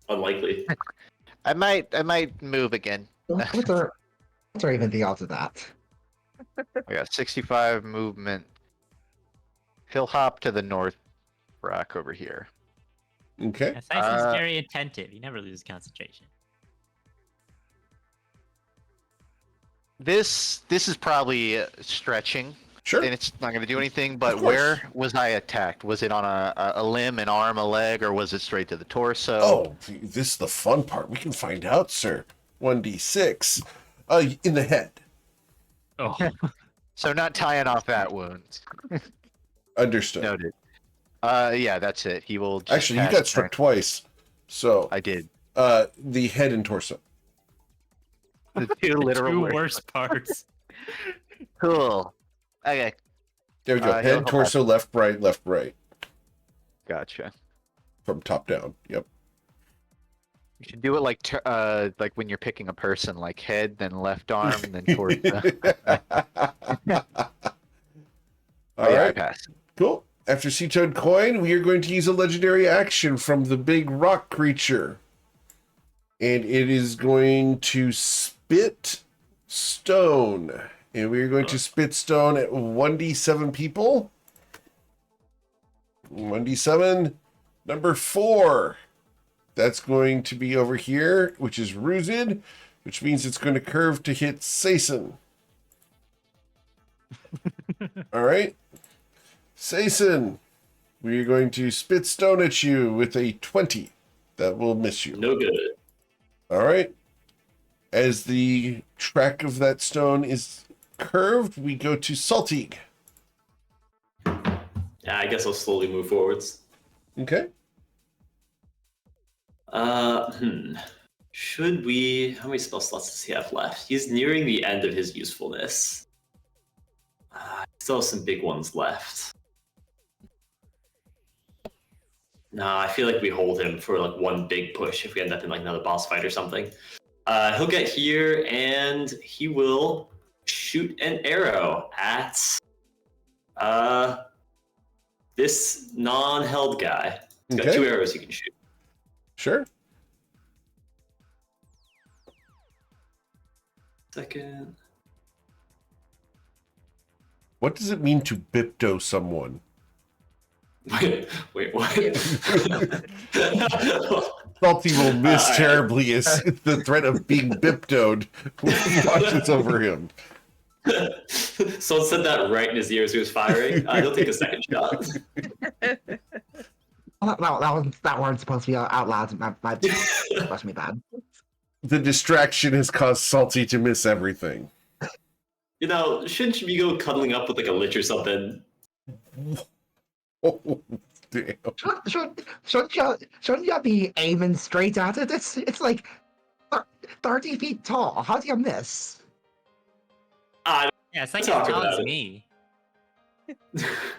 unlikely. I might move again. What are even the odds of that? I got 65 movement. He'll hop to the north rock over here. Okay. Yeah, Syson's very attentive. He never loses concentration. This is probably stretching. Sure. And it's not going to do anything, but Of course. where was I attacked? Was it on a limb, an arm, a leg, or was it straight to the torso? Oh, this is the fun part. We can find out, sir. 1d6. In the head. Oh. So not tying off that wound. Understood. Noted. Yeah, that's it. He will just Actually, you cast got struck twice. So, I did. the head and torso. The two literal Two words. worst parts. Cool. Okay, There we go. he'll Head, torso, left, right. gotcha. From top down. Yep. You should do it like when you're picking a person, like head, then left arm, then torso. All I right. pass. Cool. After Sea-Toad Coin, we are going to use a legendary action from the big rock creature. And it is going to spit stone. And we are going to spit stone at 1d7 people. 1d7. Number 4. That's going to be over here, which is Ruzid, which means it's going to curve to hit Sason. All right. Sason, we are going to spit stone at you with a 20. That will miss you. No good. All right. As the track of that stone is curved, we go to Saltig. Yeah, I guess I'll slowly move forwards. Okay. Should we... How many spell slots does he have left? He's nearing the end of his usefulness. Still have some big ones left. Nah, I feel like we hold him for like one big push if we end up in like another boss fight or something. He'll get here and he will shoot an arrow at this non-held guy. He's got Okay. 2 arrows he can shoot. Sure. Second. What does it mean to bipto someone? Wait, what? Salty will miss I- terribly as the threat of being biptoed washes over him. Someone said that right in his ear as he was firing. He'll take a second shot. That wasn't supposed to be out loud. My must be bad. The distraction has caused Salty to miss everything. You know, shouldn't you go cuddling up with like a lich or something? Oh, damn. Shouldn't you be aiming straight at it? It's like 30 feet tall. How do you miss? Ah, Yeah, it's like as Talk tall about as it. me.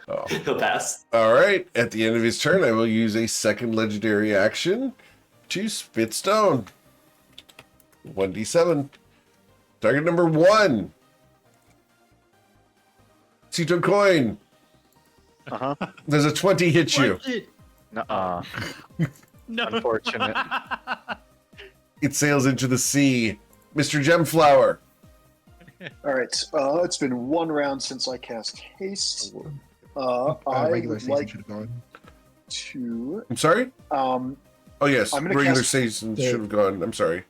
Oh. he'll pass. All right. At the end of his turn, I will use a second legendary action to spit stone. 1d7. Target number 1. Sea-Toad Coin. Uh-huh. Does a 20 hit you? Nuh-uh. No. Unfortunate. It sails into the sea. Mr. Gemflower. All right. It's been 1 round since I cast haste. I regular would season like should have gone. to. I'm sorry? Oh, yes. I'm gonna Regular cast- season Yeah. should have gone. I'm sorry.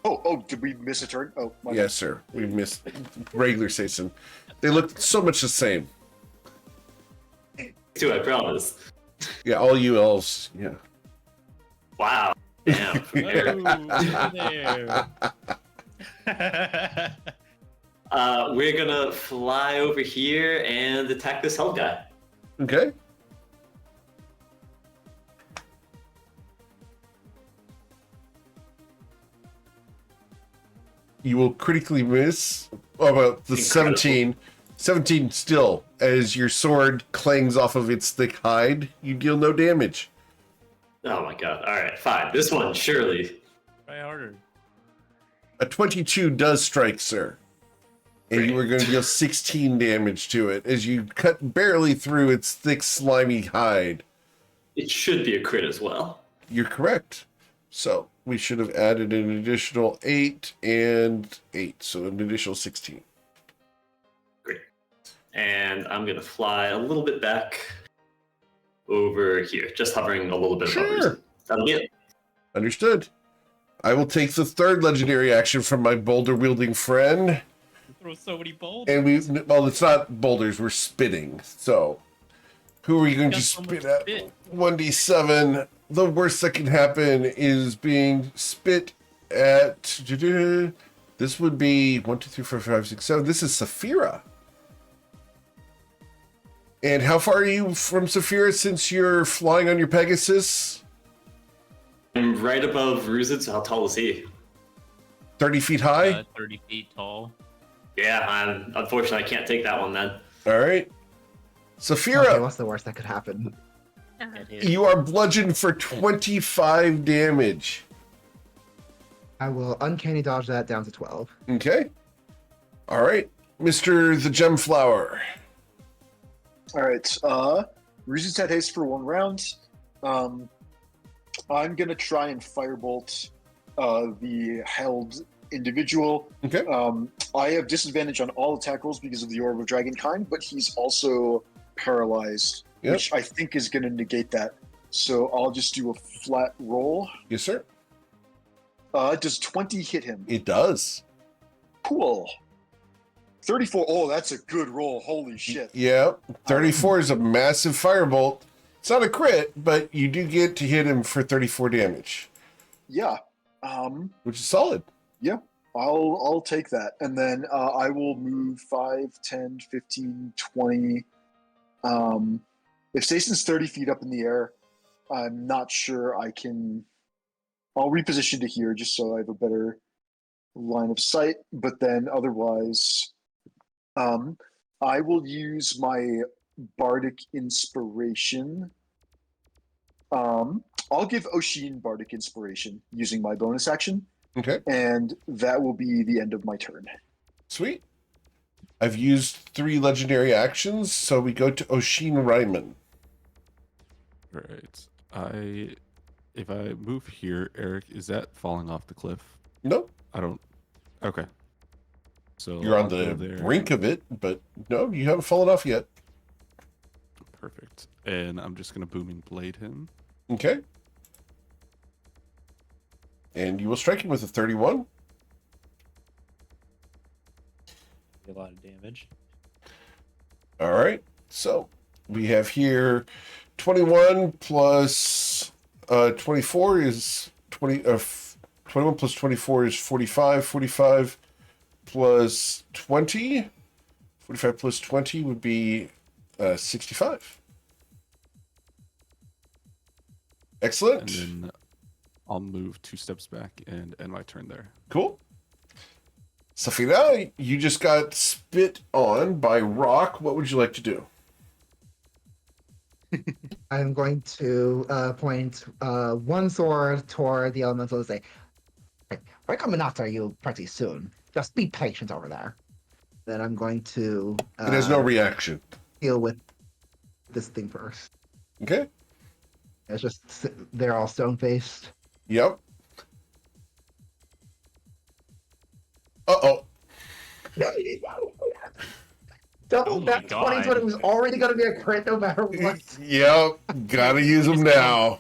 Oh, did we miss a turn? Oh, my Yes, sir. We missed regular season. They look so much the same. Too, I promise. Yeah, all you elves. Yeah. Wow. Damn. We're gonna fly over here and attack this hell guy. Okay. You will critically miss. Oh, about the Incredible. 17. 17 still. As your sword clangs off of its thick hide, you deal no damage. Oh my god. Alright, fine. This one, surely. Try harder. A 22 does strike, sir. And you Great. are going to deal 16 damage to it as you cut barely through its thick, slimy hide. It should be a crit as well. You're correct. So we should have added an additional 8 and 8, so an additional 16. Great. And I'm gonna fly a little bit back over here, just hovering a little bit above Sure. reason. That'll be it. Understood. I will take the third legendary action from my boulder-wielding friend. You throw so many boulders. And well, it's not boulders, we're spitting. So, who are you going to Got so much spit at? spit. 1d7. The worst that can happen is being spit at. This would be 1, 2, 3, 4, 5, 6, 7. This is Saphira. And how far are you from Saphira since you're flying on your Pegasus? I'm right above Ruzid, so how tall is he? 30 feet high? 30 feet tall. Yeah, unfortunately I can't take that one then. All right. Okay, Saphira, what's the worst that could happen? Get hit. you are bludgeoned for 25 damage. I will uncanny dodge that down to 12. Okay. All right. Mr. the Gemflower. All right. Ruzit's had haste for 1 round. I'm gonna try and firebolt the held individual. Okay. I have disadvantage on all attack rolls because of the Orb of Dragonkind, but he's also paralyzed, Yep. which I think is gonna negate that. So I'll just do a flat roll. Yes, sir. Does 20 hit him? It does. Cool. 34. Oh, that's a good roll. Holy shit. Yeah. 34 is a massive firebolt. It's not a crit, but you do get to hit him for 34 damage, Yeah. which is solid. I'll take that. And then I will move 5, 10, 15, 20. If Stacen's 30 feet up in the air, I'm not sure I can. I'll reposition to here just so I have a better line of sight. But then otherwise, I will use my Bardic Inspiration. I'll give Oshin Bardic Inspiration using my bonus action. Okay. And that will be the end of my turn. Sweet. I've used 3 legendary actions, so we go to Oshin Ryman. Right. If I move here, Eric, is that falling off the cliff? Nope. I don't. Okay. So You're on I'll go the there. brink of it, but no, you haven't fallen off yet. Perfect. And I'm just gonna booming blade him. Okay. And you will strike him with a 31. A lot of damage. All right. So we have here 21 plus 24 is 20. 21 plus 24 is 45. 45 plus 20. 45 plus 20 would be 65. Excellent. And then I'll move 2 steps back and end my turn there. Cool. Safira, you just got spit on by rock. What would you like to do? I'm going to point one sword toward the elemental and say, we're coming after you pretty soon. Just be patient over there. Then I'm going to It has no reaction. deal with this thing first. Okay. It's just they're all stone faced. Yep. Uh-oh. Double Oh my that 20s when God. it was already going to be a crit no matter what. Yep, gotta use them now.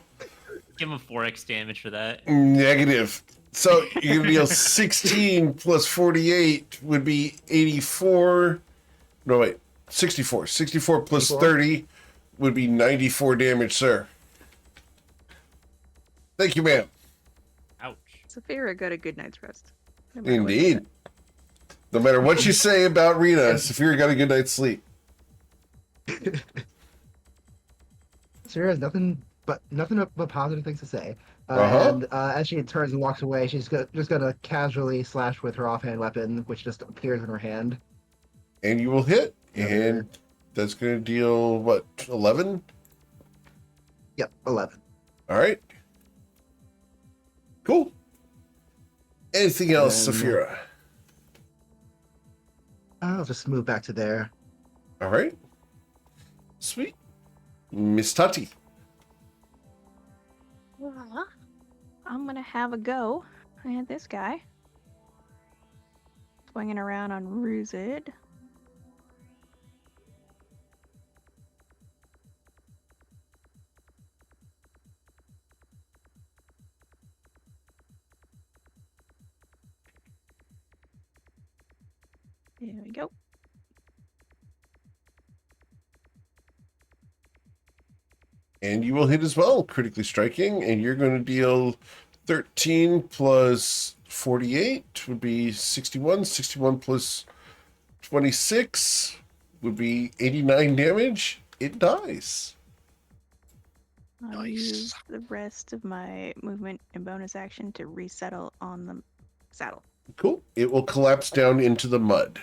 Give him 4x damage for that. Negative. So you're gonna deal 16 plus 48 would be 84. No, wait, 64. 64 plus 64? 30 would be 94 damage, sir. Thank you, ma'am. Ouch. Saphira got a good night's rest. No matter what you Indeed. No matter what you say about Rita, Saphira got a good night's sleep. Sarah has nothing but positive things to say. Uh-huh. And as she turns and walks away, she's just gonna casually slash with her offhand weapon, which just appears in her hand. And you will hit, and that's gonna deal, what, 11? Yep, 11. All right. Cool. Anything else, And- Saphira? I'll just move back to there. All right. Sweet. Miss Tati. Well, I'm gonna have a go at this guy. Swinging around on Ruzid. There we go. And you will hit as well, critically striking, and you're going to deal 13 plus 48 would be 61. 61 plus 26 would be 89 damage. It dies. I'll use the rest of my movement and bonus action to resettle on the saddle. Cool. It will collapse down into the mud.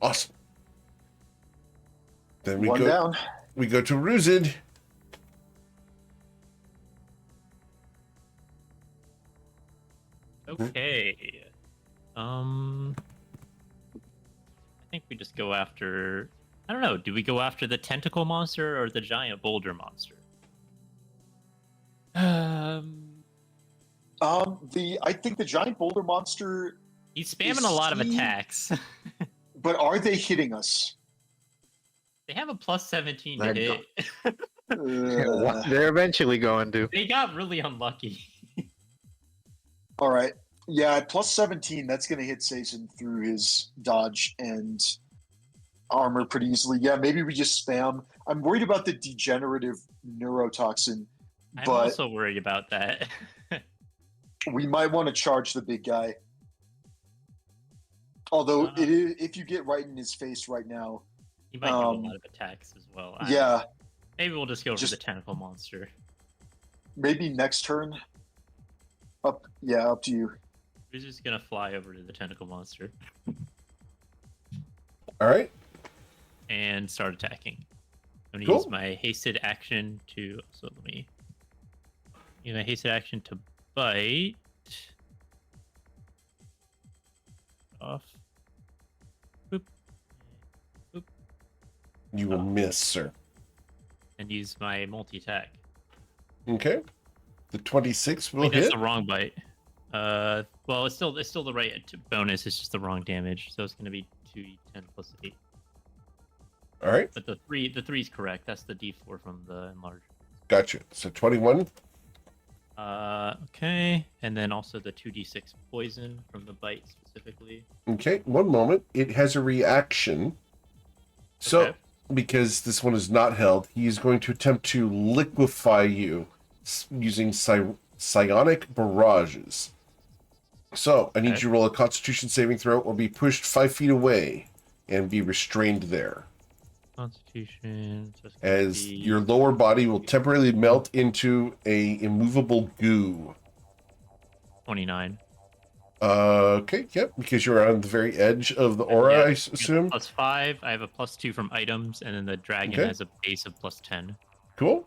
Awesome. Then we One go. down. We go to Ruzid. Okay. I think we just go after. I don't know. Do we go after the tentacle monster or the giant boulder monster? I think the giant boulder monster, He's spamming a lot of Is he- attacks. but are they hitting us? They have a plus 17 to They're hit. They're eventually going to. They got really unlucky. All right. Yeah, plus 17, that's going to hit Saison through his dodge and armor pretty easily. Yeah, maybe we just spam. I'm worried about the degenerative neurotoxin, I'm but also worried about that. we might want to charge the big guy. Although, it is, if you get right in his face right now, He might do a lot of attacks as well. I don't yeah, know. Maybe we'll just go for Just- the tentacle monster. maybe next turn. Up to you. We're just gonna fly over to the tentacle monster All right. and start attacking. I'm gonna Cool. use my hasted action to. So let me use my hasted action to bite. Off. Boop. Boop. You will Oh. miss, sir. And use my multi attack. Okay. The 26 will Wait, that's hit. the wrong bite. Well, it's still the right bonus. It's just the wrong damage. So it's gonna be 2d10 plus 8. All right. But the three is correct. That's the d4 from the enlarged. Gotcha. So 21. Okay, and then also the 2d6 poison from the bite specifically. Okay. One moment. It has a reaction. So, Okay. because this one is not held, he is going to attempt to liquefy you using psionic barrages. So, I need Okay. you to roll a Constitution saving throw or be pushed 5 feet away and be restrained there. Constitution. So it's gonna As be your lower body will temporarily melt into a immovable goo. 29. Okay, yep, because you're on the very edge of the aura, Yeah, I assume. Plus 5. I have a plus 2 from items, and then the dragon Okay. has a base of plus 10. Cool.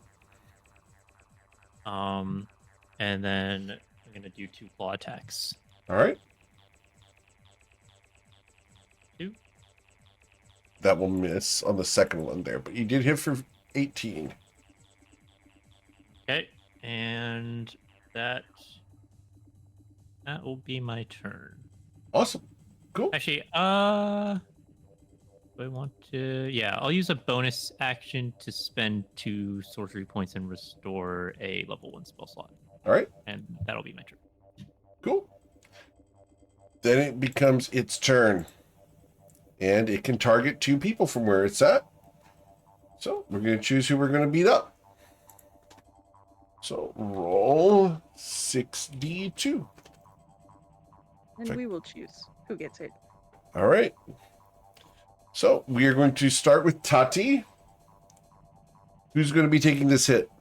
And then I'm gonna do 2 claw attacks. All right. 2. That will miss on the second one there, but you did hit for 18. Okay, and that will be my turn. Awesome. Cool. Actually, do I want to? Yeah, I'll use a bonus action to spend 2 sorcery points and restore a level 1 spell slot. All right. And that'll be my turn. Cool. Then it becomes its turn. And it can target 2 people from where it's at. So we're going to choose who we're going to beat up. So roll 6d2. And we will choose who gets hit. All right. So we are going to start with Tati. Who's going to be taking this hit?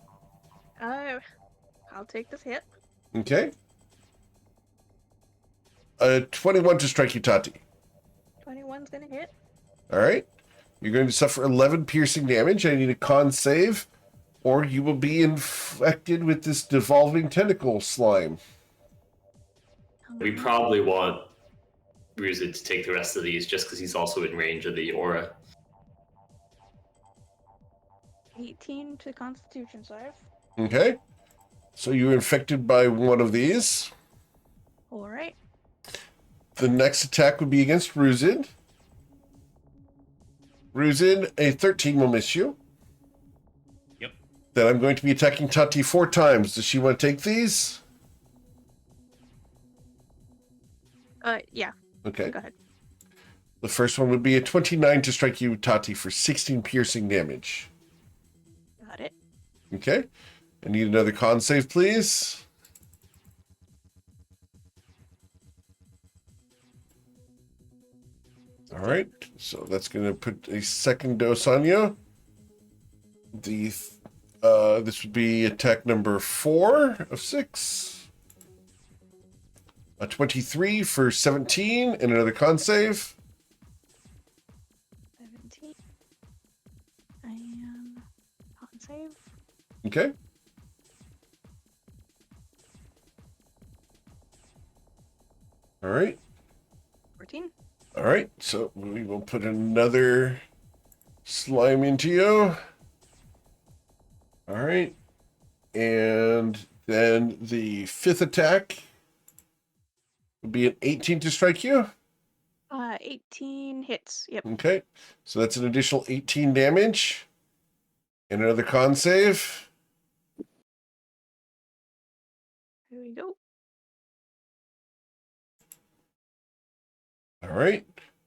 I'll take this hit. Okay. 21 to strike you, Tati. 21's gonna hit. All right. You're going to suffer 11 piercing damage. I need a con save, or you will be infected with this devolving tentacle slime. We probably want Ruzid to take the rest of these just because he's also in range of the aura. 18 to Constitution save. Okay. So you're infected by one of these. All right. The next attack would be against Ruzid. Ruzid, a 13 will miss you. Yep. Then I'm going to be attacking Tati 4 times. Does she want to take these? Yeah. Okay. Go ahead. The first one would be a 29 to strike you, Tati, for 16 piercing damage. Got it. Okay. I need another con save, please. All right. So that's going to put a second dose on you. This would be attack number 4 of 6. A 23 for 17 and another con save. 17. And con save. Okay. All right. 14. All right. So we will put another slime into you. All right. And then the 5th attack would be an 18 to strike you. 18 hits. Yep. Okay. So that's an additional 18 damage. And another con save. Here we go. All right.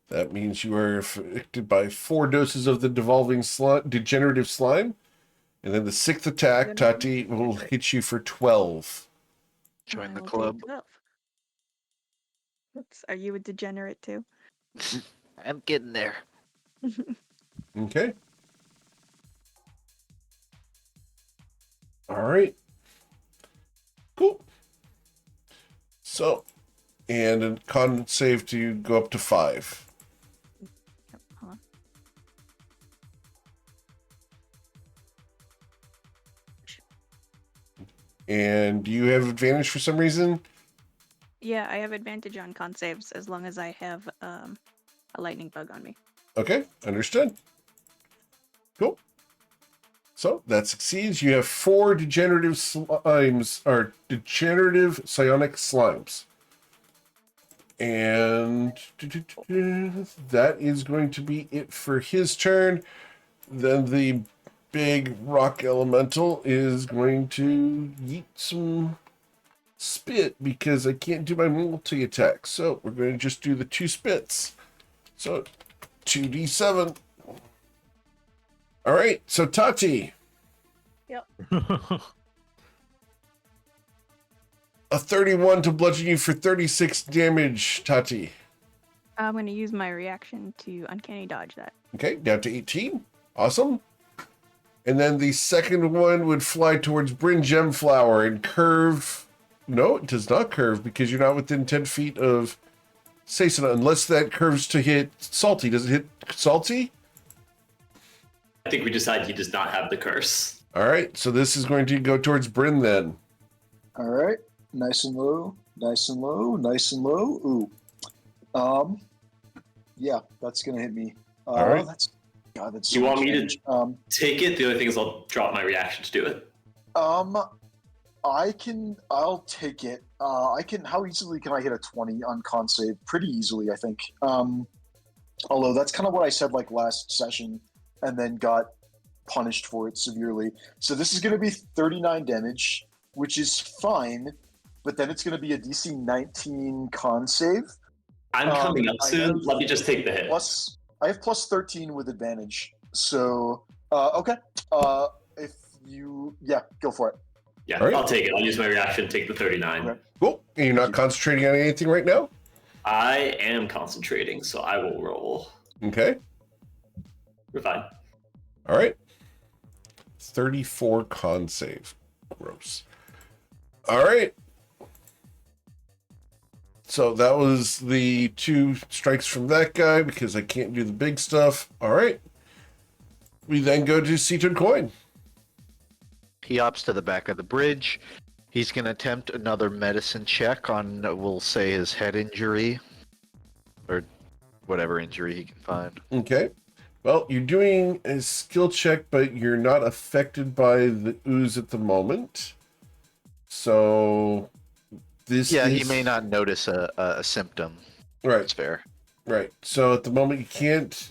That means you are affected by 4 doses of the devolving degenerative slime. And then the 6th attack, Tati, will hit you for 12. Join the I will club. take 12. Oops. Are you a degenerate too? I'm getting there. Okay. All right. Cool. So, and a con save to go up to 5. Yep, hold on. And do you have advantage for some reason? Yeah, I have advantage on con saves as long as I have a lightning bug on me. Okay, understood. Cool. So that succeeds. You have 4 degenerative slimes, or degenerative psionic slimes. And that is going to be it for his turn. Then the big rock elemental is going to yeet some spit because I can't do my multi attack. So we're going to just do the 2 spits. So 2d7. All right, so Tati. Yep. A 31 to bludgeon you for 36 damage, Tati. I'm going to use my reaction to uncanny dodge that. Okay, down to 18. Awesome. And then the second one would fly towards Bryn Gemflower and curve. No, it does not curve because you're not within 10 feet of Sasana, unless that curves to hit Salty. Does it hit Salty? I think we decided he does not have the curse. All right, so this is going to go towards Bryn then. All right. Nice and low. Nice and low. Nice and low. Ooh. Yeah, that's gonna hit me. All right. That's Do you want me to change. take it? The only thing is I'll drop my reaction to do it. I'll take it. How easily can I hit a 20 on con save? Pretty easily, I think. Although that's kind of what I said like last session, and then got punished for it severely. So this is going to be 39 damage, which is fine, but then it's going to be a DC 19 con save. I'm coming up soon. Let me just take the hit. I have plus 13 with advantage. So, okay. If you, go for it. Yeah, Right. I'll take it. I'll use my reaction to take the 39. Okay. Cool. And you're not concentrating on anything right now? I am concentrating, so I will roll. Okay. We're fine. All right. 34 con save. Gross. All right. So that was the 2 strikes from that guy because I can't do the big stuff. All right. We then go to Seated Coin. He opts to the back of the bridge. He's going to attempt another medicine check on, we'll say, his head injury. Or whatever injury he can find. Okay. Well, you're doing a skill check, but you're not affected by the ooze at the moment. So this he may not notice a symptom. Right. That's fair. Right. So at the moment you can't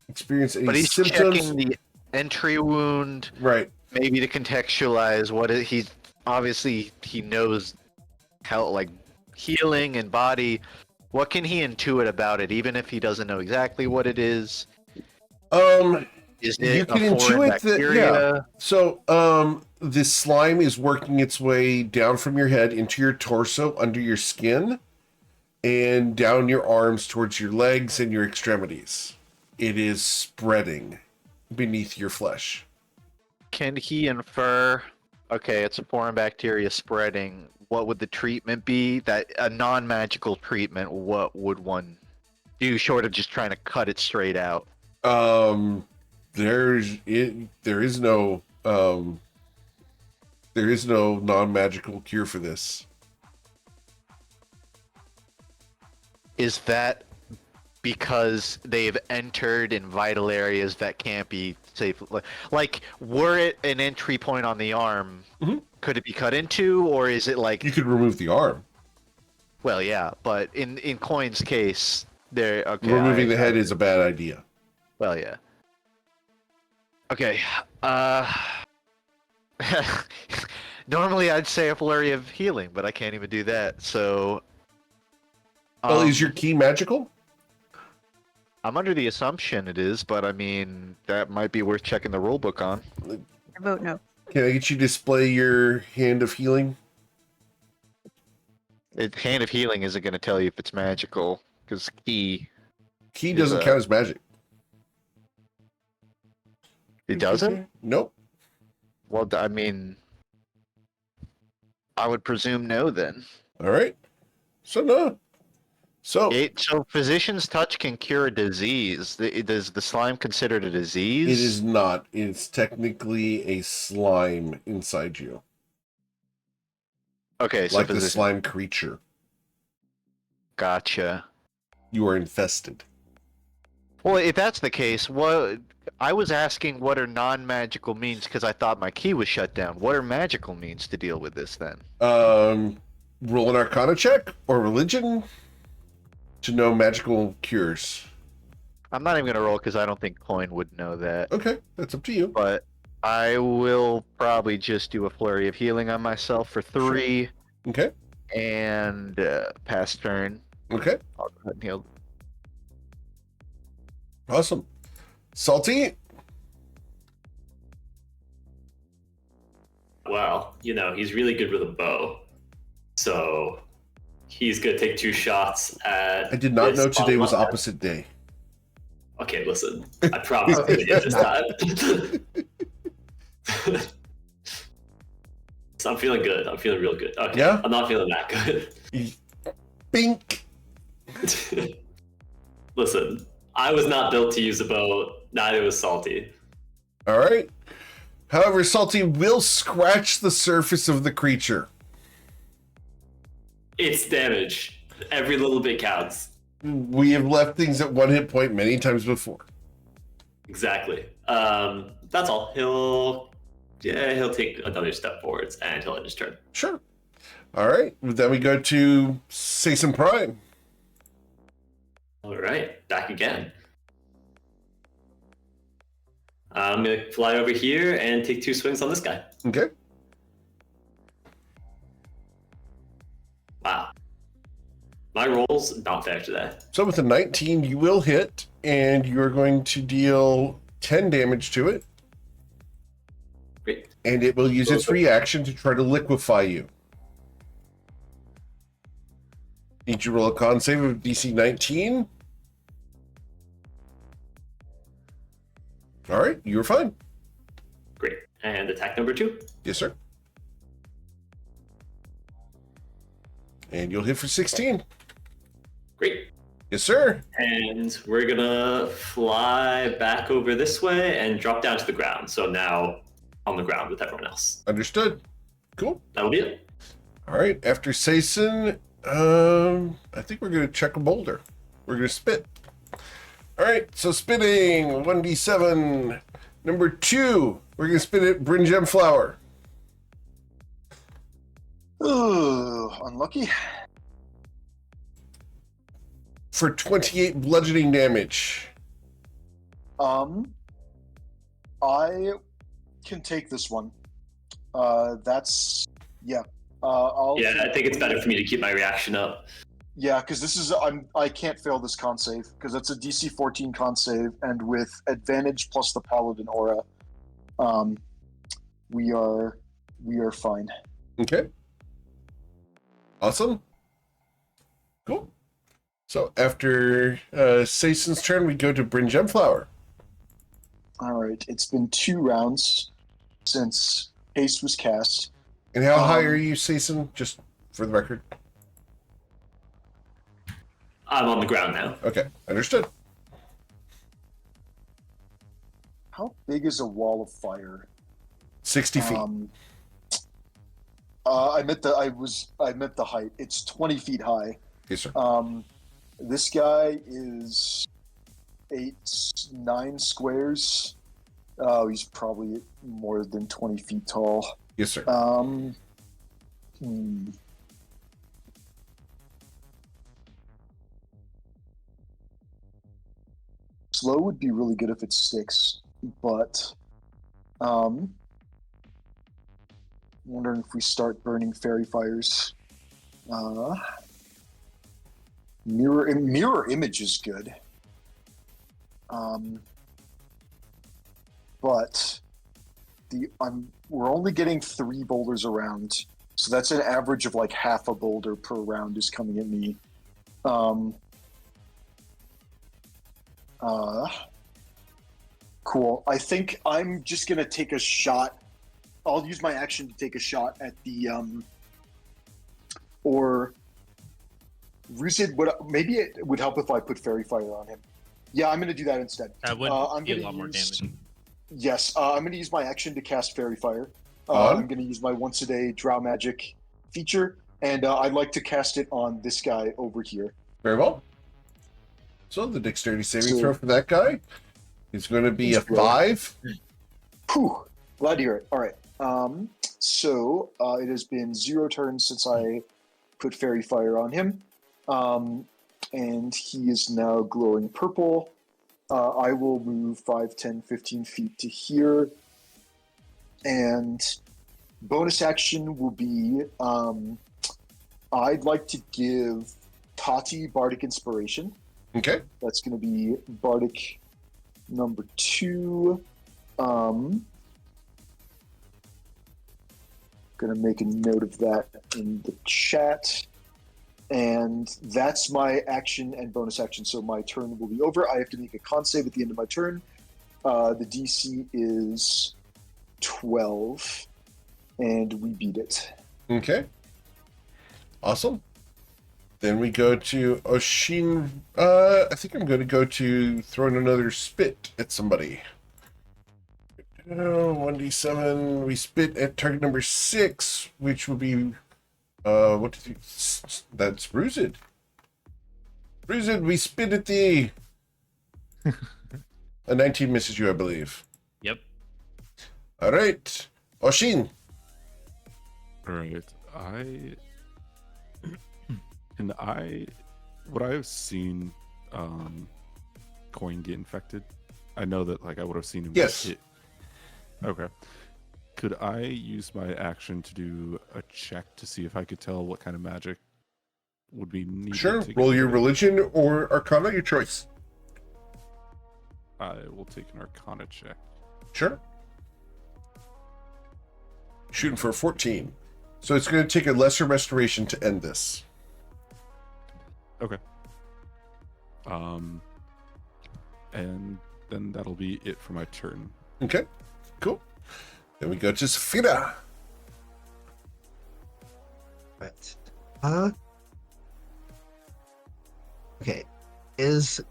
experience any But he's symptoms. checking the entry wound. Right. Maybe to contextualize he's obviously he knows how like healing and body. What can he intuit about it, even if he doesn't know exactly what it is? Is it you can a foreign intuit that, bacteria? yeah. So this slime is working its way down from your head into your torso, under your skin, and down your arms towards your legs and your extremities. It is spreading beneath your flesh. Can he infer? Okay, it's a foreign bacteria spreading. What would the treatment be? That a non-magical treatment. What would one do, short of just trying to cut it straight out? There is no non-magical cure for this. Is that because they've entered in vital areas that can't be safe? Like, were it an entry point on the arm, could it be cut into, or is it like You could remove the arm. Well, yeah, but in Coin's case, there. Okay, Removing the head is a bad idea. Well, yeah. Okay. Normally I'd say a flurry of healing, but I can't even do that. So. Well, is your key magical? I'm under the assumption it is, but I mean that might be worth checking the rulebook on. I vote no. Can I get you to display your hand of healing? Hand of healing isn't going to tell you if it's magical because key. Key doesn't count as magic. It doesn't? Nope. Well, I mean, I would presume no then. All right. So no. So So physician's touch can cure a disease. Is the slime considered a disease? it is not. It's technically a slime inside you, Okay, so like the physician. slime creature. Gotcha. You are infested. Well, if that's the case, what I was asking what are non-magical means because I thought my key was shut down. What are magical means to deal with this then? Roll an Arcana check or religion to know magical cures. I'm not even gonna roll because I don't think Coin would know that. Okay, that's up to you. But I will probably just do a flurry of healing on myself for 3 Okay. and pass turn. Okay. I'll go ahead and heal. Awesome. Salty. Well, he's really good with a bow. So he's going to take 2 shots at. I did not this know today was bottom left. opposite day. Okay, listen. I promise I'm going to get this time. So I'm feeling good. I'm feeling real good. Okay. Yeah? I'm not feeling that good. Bink. Listen, I was not built to use a bow. Neither was Salty. All right. However, Salty will scratch the surface of the creature. It's damage. Every little bit counts. We have left things at 1 hit point many times before. Exactly. That's all. He'll yeah, he'll take another step forwards and he'll end his turn. Sure. All right. Then we go to Sason Prime. All right, back again. I'm going to fly over here and take 2 swings on this guy. Okay. Wow. My roll's not fair today. So with a 19, you will hit, and you're going to deal 10 damage to it. Great. And it will use its reaction to try to liquefy you. Need you roll a con save of DC 19. All right, you're fine. Great. And attack number 2. Yes, sir. And you'll hit for 16. Great. Yes, sir. And we're going to fly back over this way and drop down to the ground. So now on the ground with everyone else. Understood. Cool. That'll be it. All right, after Sason, I think we're going to check a boulder. We're going to spit. All right, so spitting, 1d7. Number 2, we're going to spit at Bryn Gem Flower. Ooh, unlucky. For 28 bludgeoning damage. I can take this one. That's yeah. I think it's better for me to keep my reaction up. Yeah, because this is I can't fail this con save because it's a DC 14 con save, and with advantage plus the Paladin aura, we are fine. Okay. Awesome. Cool. So after Sason's turn, we go to Bryn Gemflower. All right, it's been 2 rounds since haste was cast. And how high are you, Sason? Just for the record. I'm on the ground now. Okay, understood. How big is a wall of fire? 60 feet. I meant the height. It's 20 feet high. Yes, sir. This guy is 9 squares. Oh, he's probably more than 20 feet tall. Yes, sir. Slow would be really good if it sticks, but wondering if we start burning fairy fires. Mirror image is good, but we're only getting 3 boulders around, so that's an average of like half a boulder per round is coming at me. Cool. I think I'm just gonna take a shot. I'll use my action to take a shot at the or Ruzid. Maybe it would help if I put fairy fire on him. Yeah, I'm gonna do that instead. That would be a lot more damage. Yes, I'm gonna use my action to cast fairy fire. I'm gonna use my once a day drow magic feature, and I'd like to cast it on this guy over here. Very well. So the dexterity saving throw for that guy is going to be a 5. Whew. Glad to hear it. All right. So it has been 0 turns since I put fairy fire on him, and he is now glowing purple. I will move 5, 10, 15 feet to here, and bonus action will be I'd like to give Tati Bardic Inspiration. Okay. That's going to be Bardic number 2. Going to make a note of that in the chat. And that's my action and bonus action. So my turn will be over. I have to make a con save at the end of my turn. The DC is 12. And we beat it. Okay. Awesome. Then we go to Oshin. I think I'm going to go to throwing another spit at somebody. 1d7. We spit at target number 6, which would be that's Ruzid. Ruzid, we spit at thee. A 19 misses you, I believe. Yep. All right. Oshin. All right. Would I have seen Coin get infected? I know that like I would have seen him Yes. get hit. Okay. Could I use my action to do a check to see if I could tell what kind of magic would be needed? Sure. to Roll get your rid of it? religion or Arcana, your choice. I will take an Arcana check. Sure. Shooting for a 14. So it's going to take a lesser restoration to end this. Okay. And then that'll be it for my turn. Okay. Cool. Then we go to Safira. Right. Okay. Is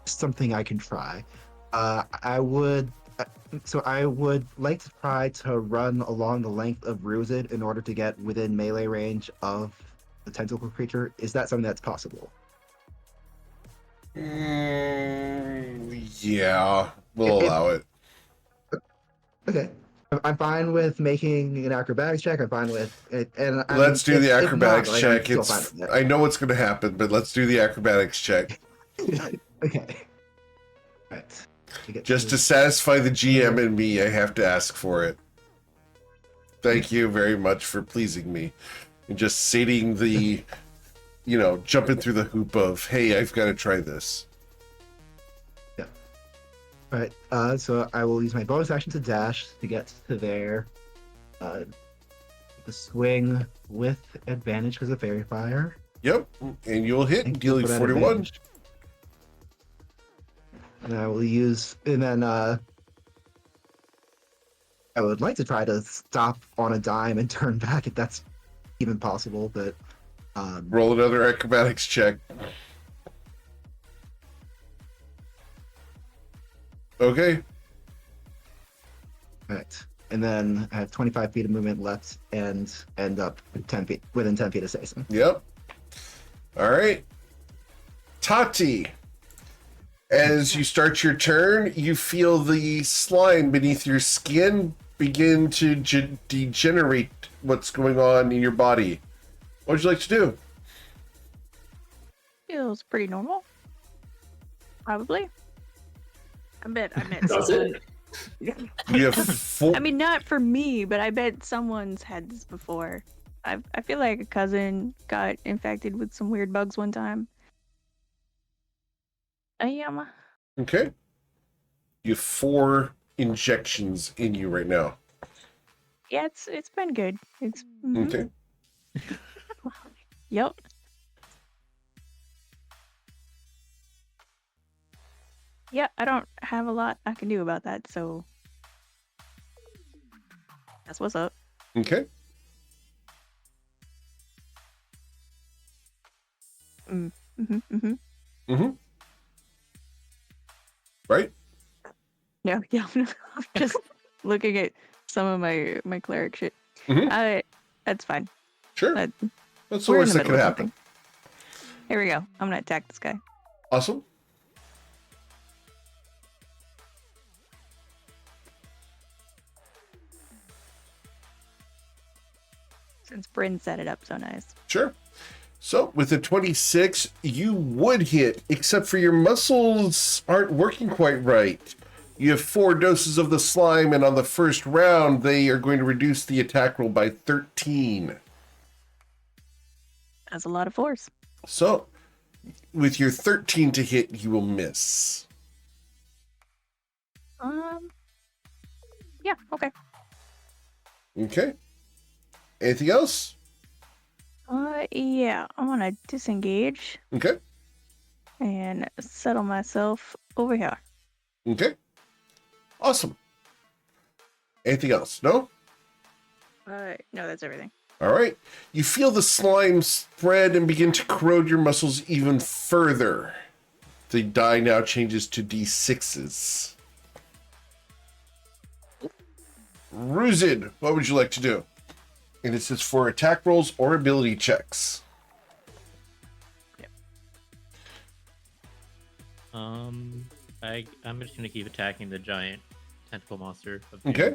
something I can try. I would like to try to run along the length of Ruzid in order to get within melee range of the tentacle creature. Is that something that's possible? Yeah, we'll allow it. Okay. I'm fine with making an acrobatics check. I'm fine with it. And Let's do the if not, acrobatics like, I'm check. still fine with it. I know what's going to happen, but let's do the acrobatics check. Okay. Right. Just to satisfy the GM and me, I have to ask for it. Thank you very much for pleasing me. And just sating the, jumping through the hoop of, hey, I've got to try this. Yeah. All right. So I will use my bonus action to dash to get to there. The swing with advantage because of fairy fire. Yep. And you'll hit, Thank you dealing for that 41. advantage. And I will use, and then I would like to try to stop on a dime and turn back if that's even possible, but Roll another acrobatics check. Okay. right. And then I have 25 feet of movement left and end up within 10 feet of Sason. Yep. All right. Tati. As you start your turn, you feel the slime beneath your skin begin to degenerate what's going on in your body. What would you like to do? Feels pretty normal. Probably. I bet Does someone. it? You have four. I mean, not for me, but I bet someone's had this before. I feel like a cousin got infected with some weird bugs one time. I am. Okay. You have 4 injections in you right now. Yeah, it's been good. It's mhm. Okay. Yep. Yeah, I don't have a lot I can do about that, so that's what's up. Okay. Mm-hmm. Right? Yeah, I'm just looking at some of my cleric shit. Mhm. That's fine. Sure. That- That's the we're in worst the that could middle of happen. something. Here we go. I'm gonna attack this guy. Awesome. Since Bryn set it up so nice. Sure. So with a 26, you would hit, except for your muscles aren't working quite right. You have 4 doses of the slime, and on the first round, they are going to reduce the attack roll by 13. That's a lot of force. So with your 13 to hit, you will miss. Yeah, okay. Okay. Anything else? Yeah, I'm gonna disengage Okay. and settle myself over here. Okay. Awesome. Anything else? No? No, that's everything. All right. You feel the slime spread and begin to corrode your muscles even further. The die now changes to D6s. Ruzid, what would you like to do? And this is for attack rolls or ability checks. I'm just gonna keep attacking the giant tentacle monster. Okay.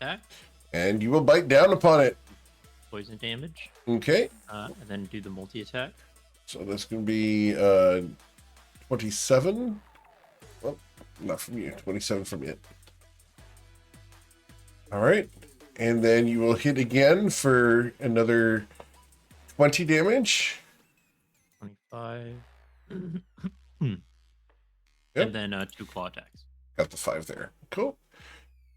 Attack, And you will bite down upon it. poison damage, Okay. and then do the multi attack. So that's going to be 27. Well, not from you. 27 from it. All right. And then you will hit again for another 20 damage. 25. Yep. And then 2 claw attacks. Got the 5 there. Cool.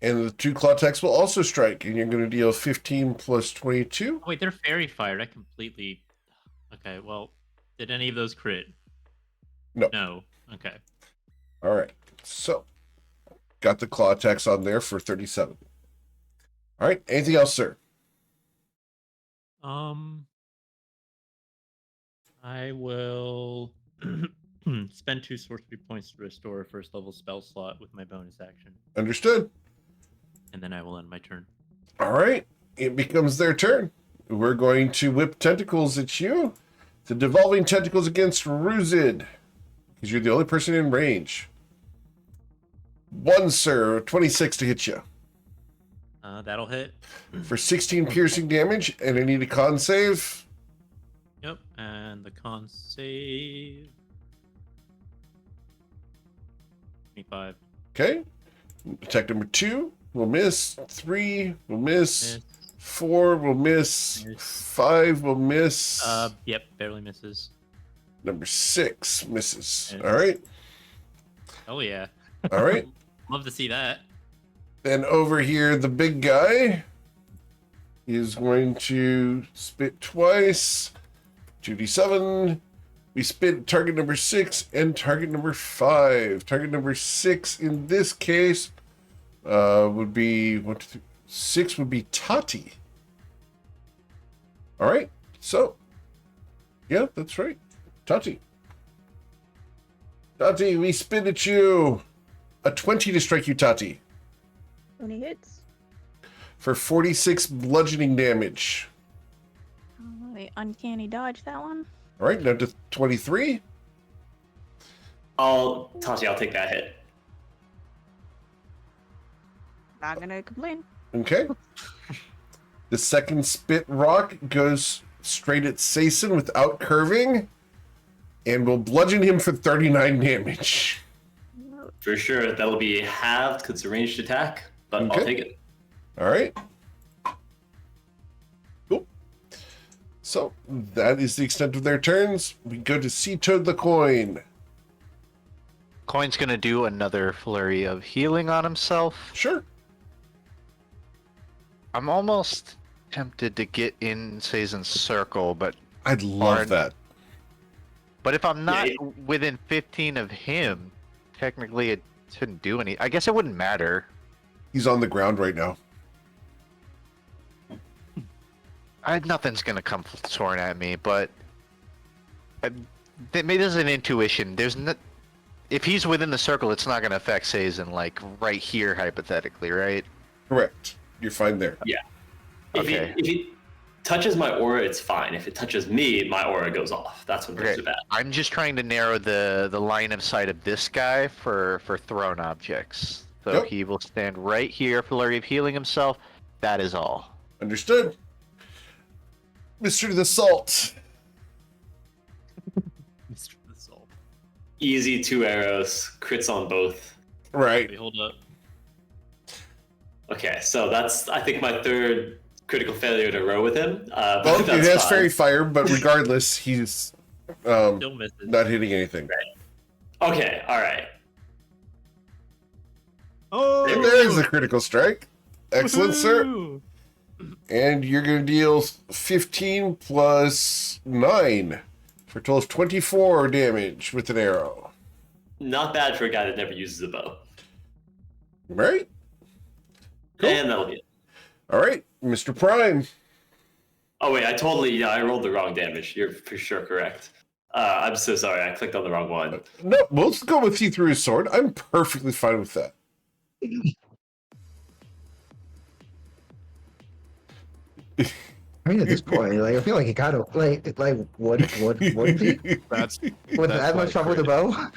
And the 2 claw attacks will also strike, and you're going to deal 15 plus 22. Oh, wait, they're fairy fired. I completely. Okay, well, did any of those crit? No. No. Okay. All right. So, got the claw attacks on there for 37. All right. Anything else, sir? I will spend 2 sorcery points to restore a first level spell slot with my bonus action, Understood. and then I will end my turn. All right. It becomes their turn. We're going to whip tentacles at you. The devolving tentacles against Ruzid, because you're the only person in range. 1, sir. 26 to hit you. That'll hit. For 16 piercing damage, and I need a con save. Yep, and the con save. 25. Okay. Attack number 2 will miss. 3 will miss. Miss. 4 will miss. Miss. 5 will miss. Yep, barely misses. Number 6 misses. Miss. All right. Oh yeah. All right. Love to see that. Then over here, the big guy is going to spit twice. 2d7. We spit target number 6 and target number 5. Target number 6 in this case would be 1, 2, 3, 6 would be Tati. All right. So, yeah, that's right. Tati. Tati, we spit at you. A 20 to strike you, Tati. 20 hits. For 46 bludgeoning damage. Oh, wait, uncanny dodge that one. All right, now to 23. Tati, I'll take that hit. Not gonna complain. Okay. The second spit rock goes straight at Sason without curving and will bludgeon him for 39 damage. For sure, that'll be halved because it's a ranged attack, but Okay. I'll take it. All right. Cool. So that is the extent of their turns. We go to Sea Toad the Coin. Coin's gonna do another flurry of healing on himself. Sure. I'm almost tempted to get in Sazon's circle, but I'd love Hard. that. if I'm not Yeah. within 15 of him, technically it shouldn't do any. I guess it wouldn't matter. He's on the ground right now. Nothing's gonna come soaring at me, but maybe there's an intuition. There's not. If he's within the circle, it's not gonna affect Sazon, like right here, hypothetically, right? Correct. You're fine there. Okay. If he touches my aura, it's fine. If it touches me, my aura goes off. That's when things Okay. are bad. I'm just trying to narrow the line of sight of this guy for thrown objects. So Yep. he will stand right here, flurry of healing himself. That is all. Understood. Mr. the Salt. Mr. the Soul. Easy 2 arrows, crits on both. Right. Wait, hold up. Okay, so that's, I think, my 3rd critical failure in a row with him. But Well, it that's has fine. fairy fire, but regardless, he's Still misses. not hitting anything. Okay, alright. Oh, And there's a critical strike. Excellent, sir. woohoo! And you're going to deal 15 plus 9 for a total of 24 damage with an arrow. Not bad for a guy that never uses a bow. Right? Cool. And that'll be it. All right, Mr. Prime. Oh wait, I rolled the wrong damage. You're for sure correct. I'm so sorry, I clicked on the wrong one. No, we'll go with you through his sword. I'm perfectly fine with that. I mean, at this point, like, I feel like he kind of like would he That's with that's that why much trouble with the bow?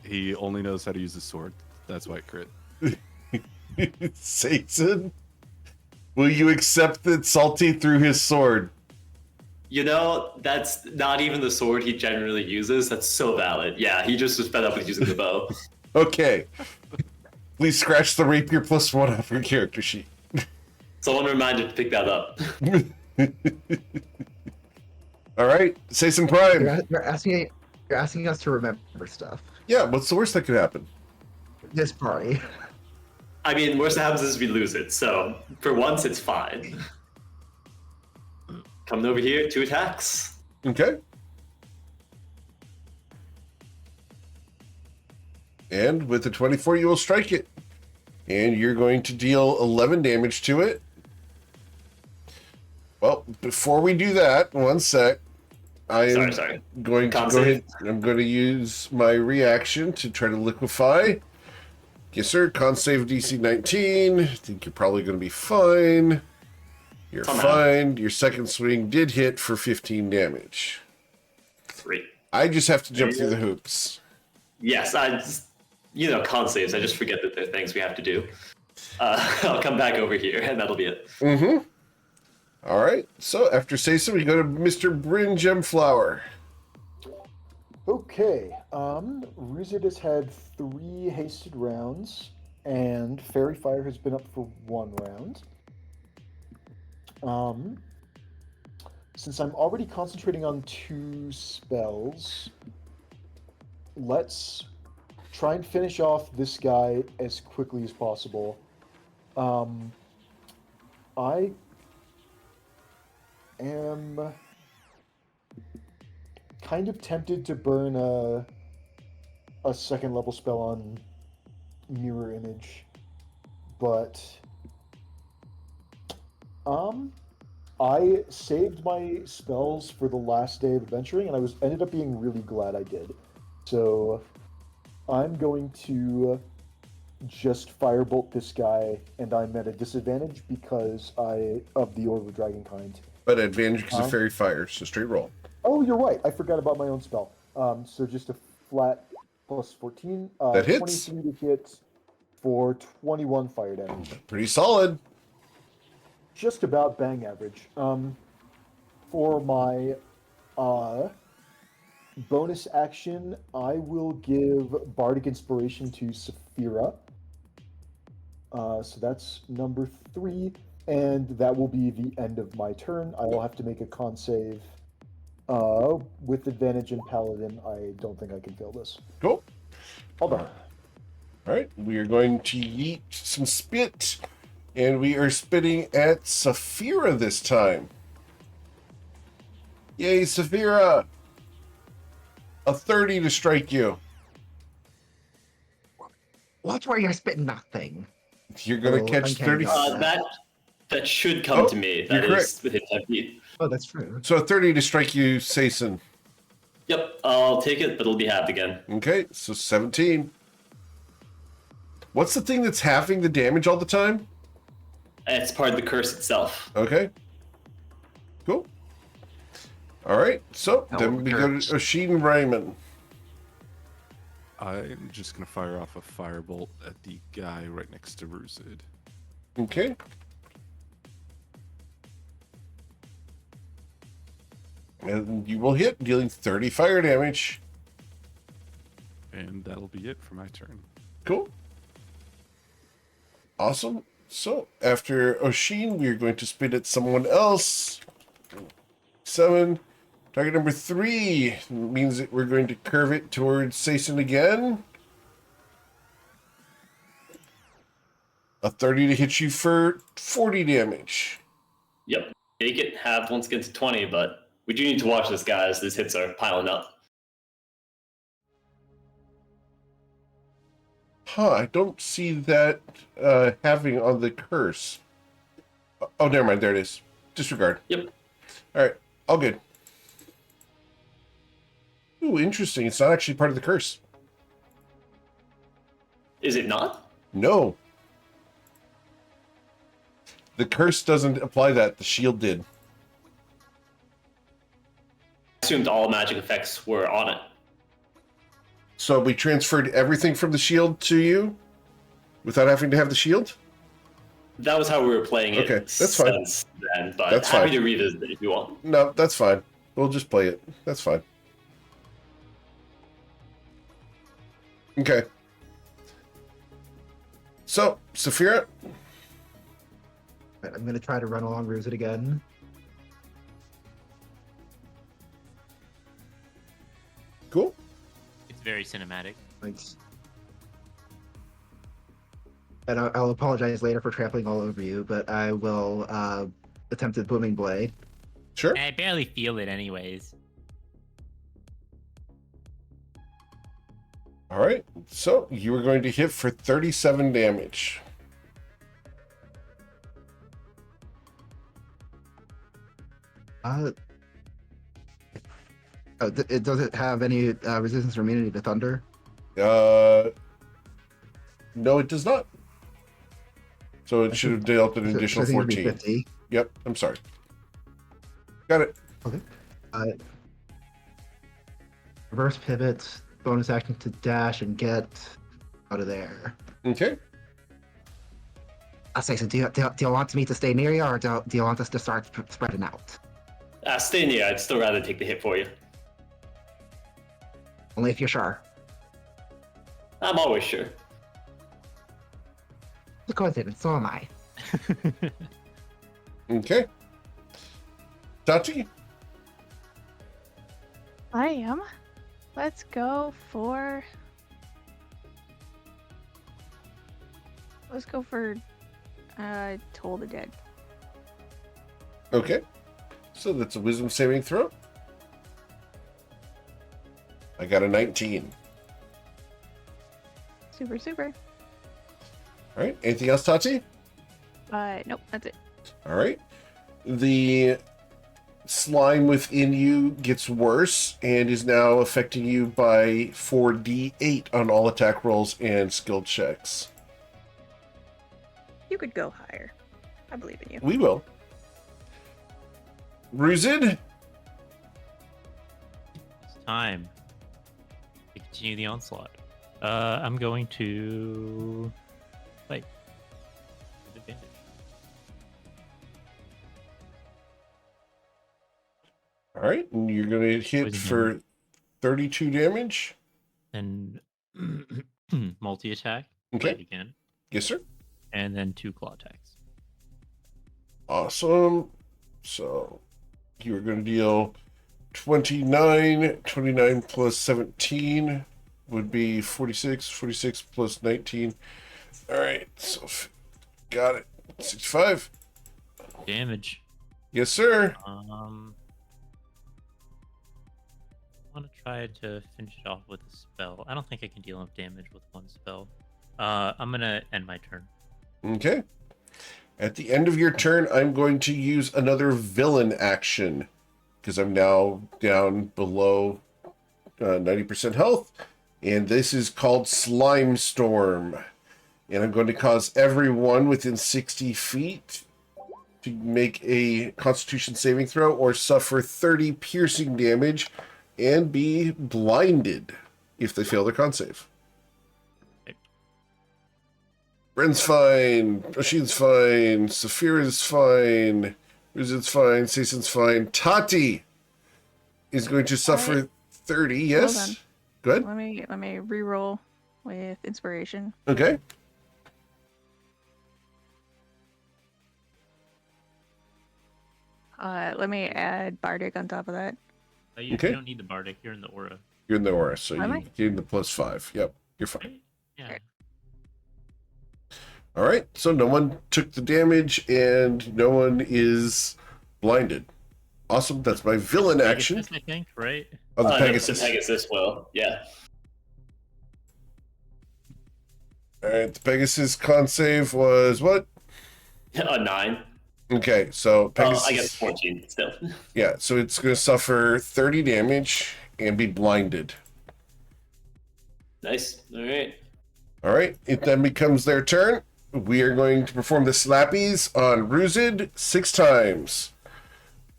he only knows how to use his sword. That's why it crit. Satan, will you accept that Salty threw his sword? You know, that's not even the sword he generally uses. That's so valid. Yeah, he just was fed up with using the bow. Okay. Please scratch the rapier +1 off your character sheet. Someone reminded to pick that up. All right, say some prime. You're asking us to remember stuff. Yeah, what's the worst that could happen? This party. I mean, worst that happens is we lose it, so for once it's fine. Coming over here, 2 attacks. Okay. And with the 24, you will strike it. And you're going to deal 11 damage to it. Well, before we do that, one sec. I am going to go ahead. I'm going to use my reaction to try to liquefy. Yes, sir. Con save DC 19. I think you're probably going to be fine. You're fine. Your second swing did hit for 15 damage. Great. I just have to jump through the hoops. Yes, con saves. I just forget that there are things we have to do. I'll come back over here, and that'll be it. Mm-hmm. All right. So after Sasa, we go to Mr. Bryn Gemflower. Okay. Ruzid has had 3 hasted rounds, and Fairy Fire has been up for 1 round. Since I'm already concentrating on 2 spells, let's try and finish off this guy as quickly as possible. I am kind of tempted to burn a 2nd level spell on Mirror Image, but I saved my spells for the last day of adventuring, and I ended up being really glad I did. So I'm going to just firebolt this guy, and I'm at a disadvantage because of the Orb of Dragon kind. But advantage because of Fairy Fire, so straight roll. Oh, you're right. I forgot about my own spell. So just a flat plus 14. That hits. 23 to hit for 21 fire damage. Pretty solid. Just about bang average. For my bonus action, I will give Bardic Inspiration to Saphira. So that's number 3, and that will be the end of my turn. I will have to make a con save with advantage in Paladin. I don't think I can fail this. Cool. All done. All right, we are going to yeet some spit, and we are spitting at Saphira this time. Yay, Saphira! A 30 to strike you. Watch where you're spitting that thing. You're gonna catch 30. That should come to me. That is within 10 feet. Oh, that's true. So 30 to strike you, Sason. Yep, I'll take it, but it'll be halved again. Okay, so 17. What's the thing that's halving the damage all the time? It's part of the curse itself. Okay. Cool. All right, so then we go to Oshin Ryman. I'm just going to fire off a firebolt at the guy right next to Ruzid. Okay. And you will hit, dealing 30 fire damage. And that'll be it for my turn. Cool. Awesome. So, after Oshin, we are going to spit at someone else. 7. Target number 3 means that we're going to curve it towards Sason again. A 30 to hit you for 40 damage. Yep. Take it halved once it gets to 20, but we do need to watch this, guys. These hits are piling up. I don't see that having on the curse. Oh, never mind. There it is. Disregard. Yep. All right. All good. Ooh, interesting. It's not actually part of the curse. Is it not? No. The curse doesn't apply that. The shield did. I assumed all magic effects were on it. So we transferred everything from the shield to you? without having to have the shield? That was how we were playing it. Okay, that's fine. Since then, but That's happy fine. to revisit it if you want. No, that's fine. We'll just play it. That's fine. Okay. So, Saphira, I'm gonna try to run along Ruzit again. cool. It's very cinematic. Thanks. And I'll apologize later for trampling all over you, but I will attempt a booming blade. Sure. And I barely feel it anyways. All right. So, you are going to hit for 37 damage. Does it have any resistance or immunity to thunder? No, it does not. So it should have dealt an additional I think it'd be 14. 50. Yep, I'm sorry. Got it. Okay. Reverse pivot, bonus action to dash and get out of there. Okay. I say, so do you want me to stay near you, or do you want us to start spreading out? Stay near. I'd still rather take the hit for you. Only if you're sure. I'm always sure. It's a coincidence, so am I. Okay. Tati? I am. Let's go for. Toll the Dead. Okay. So that's a wisdom saving throw. I got a 19. Super, super. All right. Anything else, Tati? Nope, that's it. All right. The slime within you gets worse and is now affecting you by 4d8 on all attack rolls and skill checks. You could go higher. I believe in you. We will. Ruzid? It's time to continue the onslaught. I'm going to fight with advantage. All right. And you're going to hit Wisdom. for 32 damage. And multi-attack. Okay. Fight again. Yes, sir. And then 2 claw attacks. Awesome. So you're going to deal 29. 29 plus 17 would be 46. 46 plus 19. All right. So got it. 65. Damage. Yes, sir. I want to try to finish it off with a spell. I don't think I can deal enough damage with one spell. I'm going to end my turn. Okay. At the end of your turn, I'm going to use another villain action because I'm now down below 90% health. And this is called Slime Storm. And I'm going to cause everyone within 60 feet to make a Constitution saving throw or suffer 30 piercing damage and be blinded if they fail their con save. Bren's fine. Rashid's fine. Saphira's fine. Ruzid's fine. Sason's fine. Tati is going to suffer Alright. 30. Hold Yes. on. Good. Let me re-roll with inspiration. Okay. Let me add Bardic on top of that. You Okay. don't need the Bardic. You're in the aura. You're in the aura, so Am you I? gain the +5. Yep. You're fine. Yeah. All right. So no one took the damage and no one is blinded. Awesome. That's my villain action Pegasus, I think, right? of the No, Pegasus. the Pegasus will. Yeah. All right. The Pegasus con save was what? A 9. Okay. So Pegasus. I guess 14 still. Yeah, so it's going to suffer 30 damage and be blinded. Nice. All right. All right, it then becomes their turn. We are going to perform the slappies on Ruzid 6 times.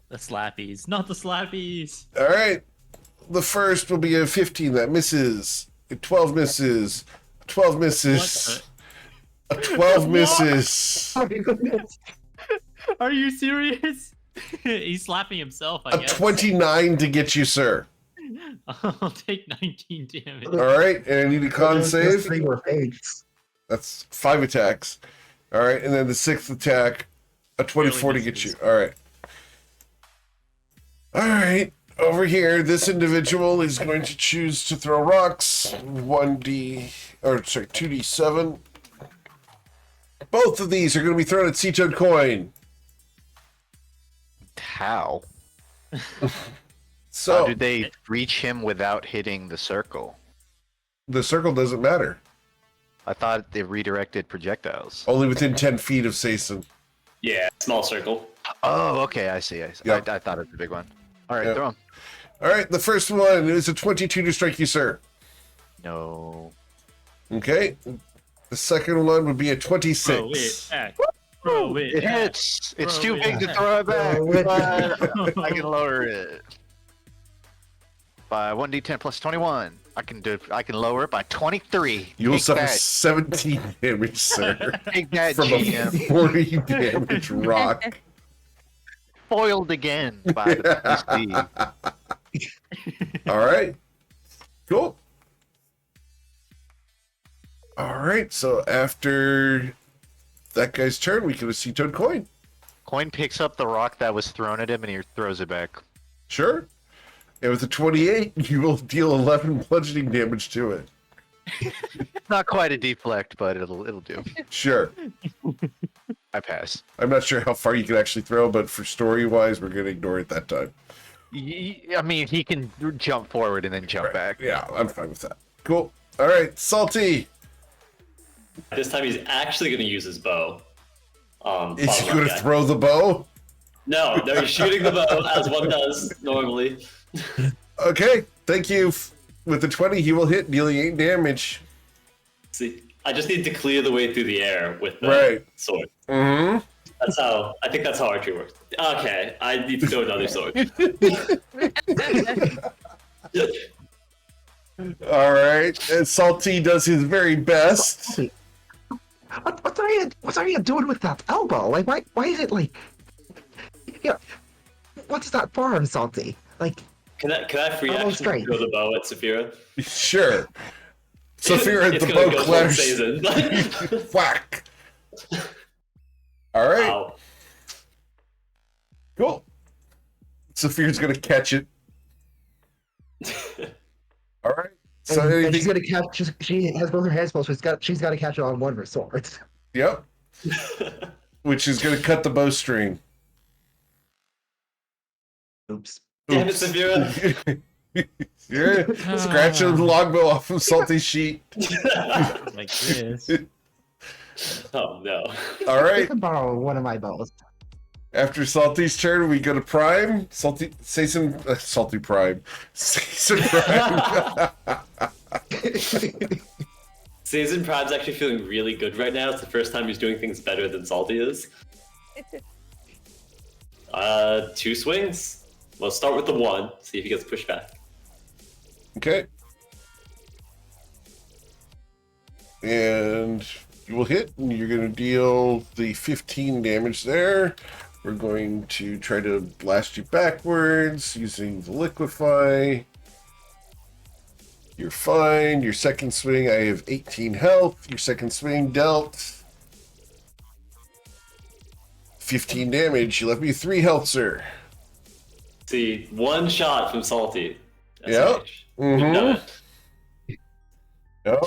The slappies, not the slappies. All right, the first will be a 15 that misses. A 12 misses. A 12 misses. A 12 misses. Oh my goodness. Are you serious? He's slapping himself, I A guess. 29 to get you, sir. I'll take 19 damage. All right, and I need a con Just save. 3 more fades. That's 5 attacks. All right, and then the 6th attack, a 24 to get you. All right. All right, over here, this individual is going to choose to throw rocks. 2d7. Both of these are going to be thrown at Sea-Toad Coin. How? So How do they reach him without hitting the circle? the circle doesn't matter. I thought they redirected projectiles. Only within 10 feet of Sason. Yeah, small circle. Oh, okay, I see. Yep. I thought it was a big one. All right, Yep. throw him. All right, the first one is a 22 to strike you, sir. No. Okay. The second one would be a 26. Throw it It back. hits. It's Throw too it big to back. throw it back. Throw it But I can lower it by 1d10 plus 21. I can lower it by 23. You will Take suffer that. 17 damage, sir, Take that, from a GM. 40 damage rock. Foiled again by the PC. All right. Cool. All right, so after that guy's turn, we can see Toad Coin. Coin picks up the rock that was thrown at him and he throws it back. Sure. And with a 28, you will deal 11 bludgeoning damage to it. Not quite a deflect, but it'll do. Sure. I pass. I'm not sure how far you can actually throw, but for story-wise, we're going to ignore it that time. I mean, he can jump forward and then jump back. Yeah, I'm fine with that. Cool. All right, Salty. This time he's actually going to use his bow. Is he bottom going left to guy. throw the bow? No, he's shooting the bow as one does normally. Okay, thank you. With the 20, he will hit, dealing 8 damage. See, I just need to clear the way through the air with the Right. sword. Mm-hmm. I think that's how archery works. Okay, I need to throw another sword. All right, and Salty does his very best. What are you doing with that elbow? Like, why is it like? Yeah, what's that for, Salty? Like, Can I free Elbow action straight. throw the bow at Saphira? Sure. Saphira, It's the gonna bow go for clatters. Sazin. Whack. All right, Wow. cool. Saphira's going to catch it. All right. So and she's anything? gonna catch. She has both her hands full, so she's got to catch it on one of her swords. Yep. Which is going to cut the bowstring. Oops. Damn it, Saphira. You're scratching the longbow off of Salty's sheet. Like this. Oh no. All You right. can borrow one of my bows. After Salty's turn, we go to Prime. Salty Prime. Sason Prime. Sazin Prime's actually feeling really good right now. It's the first time he's doing things better than Salty is. 2 swings. We'll start with the 1, see if he gets pushed back. Okay. And you will hit, and you're going to deal the 15 damage there. We're going to try to blast you backwards using the liquefy. You're fine. Your second swing, I have 18 health. Your second swing dealt 15 damage. You left me 3 health, sir. See, 1 shot from Salty. Yep. SH. We've done Mm-hmm. it. Yep.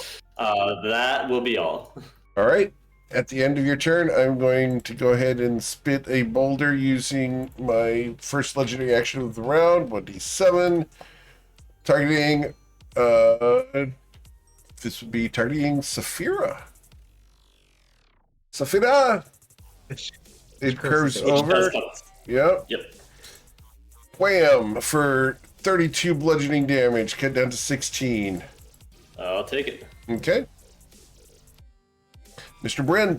That will be all. All right. At the end of your turn, I'm going to go ahead and spit a boulder using my first legendary action of the round, 1d7. Targeting, this would be targeting Saphira. Saphira! It curves Which over. Yep. Yep. Wham! For 32 bludgeoning damage, cut down to 16. I'll take it. Okay. Mr. Bryn.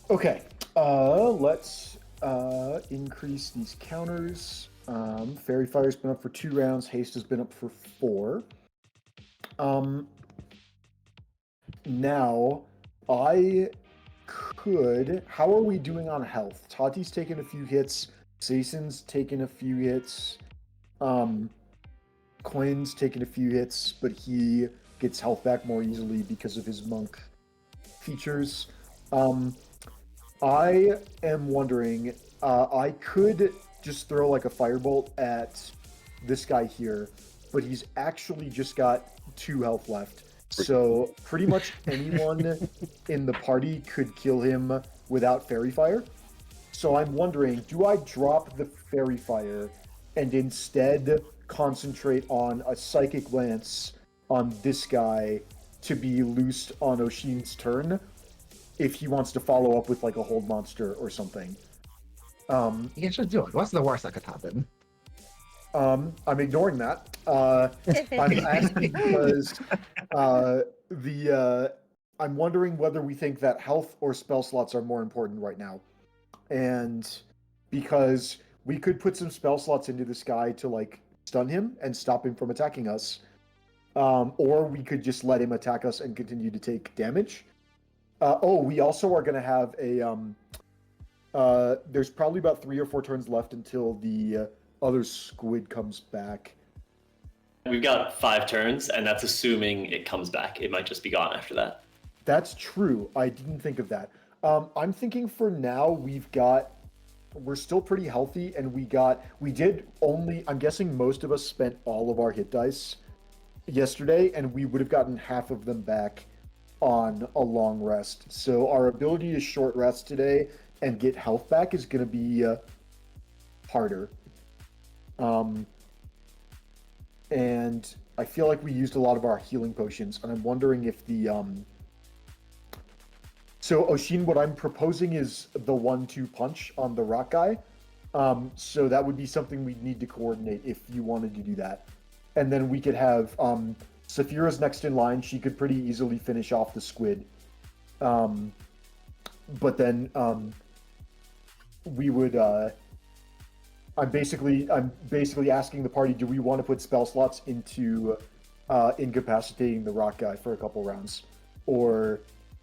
Okay, let's increase these counters. Fairy Fire's been up for 2 rounds. Haste has been up for 4. Now, I could. How are we doing on health? Tati's taken a few hits. Jason's taken a few hits. Quinn's taken a few hits, but he gets health back more easily because of his monk features. I am wondering, I could just throw like a firebolt at this guy here, but he's actually just got 2 health left. So pretty much anyone in the party could kill him without fairy fire. So I'm wondering, do I drop the fairy fire and instead concentrate on a psychic lance on this guy to be loosed on Oshin's turn if he wants to follow up with like a hold monster or something? You can just do it. What's the worst that could happen? I'm ignoring that. I'm asking because I'm wondering whether we think that health or spell slots are more important right now. And because we could put some spell slots into this guy to like stun him and stop him from attacking us. Or we could just let him attack us and continue to take damage. We also are going to have a... there's probably about 3 or 4 turns left until the other squid comes back. We've got 5 turns, and that's assuming it comes back. It might just be gone after that. That's true. I didn't think of that. I'm thinking for now we're still pretty healthy, and I'm guessing most of us spent all of our hit dice yesterday, and we would have gotten half of them back on a long rest. So our ability to short rest today and get health back is going to be harder. And I feel like we used a lot of our healing potions, and I'm wondering if So Oshin, what I'm proposing is the 1-2 punch on the rock guy. So that would be something we'd need to coordinate if you wanted to do that. And then we could have Saphira's next in line. She could pretty easily finish off the squid. But then we would I'm basically asking the party, do we want to put spell slots into incapacitating the rock guy for a couple rounds? Or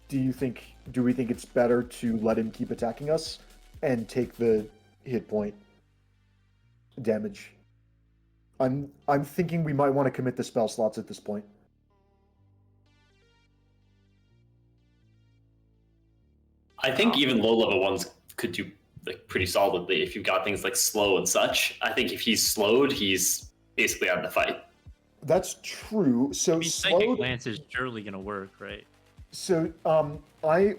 do we think it's better to let him keep attacking us and take the hit point damage? I'm thinking we might want to commit the spell slots at this point. I think even low level ones could do like pretty solidly if you've got things like slow and such. I think if he's slowed, he's basically out of the fight. That's true. So psychic lance is surely gonna work, right? So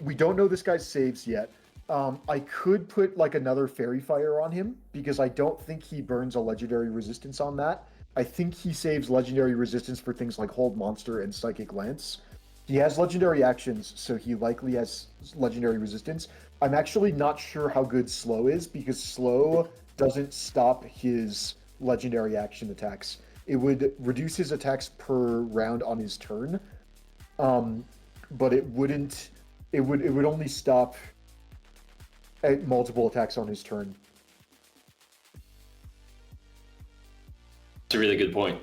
we don't know this guy's saves yet. I could put like another fairy fire on him because I don't think he burns a legendary resistance on that. I think he saves legendary resistance for things like hold monster and psychic lance. He has legendary actions, so he likely has legendary resistance. I'm actually not sure how good slow is because slow doesn't stop his legendary action attacks. It would reduce his attacks per round on his turn, but it wouldn't. It would only stop at multiple attacks on his turn. It's a really good point.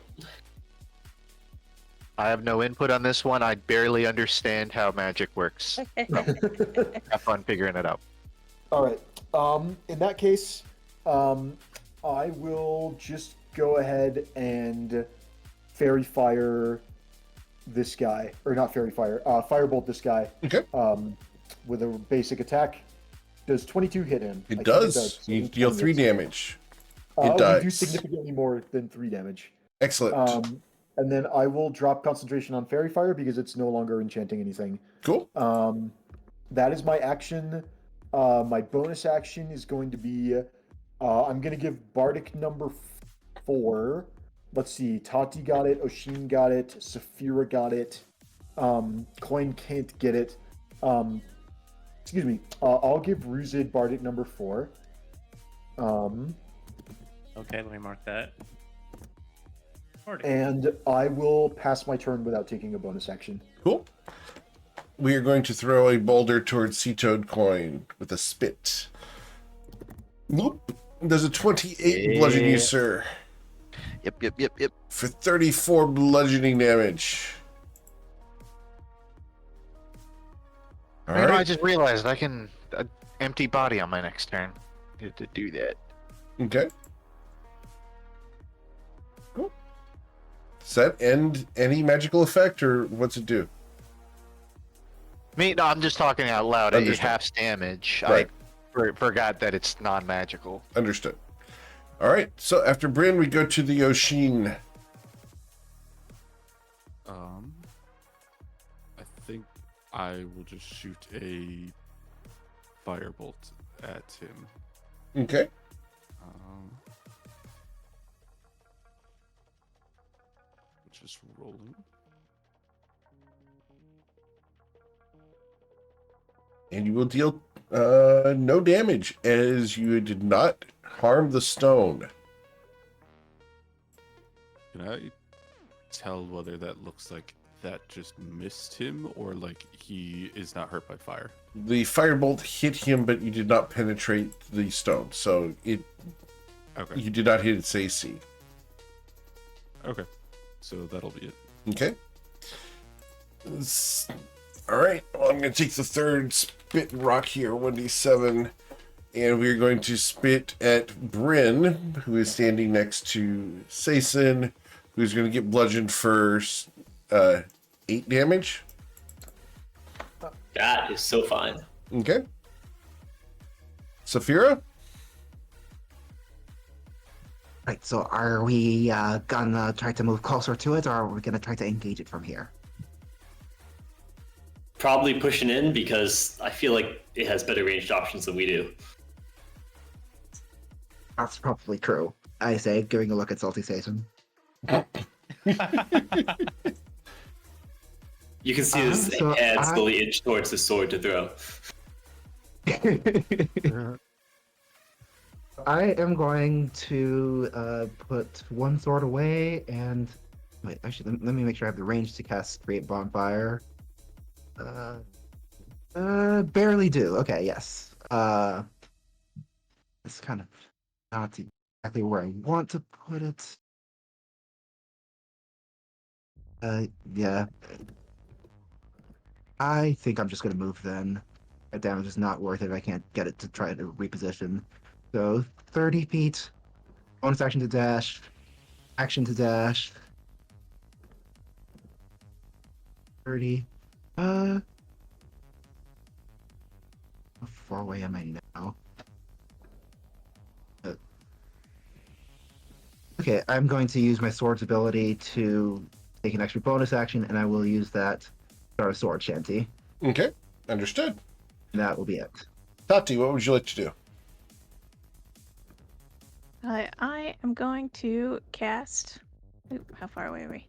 I have no input on this one. I barely understand how magic works. So, have fun figuring it out. All right. In that case, I will just go ahead and fairy fire this guy, or not fairy fire, firebolt this guy. Okay. With a basic attack. Does 22 hit him? It does. You deal 3 damage. It does. We do significantly more than 3 damage. Excellent. And then I will drop concentration on fairy fire because it's no longer enchanting anything. Cool. That is my action. My bonus action is going to be, I'm going to give Bardic number 4. Let's see. Tati got it. Oshin got it. Saphira got it. Coin can't get it. Excuse me. I'll give Ruzid Bardic number 4. Okay, let me mark that. And I will pass my turn without taking a bonus action. Cool. We are going to throw a boulder towards Sea Toad Coin with a spit. Whoop. There's a 28 bludgeon you, sir. Yep. For 34 bludgeoning damage. All You know, I right. just realized I can empty body on my next turn to do that. Okay. Cool. Does that end any magical effect, or what's it do? No, I'm just talking out loud. It Understood. halves damage. Right. I forgot that it's non-magical. Understood. All right. So after Bryn, we go to the Oshin. I think I will just shoot a firebolt at him. Okay. Just rolling. And you will deal no damage, as you did not harm the stone. Can I tell whether that looks like that just missed him or like he is not hurt by fire? The firebolt hit him, but you did not penetrate the stone, so you did not hit its AC. Okay, so that'll be it. Okay. All right. Well, I'm going to take the third spit rock here, 1d7, and we're going to spit at Bryn, who is standing next to Sason, who's going to get bludgeoned for 8 damage. That is so fine. Okay. Saphira? Right, so are we gonna try to move closer to it, or are we gonna try to engage it from here? Probably pushing in because I feel like it has better ranged options than we do. That's probably true. I say, giving a look at Salty Satan. You can see his so hand I- slowly inch towards the sword to throw. I am going to put one sword away and wait. Actually, let me make sure I have the range to cast Create Bonfire. Barely do. Okay, yes. It's kind of not exactly where I want to put it. Yeah. I think I'm just gonna move then. That damage is not worth it if I can't get it to try to reposition. So 30 feet. Bonus action to dash. Action to dash. 30. How far away am I now? Okay, I'm going to use my sword's ability to take an extra bonus action, and I will use that to start a sword shanty. Okay. Understood. And that will be it. Tati, what would you like to do? I am going to cast. Oop, how far away are we?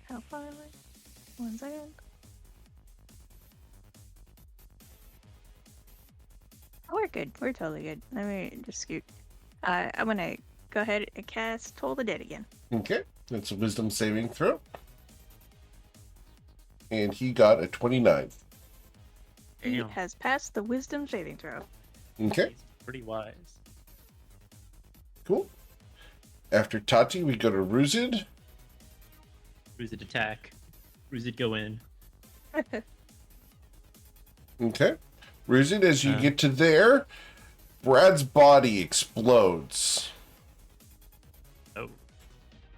How far away? 1 second. Oh, we're good. We're totally good. Let me just scoot. I'm gonna go ahead and cast Toll the Dead again. Okay. That's a wisdom saving throw. And he got a 29. He Damn. has passed the Wisdom saving throw. Okay. He's pretty wise. Cool. After Tati, we go to Ruzid. Ruzid attack. Ruzid go in. Okay. Ruzid, as you Uh. get to there, Brad's body explodes. Oh.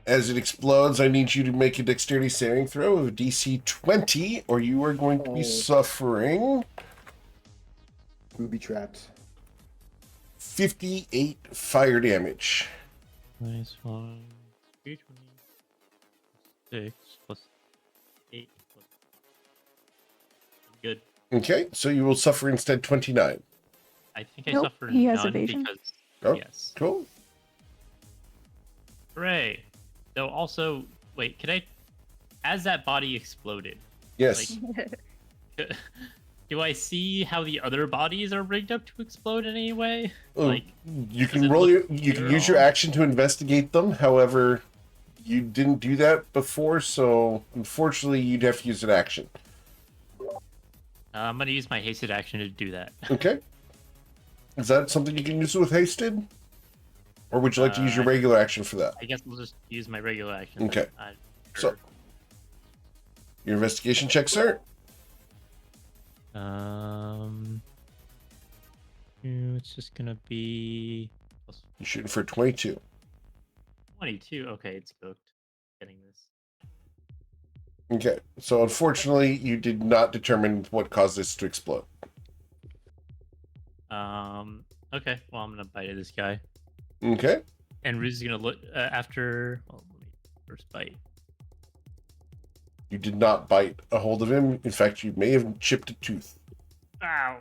As it explodes, I need you to make a dexterity saving throw of DC 20, or you are going to be suffering Booby trapped. 58 fire damage. Nice one. 6 plus 8 plus. Good. Okay, so you will suffer instead 29. I think I Nope, suffered he has none evasion. because Oh. yes. Cool. Hooray! Though also, wait, could I? As that body exploded, Yes. do I see how the other bodies are rigged up to explode in any way? Oh, Like, you does can it roll look your, you can clear use your or- action to investigate them. However, you didn't do that before, so unfortunately you'd have to use an action. I'm gonna use my hasted action to do that. Okay. Is that something you can use with hasted? Or would you like to use your regular action for that? I guess we'll just use my regular action. Okay. Sure. So, your investigation check, sir? It's just gonna be You're shooting for 22. 22. Okay, it's cooked. Getting this. Okay. So, unfortunately, you did not determine what caused this to explode. Okay. Well, I'm gonna bite at this guy. Okay. And Ruse is gonna look after. Well, let me first bite. You did not bite a hold of him. In fact, you may have chipped a tooth. Ow.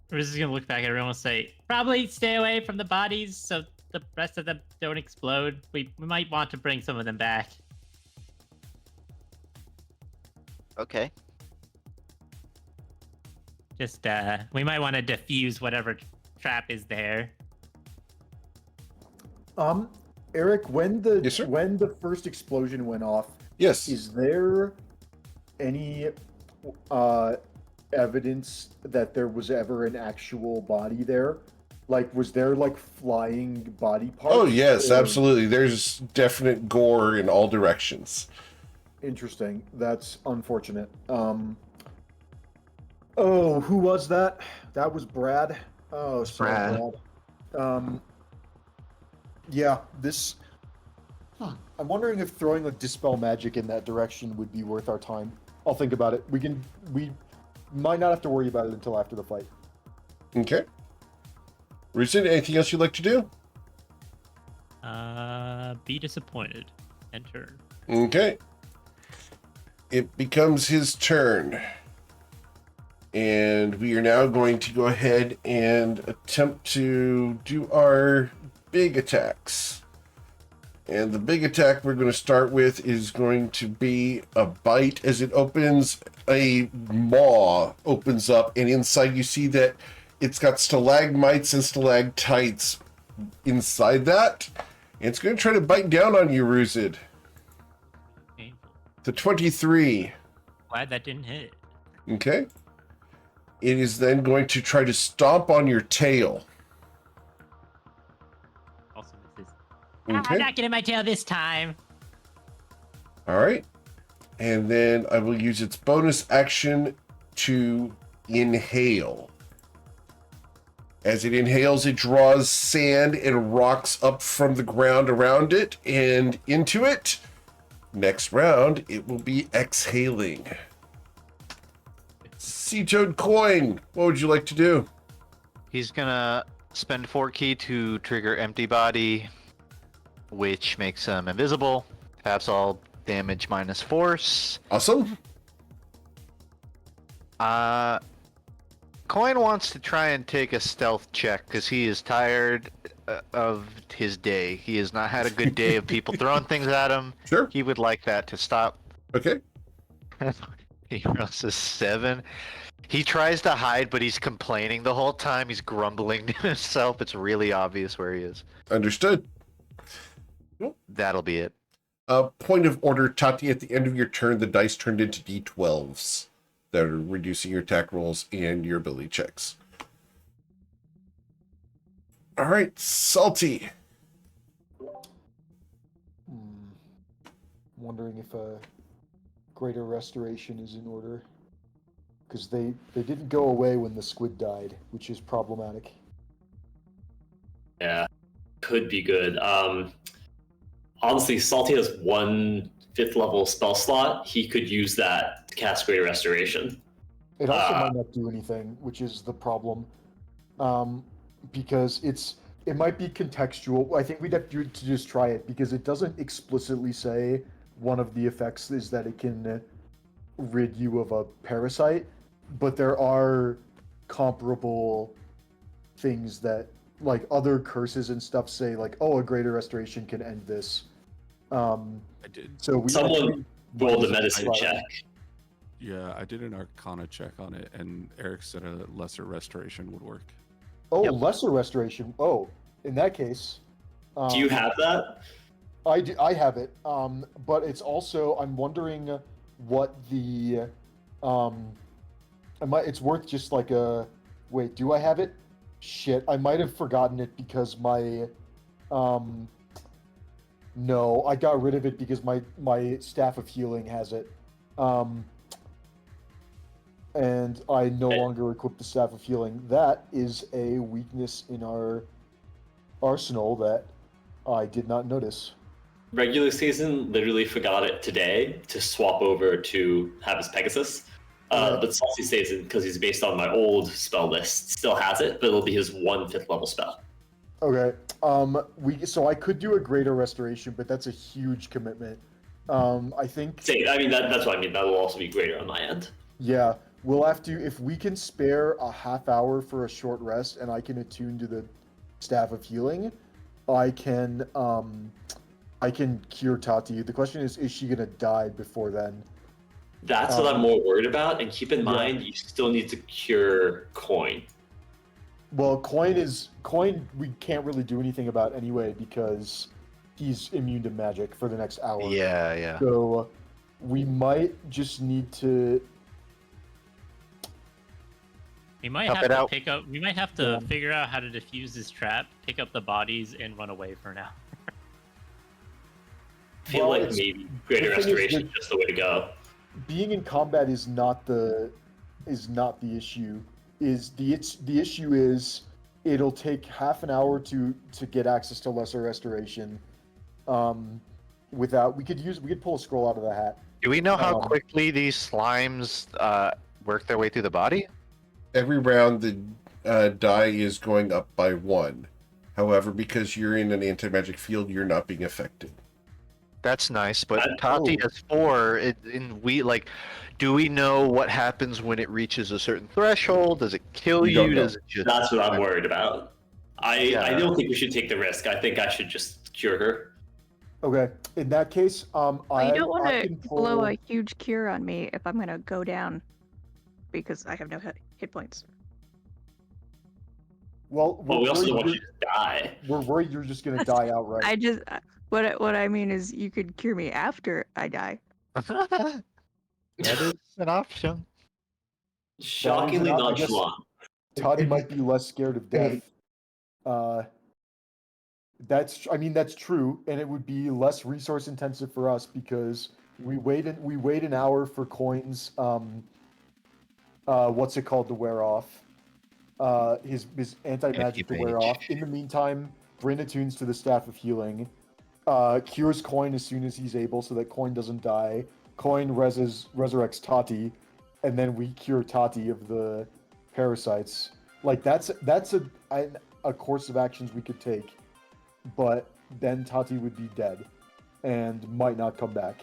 Ruse is gonna look back at everyone and say, "Probably stay away from the bodies so the rest of them don't explode. We might want to bring some of them back." Okay. Just we might want to defuse whatever trap is there. Eric, when the Yes, sir? when the first explosion went off, Yes. is there any evidence that there was ever an actual body there? Like, was there like flying body parts? Oh, yes, or- absolutely. There's definite gore in all directions. Interesting. That's unfortunate. Oh, who was that? That was Brad. Oh, sorry, Brad. Yeah, this. I'm wondering if throwing a dispel magic in that direction would be worth our time. I'll think about it. We might not have to worry about it until after the fight. Okay. Rusin, anything else you'd like to do? Be disappointed. End turn. Okay. It becomes his turn. And we are now going to go ahead and attempt to do our big attacks. And the big attack we're going to start with is going to be a bite. As it opens, a maw opens up, and inside you see that it's got stalagmites and stalactites inside that. And it's going to try to bite down on you, Ruzid. Painful. The 23. Glad that didn't hit. Okay. It is then going to try to stomp on your tail. Also misses. Okay. I'm not getting my tail this time. All right. And then I will use its bonus action to inhale. As it inhales, it draws sand and rocks up from the ground around it and into it. Next round, it will be exhaling. Sea Toad Coin, what would you like to do? He's gonna spend 4 key to trigger Empty Body, which makes him invisible. Halves all damage minus force. Awesome. Coin wants to try and take a stealth check because he is tired of his day. He has not had a good day of people throwing things at him. Sure. He would like that to stop. Okay. He rolls a 7. He tries to hide, but he's complaining the whole time. He's grumbling to himself. It's really obvious where he is. Understood. That'll be it. Point of order, Tati, at the end of your turn, the dice turned into D12s that are reducing your attack rolls and your ability checks. All right, Salty. Wondering if a greater restoration is in order. Because they didn't go away when the squid died, which is problematic. Yeah, could be good. Honestly, Salty has 1 5th level spell slot. He could use that to cast Greater Restoration. It also might not do anything, which is the problem. Because it might be contextual. I think we'd have to just try it, because it doesn't explicitly say one of the effects is that it can rid you of a parasite, but there are comparable things that, like, other curses and stuff say, like, oh, a greater restoration can end this. I did. So Someone rolled a medicine check. Yeah, I did an Arcana check on it, and Eric said a lesser restoration would work. Oh, Yep. lesser restoration. Oh, in that case. Do you have that? I have it. But it's also, I'm wondering what the it's worth just like a wait, do I have it? Shit, I might have forgotten it because my No, I got rid of it because my staff of healing has it. And I no longer equip the staff of healing. That is a weakness in our arsenal that I did not notice. Regular season literally forgot it today to swap over to have his Pegasus. But Salty Season, because he's based on my old spell list, still has it, but it'll be his 1 5th level spell. Okay. So I could do a greater restoration, but that's a huge commitment. I think. That's what I mean. That'll also be greater on my end. Yeah, we'll have to, if we can spare a half hour for a short rest, and I can attune to the staff of healing, I can cure Tati. The question is she gonna die before then? That's what I'm more worried about. And keep in mind, you still need to cure Coin. Well, Coin. We can't really do anything about anyway because he's immune to magic for the next hour. Yeah. So we might just need to. We might Tough have it to out. pick up. We might have to figure out how to defuse this trap, pick up the bodies, and run away for now. I feel like maybe greater restoration is just the way to go. Being in combat is not the issue. The issue is it'll take half an hour to get access to lesser restoration. We could pull a scroll out of the hat. Do we know how quickly these slimes work their way through the body? Every round, the die is going up by 1. However, because you're in an anti-magic field, you're not being affected. That's nice, but Tati has 4. Do we know what happens when it reaches a certain threshold? Does it kill you? Does it just? That's what I'm worried about. I don't think we should take the risk. I think I should just cure her. Okay. In that case, you don't want to blow a huge cure on me if I'm gonna go down because I have no hit points. Well, we also don't want you to die. We're worried you're just gonna die outright. What I mean is you could cure me after I die. That is an option. Shockingly nonchalant. Toddy might be less scared of death. That's true, and it would be less resource intensive for us because we wait an hour for Coin's what's it called to wear off. His anti-magic to wear off. In the meantime, Bryn attunes to the staff of healing. Cures Coin as soon as he's able so that Coin doesn't die. Coin resurrects Tati, and then we cure Tati of the parasites. Like that's a course of actions we could take, but then Tati would be dead and might not come back.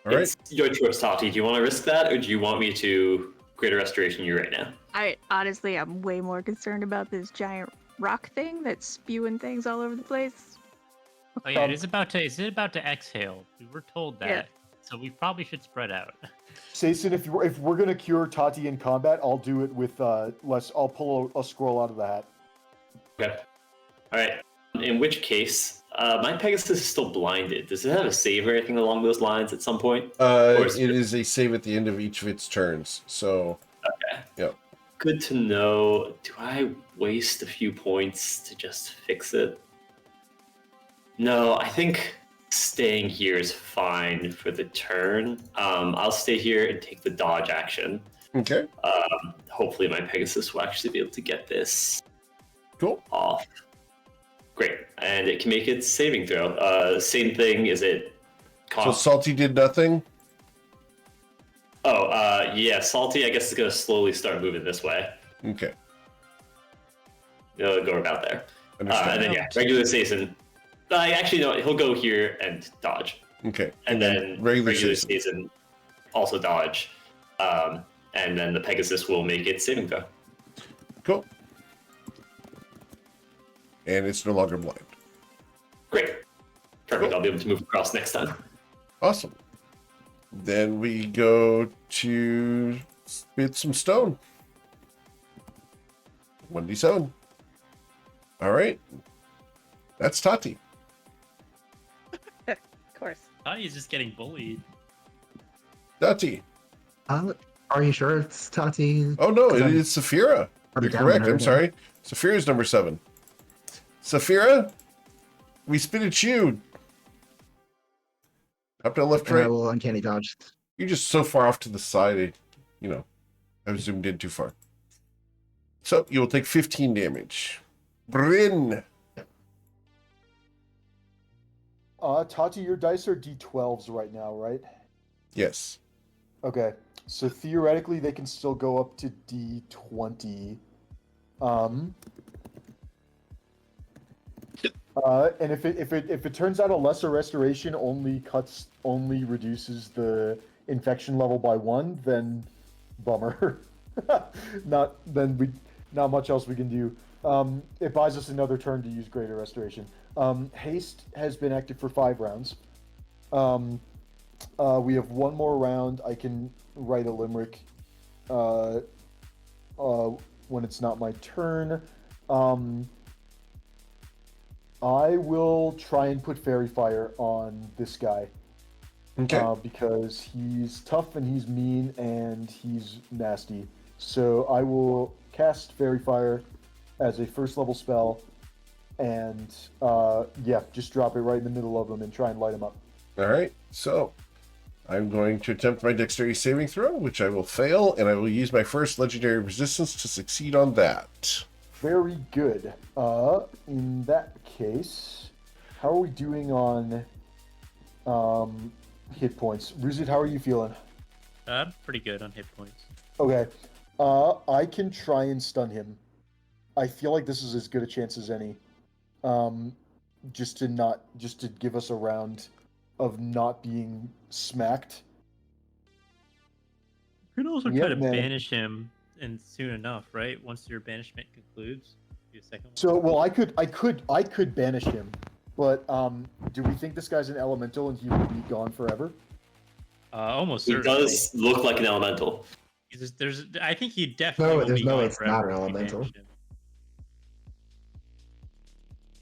All right. It's your choice, Tati. Do you want to risk that, or do you want me to greater restoration you right now? I'm way more concerned about this giant rock thing that's spewing things all over the place. Oh yeah, is it about to exhale? We were told that, so we probably should spread out. Sason, if we're gonna cure Tati in combat, I'll do it with less. I'll pull a scroll out of the hat. Okay. All right. In which case, my Pegasus is still blinded. Does it have a save or anything along those lines at some point? It is a save at the end of each of its turns. So. Okay. Yep. Good to know. Do I waste a few points to just fix it? No, I think staying here is fine for the turn. I'll stay here and take the dodge action. Okay. Hopefully my Pegasus will actually be able to get this off. Great. And it can make its saving throw. Same thing, is it... So Salty did nothing? Yeah, Salty I guess is going to slowly start moving this way. Okay. It'll go about there. And then regular Sason... actually, no, he'll go here and dodge. Okay. And then regular season also dodge. And then the Pegasus will make its saving throw. Cool. And it's no longer blind. Great. Perfect. Cool. I'll be able to move across next time. Awesome. Then we go to spit some stone. 1d7. All right. That's Tati. Of course. Tati is just getting bullied. Tati. Are you sure it's Tati? Oh no, it is Saphira. You're correct. I'm sorry. Saphira's number 7. Saphira, We spin and shoot. Up, down, left, And I right. will uncanny dodge. You're just so far off to the side. I've zoomed in too far. So you will take 15 damage. Bryn. Tati, your dice are D12s right now, right? Yes. Okay. So theoretically, they can still go up to D20. And if it turns out a lesser restoration only reduces the infection level by 1, then bummer. Not much else we can do. It buys us another turn to use greater restoration. Haste has been active for 5 rounds. We have one more round. I can write a limerick when it's not my turn. I will try and put Fairy Fire on this guy. Okay. Because he's tough and he's mean and he's nasty. So I will cast Fairy Fire as a first level spell and just drop it right in the middle of him and try and light him up. All right. So I'm going to attempt my dexterity saving throw, which I will fail, and I will use my first legendary resistance to succeed on that. Very good. In that case, how are we doing on hit points? Ruzit, how are you feeling? I'm pretty good on hit points. Okay. I can try and stun him. I feel like this is as good a chance as any. Just to give us a round of not being smacked. You could also Yep, try to man. banish him and soon enough, right? Once your banishment concludes, do a second one. So, well, I could banish him, but do we think this guy's an elemental and he will be gone forever? Almost He certainly. does look like an elemental. I think he definitely will there's be no gone way it's forever not an if we elemental. banish him.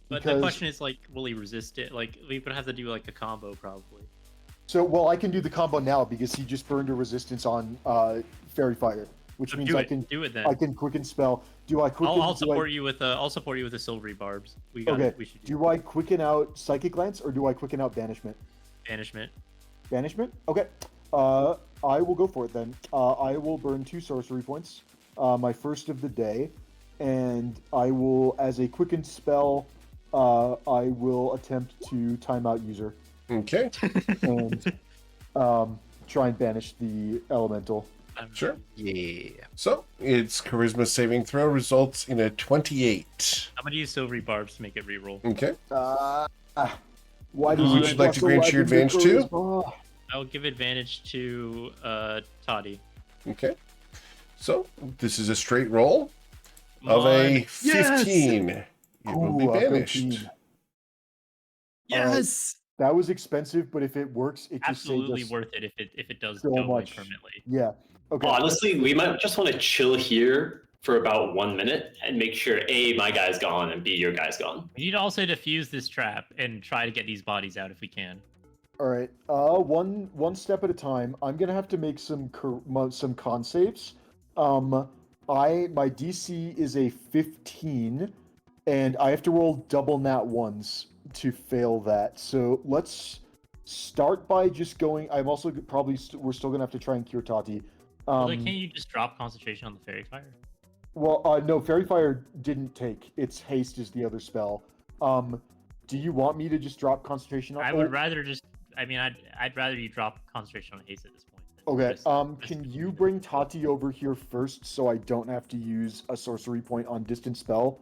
But Because- the question is, like, will he resist it? Like, we would have to do, like, a combo, probably. So, well, I can do the combo now because he just burned a resistance on Fairy Fire, which So means do I it. can Do it then. I can quicken spell. Do I quicken? I'll support you with I'll support you with the silvery barbs. We got Okay. it. We should do Do I quicken out Psychic Glance or do I quicken out Banishment? banishment. Banishment? Okay. I will go for it then. I will burn 2 sorcery points, my first of the day, and I will, as a quickened spell, I will attempt to time out user Okay. and try and banish the elemental. Sure. Yeah. So its charisma saving throw results in a 28. I'm gonna use silvery barbs to make it reroll. Okay. Why Who does would it you like to plus grant your 11 advantage to? charisma? I'll give advantage to Toddy. Okay. So this is a straight roll of a 15. It will be Ooh, a banished. 13. Yes. That was expensive, but if it works, it just Absolutely saves us worth it if it does so go away much. permanently. Yeah. Okay. Honestly, we might just want to chill here for about 1 minute and make sure A, my guy's gone, and B, your guy's gone. We need to also defuse this trap and try to get these bodies out if we can. All right. One step at a time. I'm gonna have to make some con saves. My DC is a 15, and I have to roll double nat ones to fail that. So let's start by just going. I'm also probably we're still gonna have to try and cure Tati. Although, can't you just drop concentration on the fairy fire? Well, no, Fairy Fire didn't take. Its haste is the other spell. Do you want me to just drop concentration on? I would rather just. I mean, I'd rather you drop concentration on haste at this point. than Okay. risk Can losing you it. bring Tati over here first so I don't have to use a sorcery point on distant spell?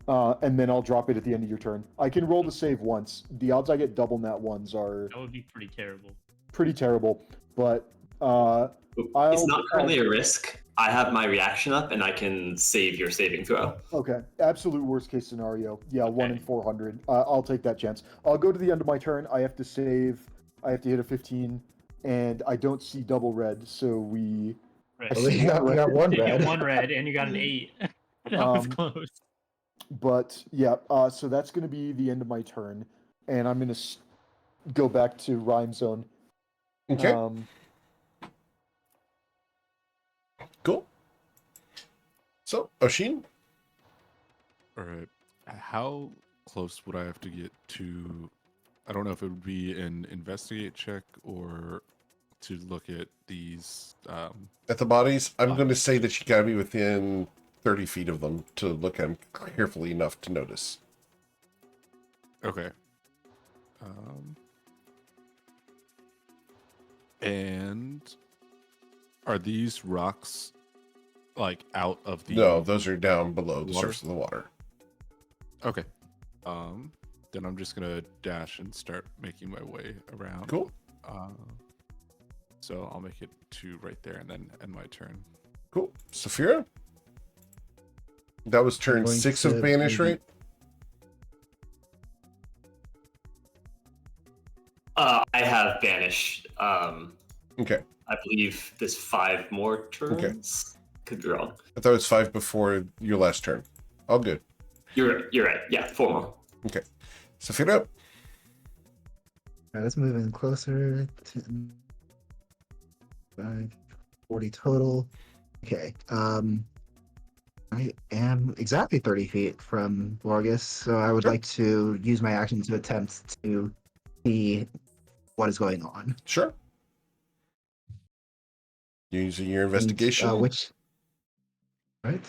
And then I'll drop it at the end of your turn. I can roll to save once. The odds I get double nat ones are That would be pretty terrible. pretty terrible, but It's not currently a risk. I have my reaction up, and I can save your saving throw. okay. Absolute worst case scenario. Yeah, 1 in Okay. 400. I'll take that chance. I'll go to the end of my turn. I have to save. I have to hit a 15, and I don't see double red, so we. Right. I Well, see you got one You got red. one red and you got an 8. That was Um, close. But yeah, so that's going to be the end of my turn, and I'm going to go back to Rhyme Zone. Okay. Cool. So, Oshin? All right. How close would I have to get to? I don't know if it would be an investigate check or to look at these. At the bodies, I'm going to bodies. say that you got to be within 30 feet of them to look at them carefully enough to notice. Okay. And are these rocks like out of the? No, those are down below the water? surface of the water. Okay. Then I'm just gonna dash and start making my way around. Cool. So I'll make it to right there and then end my turn. Cool. Saphira? That was turn going 6 to of Banish, maybe- right? I have banished. Okay. I believe there's 5 more turns. Could be wrong. I thought it was 5 before your last turn. All good. You're right. Yeah, 4 more. Okay. Saphira? Alright, let's move in closer. 10, 5, 40 total. Okay. I am exactly 30 feet from Borgus, so I would Sure. like to use my action to attempt to see what is going on. Sure. Using your investigation. And, which. Right.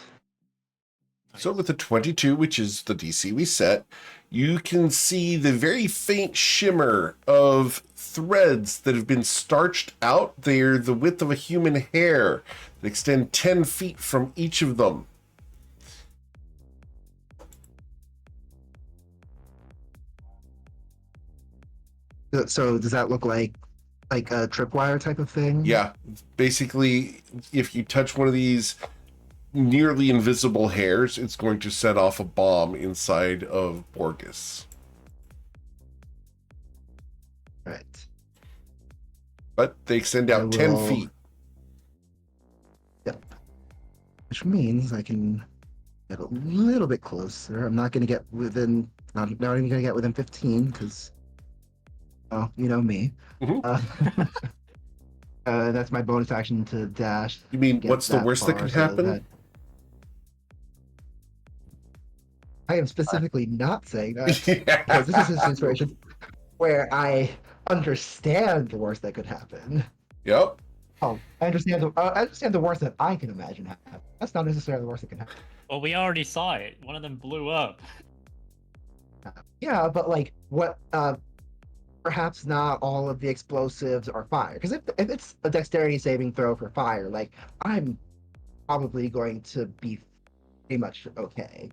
So with the 22, which is the DC we set, you can see the very faint shimmer of threads that have been starched out there the width of a human hair that extend 10 feet from each of them. So does that look like a tripwire type of thing? Yeah, basically, if you touch one of these nearly invisible hairs, it's going to set off a bomb inside of Borgus. Right. But they extend out I 10 will- feet. Yep. Which means I can get a little bit closer. I'm not going to get within. Not even going to get within 15 because. Oh, you know me. Mhm. That's my bonus action to dash. You mean, get what's the that worst that far, could so happen? that- I am specifically not saying that because this is a situation where I understand the worst that could happen. Yep. Oh, I understand the worst that I can imagine happen. That's not necessarily the worst that can happen. Well, we already saw it. One of them blew up. Yeah, but like what? Perhaps not all of the explosives are fire. Because if it's a dexterity saving throw for fire, like I'm probably going to be pretty much okay.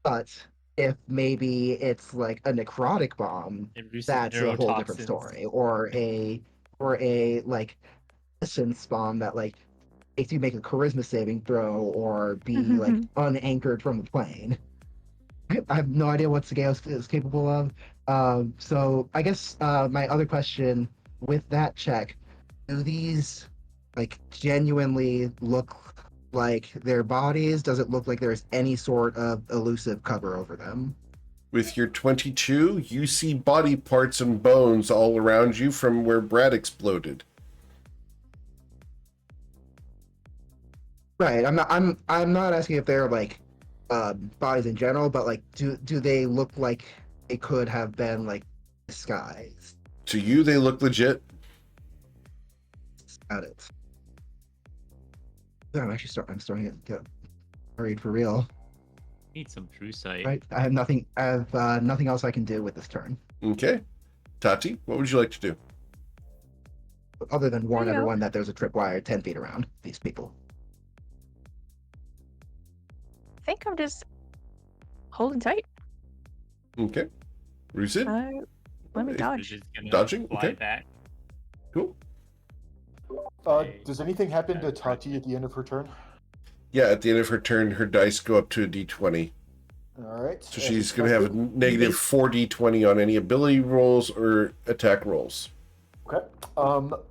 But if maybe it's like a necrotic bomb, It releases that's a whole different neurotoxins. story. Or a like essence bomb that like makes you make a charisma saving throw or be like unanchored from the plane. I have no idea what Sagaos is capable of. So I guess my other question with that check, do these like genuinely look like their bodies? Does it look like there's any sort of elusive cover over them? With your 22, you see body parts and bones all around you from where Brad exploded. Right. I'm not asking if they're like bodies in general, but like do they look like they could have been like disguised? To you, they look legit. Got it. I'm starting to get worried for real. Need some true sight. Right. I have nothing else I can do with this turn. Okay. Tati, what would you like to do? Other than warn There you go. everyone that there's a tripwire 10 feet around these people. I think I'm just holding tight. Okay. Rusid? Let me Okay. dodge. Which is gonna Dodging? fly Okay. back. Cool. Does anything happen to Tati at the end of her turn? Yeah, at the end of her turn, her dice go up to a d20. All right. So she's going to have a negative 4d20 on any ability rolls or attack rolls. Okay.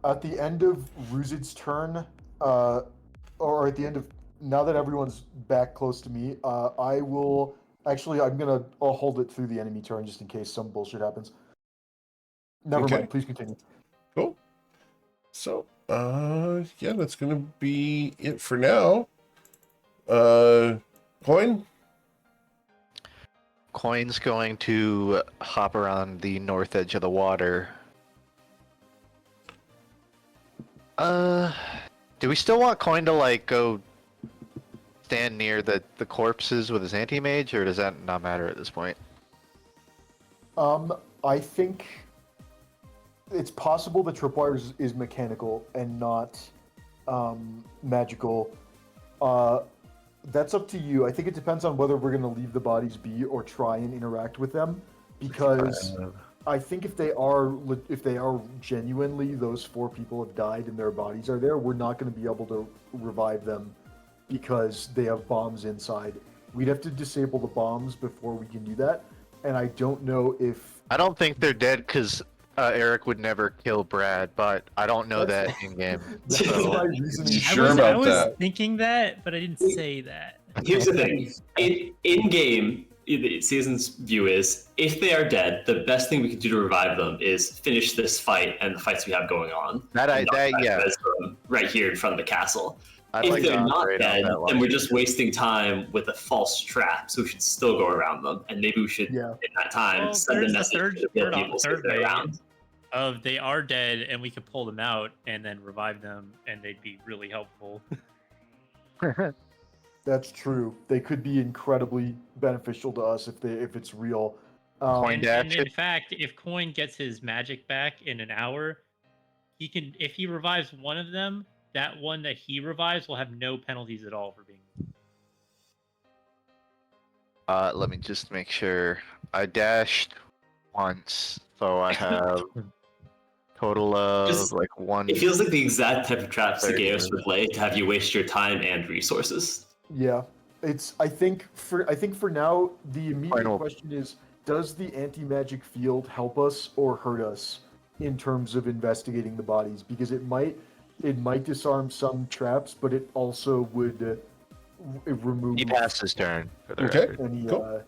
At the end of Ruzid's turn, or at the end of now that everyone's back close to me, I will actually I'll hold it through the enemy turn just in case some bullshit happens. Never Okay. mind. Please continue. Cool. So, yeah, that's going to be it for now. Coin? Coin's going to hop around the north edge of the water. Do we still want Coin to like go stand near the corpses with his anti-mage, or does that not matter at this point? I think it's possible that Tripwire is mechanical and not magical. That's up to you. I think it depends on whether we're going to leave the bodies be or try and interact with them, because I think if they are genuinely those 4 people have died and their bodies are there, we're not going to be able to revive them because they have bombs inside. We'd have to disable the bombs before we can do that, and I don't know if... I don't think they're dead because Eric would never kill Brad, but I don't know that in game. That's my reasoning. You sure about I was that? thinking that, but I didn't say that. Here's the thing: in game, the season's view is if they are dead, the best thing we can do to revive them is finish this fight and the fights we have going on. Right here in front of the castle. If they're not dead, then we're just wasting time with a false trap. So we should still go around them, and maybe we should, in that time, send a message to the people so they're around. Of they are dead, and we could pull them out and then revive them, and they'd be really helpful. That's true. They could be incredibly beneficial to us if it's real. And in fact, if Coin gets his magic back in an hour, he can. If he revives one of them, that one that he revives will have no penalties at all for being. Let me just make sure. I dashed once, so I have total of like one. It feels like the exact type of trap Sagaeus would lay to have you waste your time and resources. Yeah, I think for now the immediate question is: does the anti-magic field help us or hurt us in terms of investigating the bodies? Because it might disarm some traps, but it also would remove. He passed his turn. Okay. Cool.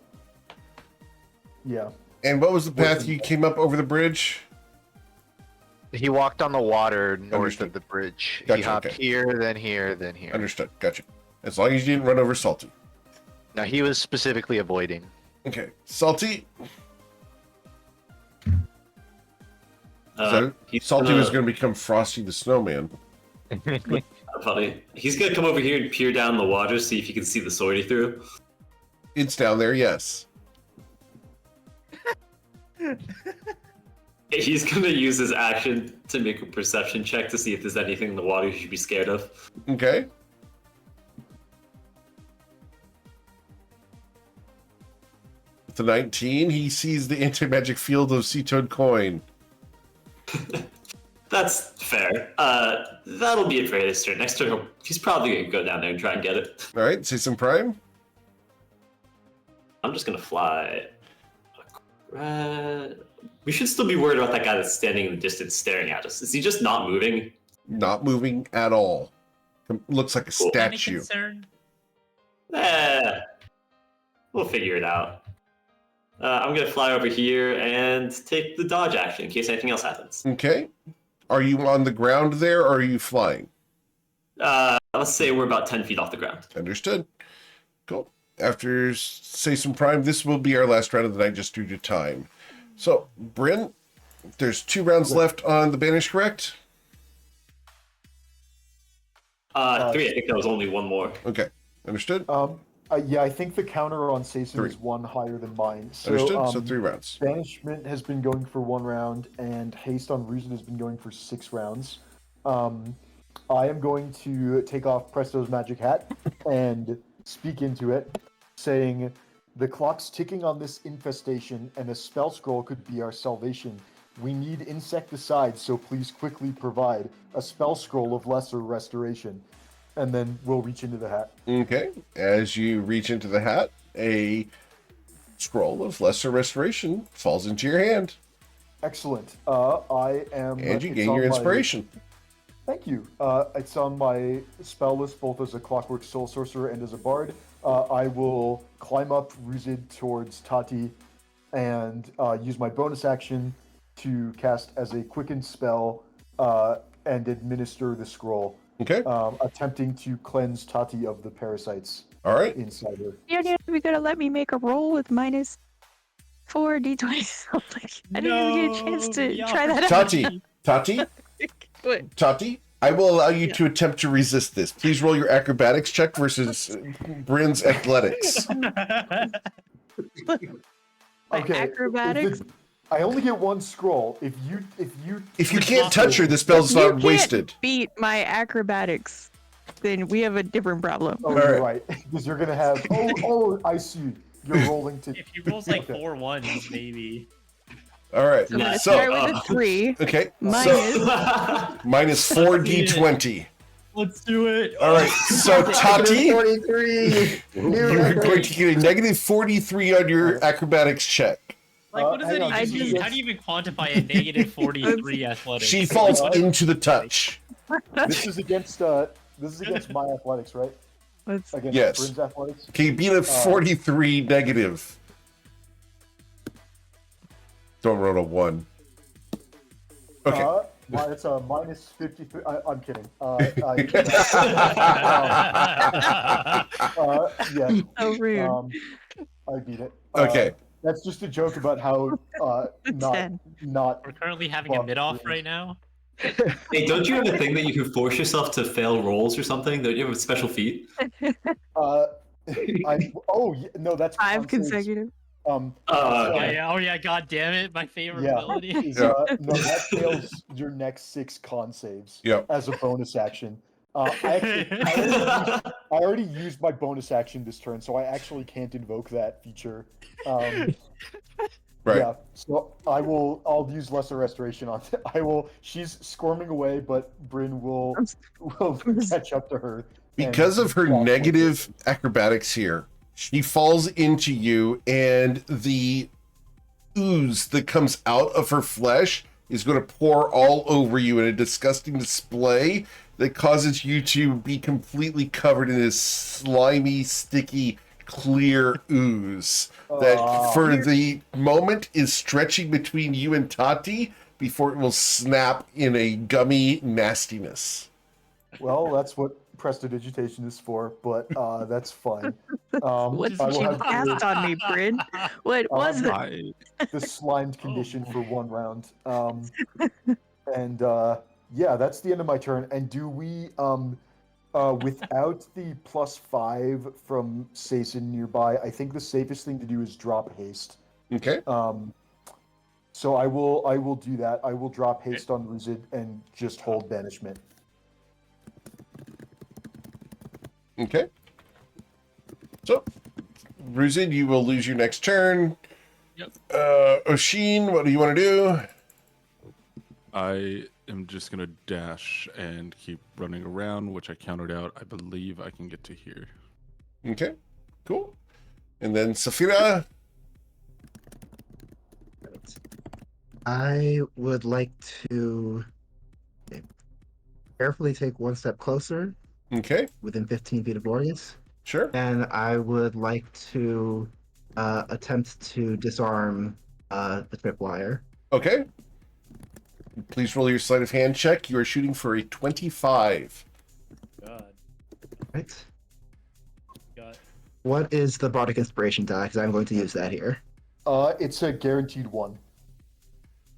Yeah. And what was the path you came up over the bridge? He walked on the water north Understood. of the bridge. Gotcha, He hopped okay. here, then here, then here. Understood. Gotcha. As long as you didn't run over Salty. Now he was specifically avoiding. Okay. Salty. Salty was going to become Frosty the Snowman. Funny. He's gonna come over here and peer down the water, see if he can see the sword he threw. It's down there, yes. He's gonna use his action to make a perception check to see if there's anything in the water you should be scared of. Okay. With the 19, he sees the anti-magic field of Sea-Toad Coin. That's fair. That'll be it for his turn. Next turn, he's probably gonna go down there and try and get it. All right, say some prime. I'm just gonna fly. We should still be worried about that guy that's standing in the distance staring at us. Is he just not moving? Not moving at all. Looks like a statue. We'll figure it out. I'm gonna fly over here and take the dodge action in case anything else happens. Okay. Are you on the ground there, or are you flying? Let's say we're about 10 feet off the ground. Understood. Cool. After say some prime, this will be our last round of the night just due to time. So, Bryn, there's 2 rounds left on the banish, correct? 3. I think there was only one more. Okay. Understood? Yeah, I think the counter on Sason is 1 higher than mine. So, Understood. So 3 rounds. Banishment has been going for 1 round, and Haste on Reason has been going for 6 rounds. I am going to take off Presto's magic hat and speak into it, saying, "The clock's ticking on this infestation, and a spell scroll could be our salvation. We need insecticide, so please quickly provide a spell scroll of lesser restoration." And then we'll reach into the hat. Okay. As you reach into the hat, a scroll of lesser restoration falls into your hand. Excellent. I am. And you gain your inspiration. Thank you. It's on my spell list both as a Clockwork Soul Sorcerer and as a Bard. I will climb up Ruzid towards Tati and use my bonus action to cast as a quickened spell and administer the scroll. Okay. Attempting to cleanse Tati of the parasites. All right. Inside her. You're gonna let me make a roll with minus 4d20. I didn't even get a chance to try that out. Tati, I will allow you to attempt to resist this. Please roll your acrobatics check versus Bryn's athletics. Okay. Acrobatics. I only get one scroll. If you can't touch her, the spell's You not can't wasted. beat my acrobatics, then we have a different problem. Oh, you're right. Because you're gonna have. Oh, I see. You're rolling to. If he rolls like 4 ones, maybe. All right. So I'm gonna start with a 3. Okay. Minus 4d20. Let's do it. All right. So Tati, 43. you're going to get a negative 43 on your acrobatics check. Like, what does hang on, that even mean? How do you even quantify a negative 43 athletics? She falls into the touch. This is against my athletics, right? Let's Against Yes. Bryn's athletics. Okay, you beat a 43 negative. Don't roll a 1. Okay. It's a minus 53. I'm kidding. Yeah. so rude. I beat it. Okay. That's just a joke about how not. We're currently having a mid-off right now. Hey, don't you have a thing that you can force yourself to fail rolls or something? Don't you have a special feat? No, that's 5 con saves. consecutive. Oh yeah, god damn it, my favorite ability. No, that fails your next 6 con saves as a bonus action. I already used my bonus action this turn, so I actually can't invoke that feature. Right. Yeah, so I'll use Lesser Restoration on it. She's squirming away, but Bryn will catch up to her. Because of her negative acrobatics here, she falls into you, and the ooze that comes out of her flesh is going to pour all over you in a disgusting display that causes you to be completely covered in this slimy, sticky, clear ooze that for the moment is stretching between you and Tati before it will snap in a gummy nastiness. Well, that's what prestidigitation is for, but that's fine. What did you cast on me, Bryn? What was it? The slimed condition for 1 round. And yeah, that's the end of my turn. And do we, without the +5 from Sason nearby, I think the safest thing to do is drop haste. Okay. So I will do that. I will drop haste on Ruzid and just hold banishment. Okay. So, Ruzid, you will lose your next turn. Yep. Oshin, what do you want to do? I am just gonna dash and keep running around, which I counted out. I believe I can get to here. Okay, cool. And then Saphira. I would like to carefully take 1 step closer. Okay. Within 15 feet of Glorious. Sure. And I would like to attempt to disarm the tripwire. Okay. Please roll your sleight of hand check. You are shooting for a 25. God. Right. God. What is the Bardic Inspiration die? Because I'm going to use that here. It's a guaranteed 1.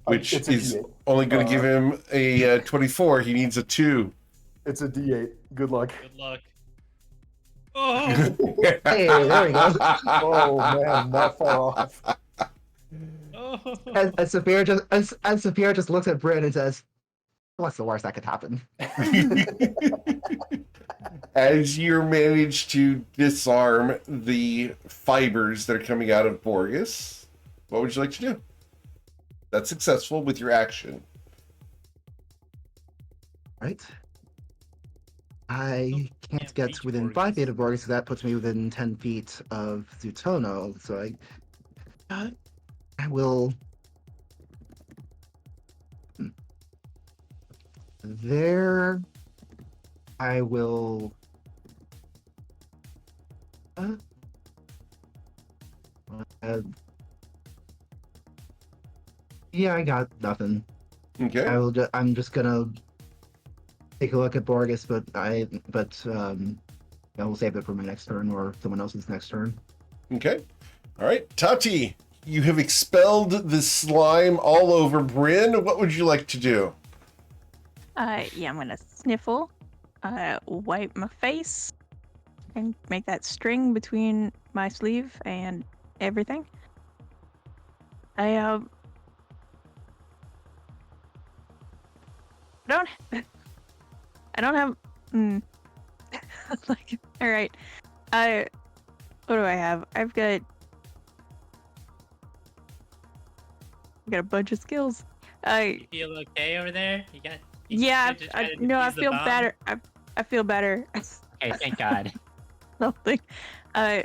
Which it's a is D8. only going to give him a 24. He needs a 2. It's a D8. Good luck. Good luck. Oh! Hey, there we go. Oh man, not far off. Oh! And Saphira just looks at Bryn and says, "What's the worst that could happen?" As you manage to disarm the fibers that are coming out of Borgus, what would you like to do? That's successful with your action. Right. I can't get within 5 feet of Borgus, so that puts me within 10 feet of Zutono. So I will. There, I will. Yeah, I got nothing. Okay. I'm just gonna take a look at Borgus, but I will save it for my next turn or someone else's next turn. Okay. All right. Tati, you have expelled the slime all over Bryn. What would you like to do? Yeah, I'm gonna sniffle, wipe my face, and make that string between my sleeve and everything. I don't have like, all right. What do I have? I've got a bunch of skills. You feel okay over there? Yeah, good to try to I defuse the feel bomb? better. I feel better. Okay, thank God. Something.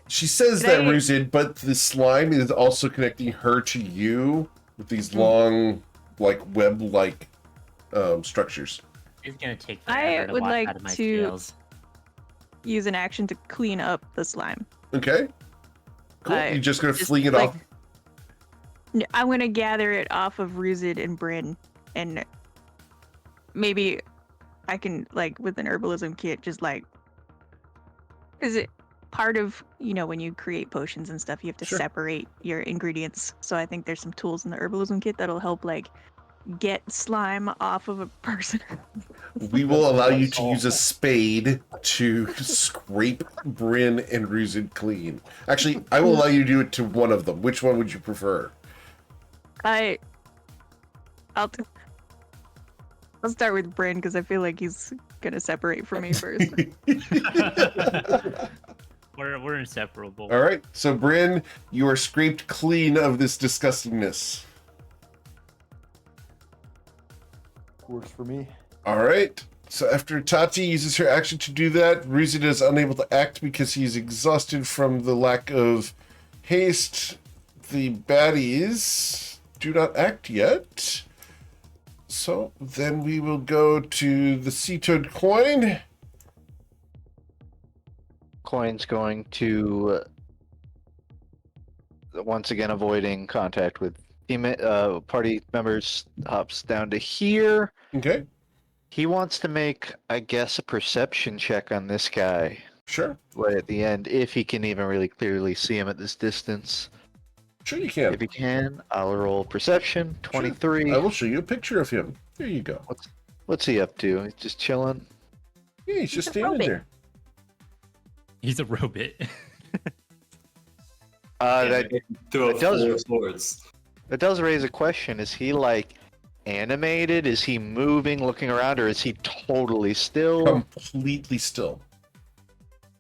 She says Can that, I- Ruzid, but the slime is also connecting her to you with these long, like, web-like structures. It's gonna take I forever to would walk like out of my to- scales. use an action to clean up the slime. Okay? Cool. You're just going to just, fling it like, off? I'm gonna gather it off of Ruzid and Bryn, and maybe I can, like, with an herbalism kit, just like, is it part of, when you create potions and stuff, you have to Sure. separate your ingredients. So I think there's some tools in the herbalism kit that'll help, like, get slime off of a person. We will allow you to use a spade to scrape Bryn and Ruzid clean. Actually, I will allow you to do it to one of them. Which one would you prefer? I'll start with Bryn because I feel like he's gonna separate from me first. We're inseparable. All right. So, Bryn, you are scraped clean of this disgustingness. Works for me. All right. So after Tati uses her action to do that, Ruzid is unable to act because he's exhausted from the lack of haste. The baddies do not act yet. So then we will go to the Sea-Toad coin. Coin's going to once again avoiding contact with party members, hops down to here. Okay. He wants to make, I guess, a perception check on this guy Sure. right at the end, if he can even really clearly see him at this distance. Sure you can. If he can, I'll roll perception. 23. I will show you a picture of him. There you go. What's he up to? He's just chilling. Yeah, he's just a standing robot. there. He's a robot. That Throw It does- 4 swords. That does raise a question. Is he like animated? Is he moving, looking around, or is he totally still? Completely still.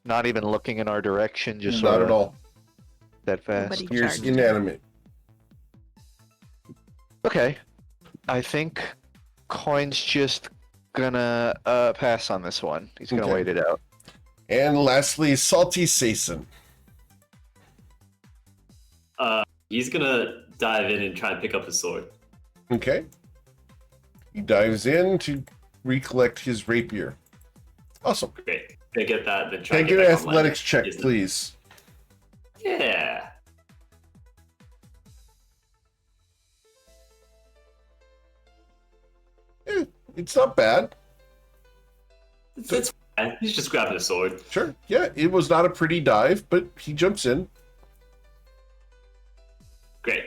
Not even looking in our direction, just Not sort at of all. that fast. Nobody He's charged. inanimate. Okay. I think Coin's just gonna pass on this one. He's gonna Okay. wait it out. And lastly, Salty Sason. He's gonna dive in and try and pick up his sword. Okay. He dives in to recollect his rapier. Awesome. Great. Gonna get that, then try Can I and get get an back on land. athletics check, Isn't it? please? Yeah. It's not bad. It's fine. He's just grabbing a sword. Sure. Yeah, it was not a pretty dive, but he jumps in. Great.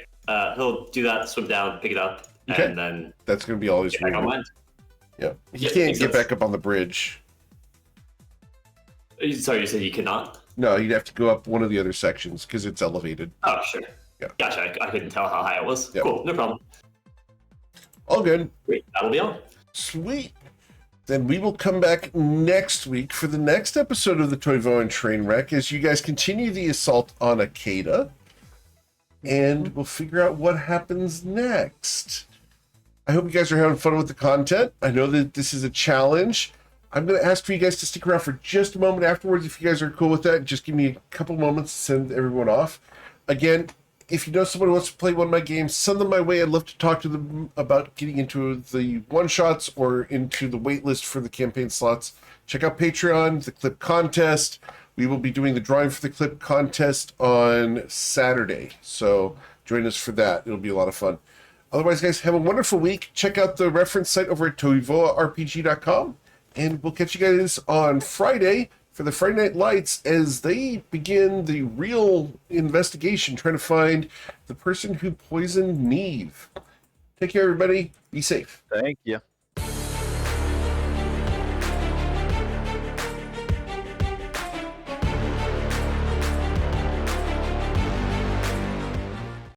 He'll do that, swim down, pick it up, Okay. and then That's going to be all his get back on movement. land. Yeah. He Yeah, can't makes get sense. back up on the bridge. Sorry, you said you cannot? No, you'd have to go up one of the other sections because it's elevated. Oh, sure. Yeah. Gotcha. I couldn't tell how high it was. Yeah. Cool. No problem. All good. Great. That'll be on. Sweet. Then we will come back next week for the next episode of the Toivoan Trainwreck as you guys continue the assault on Akeda. And we'll figure out what happens next. I hope you guys are having fun with the content. I know that this is a challenge. I'm going to ask for you guys to stick around for just a moment afterwards if you guys are cool with that. Just give me a couple moments to send everyone off. Again, if you know someone who wants to play one of my games, send them my way. I'd love to talk to them about getting into the one-shots or into the waitlist for the campaign slots. Check out Patreon, the clip contest. We will be doing the drawing for the clip contest on Saturday. So join us for that. It'll be a lot of fun. Otherwise, guys, have a wonderful week. Check out the reference site over at toivoarpg.com. And we'll catch you guys on Friday for the Friday Night Lights as they begin the real investigation, trying to find the person who poisoned Neve. Take care, everybody. Be safe. Thank you.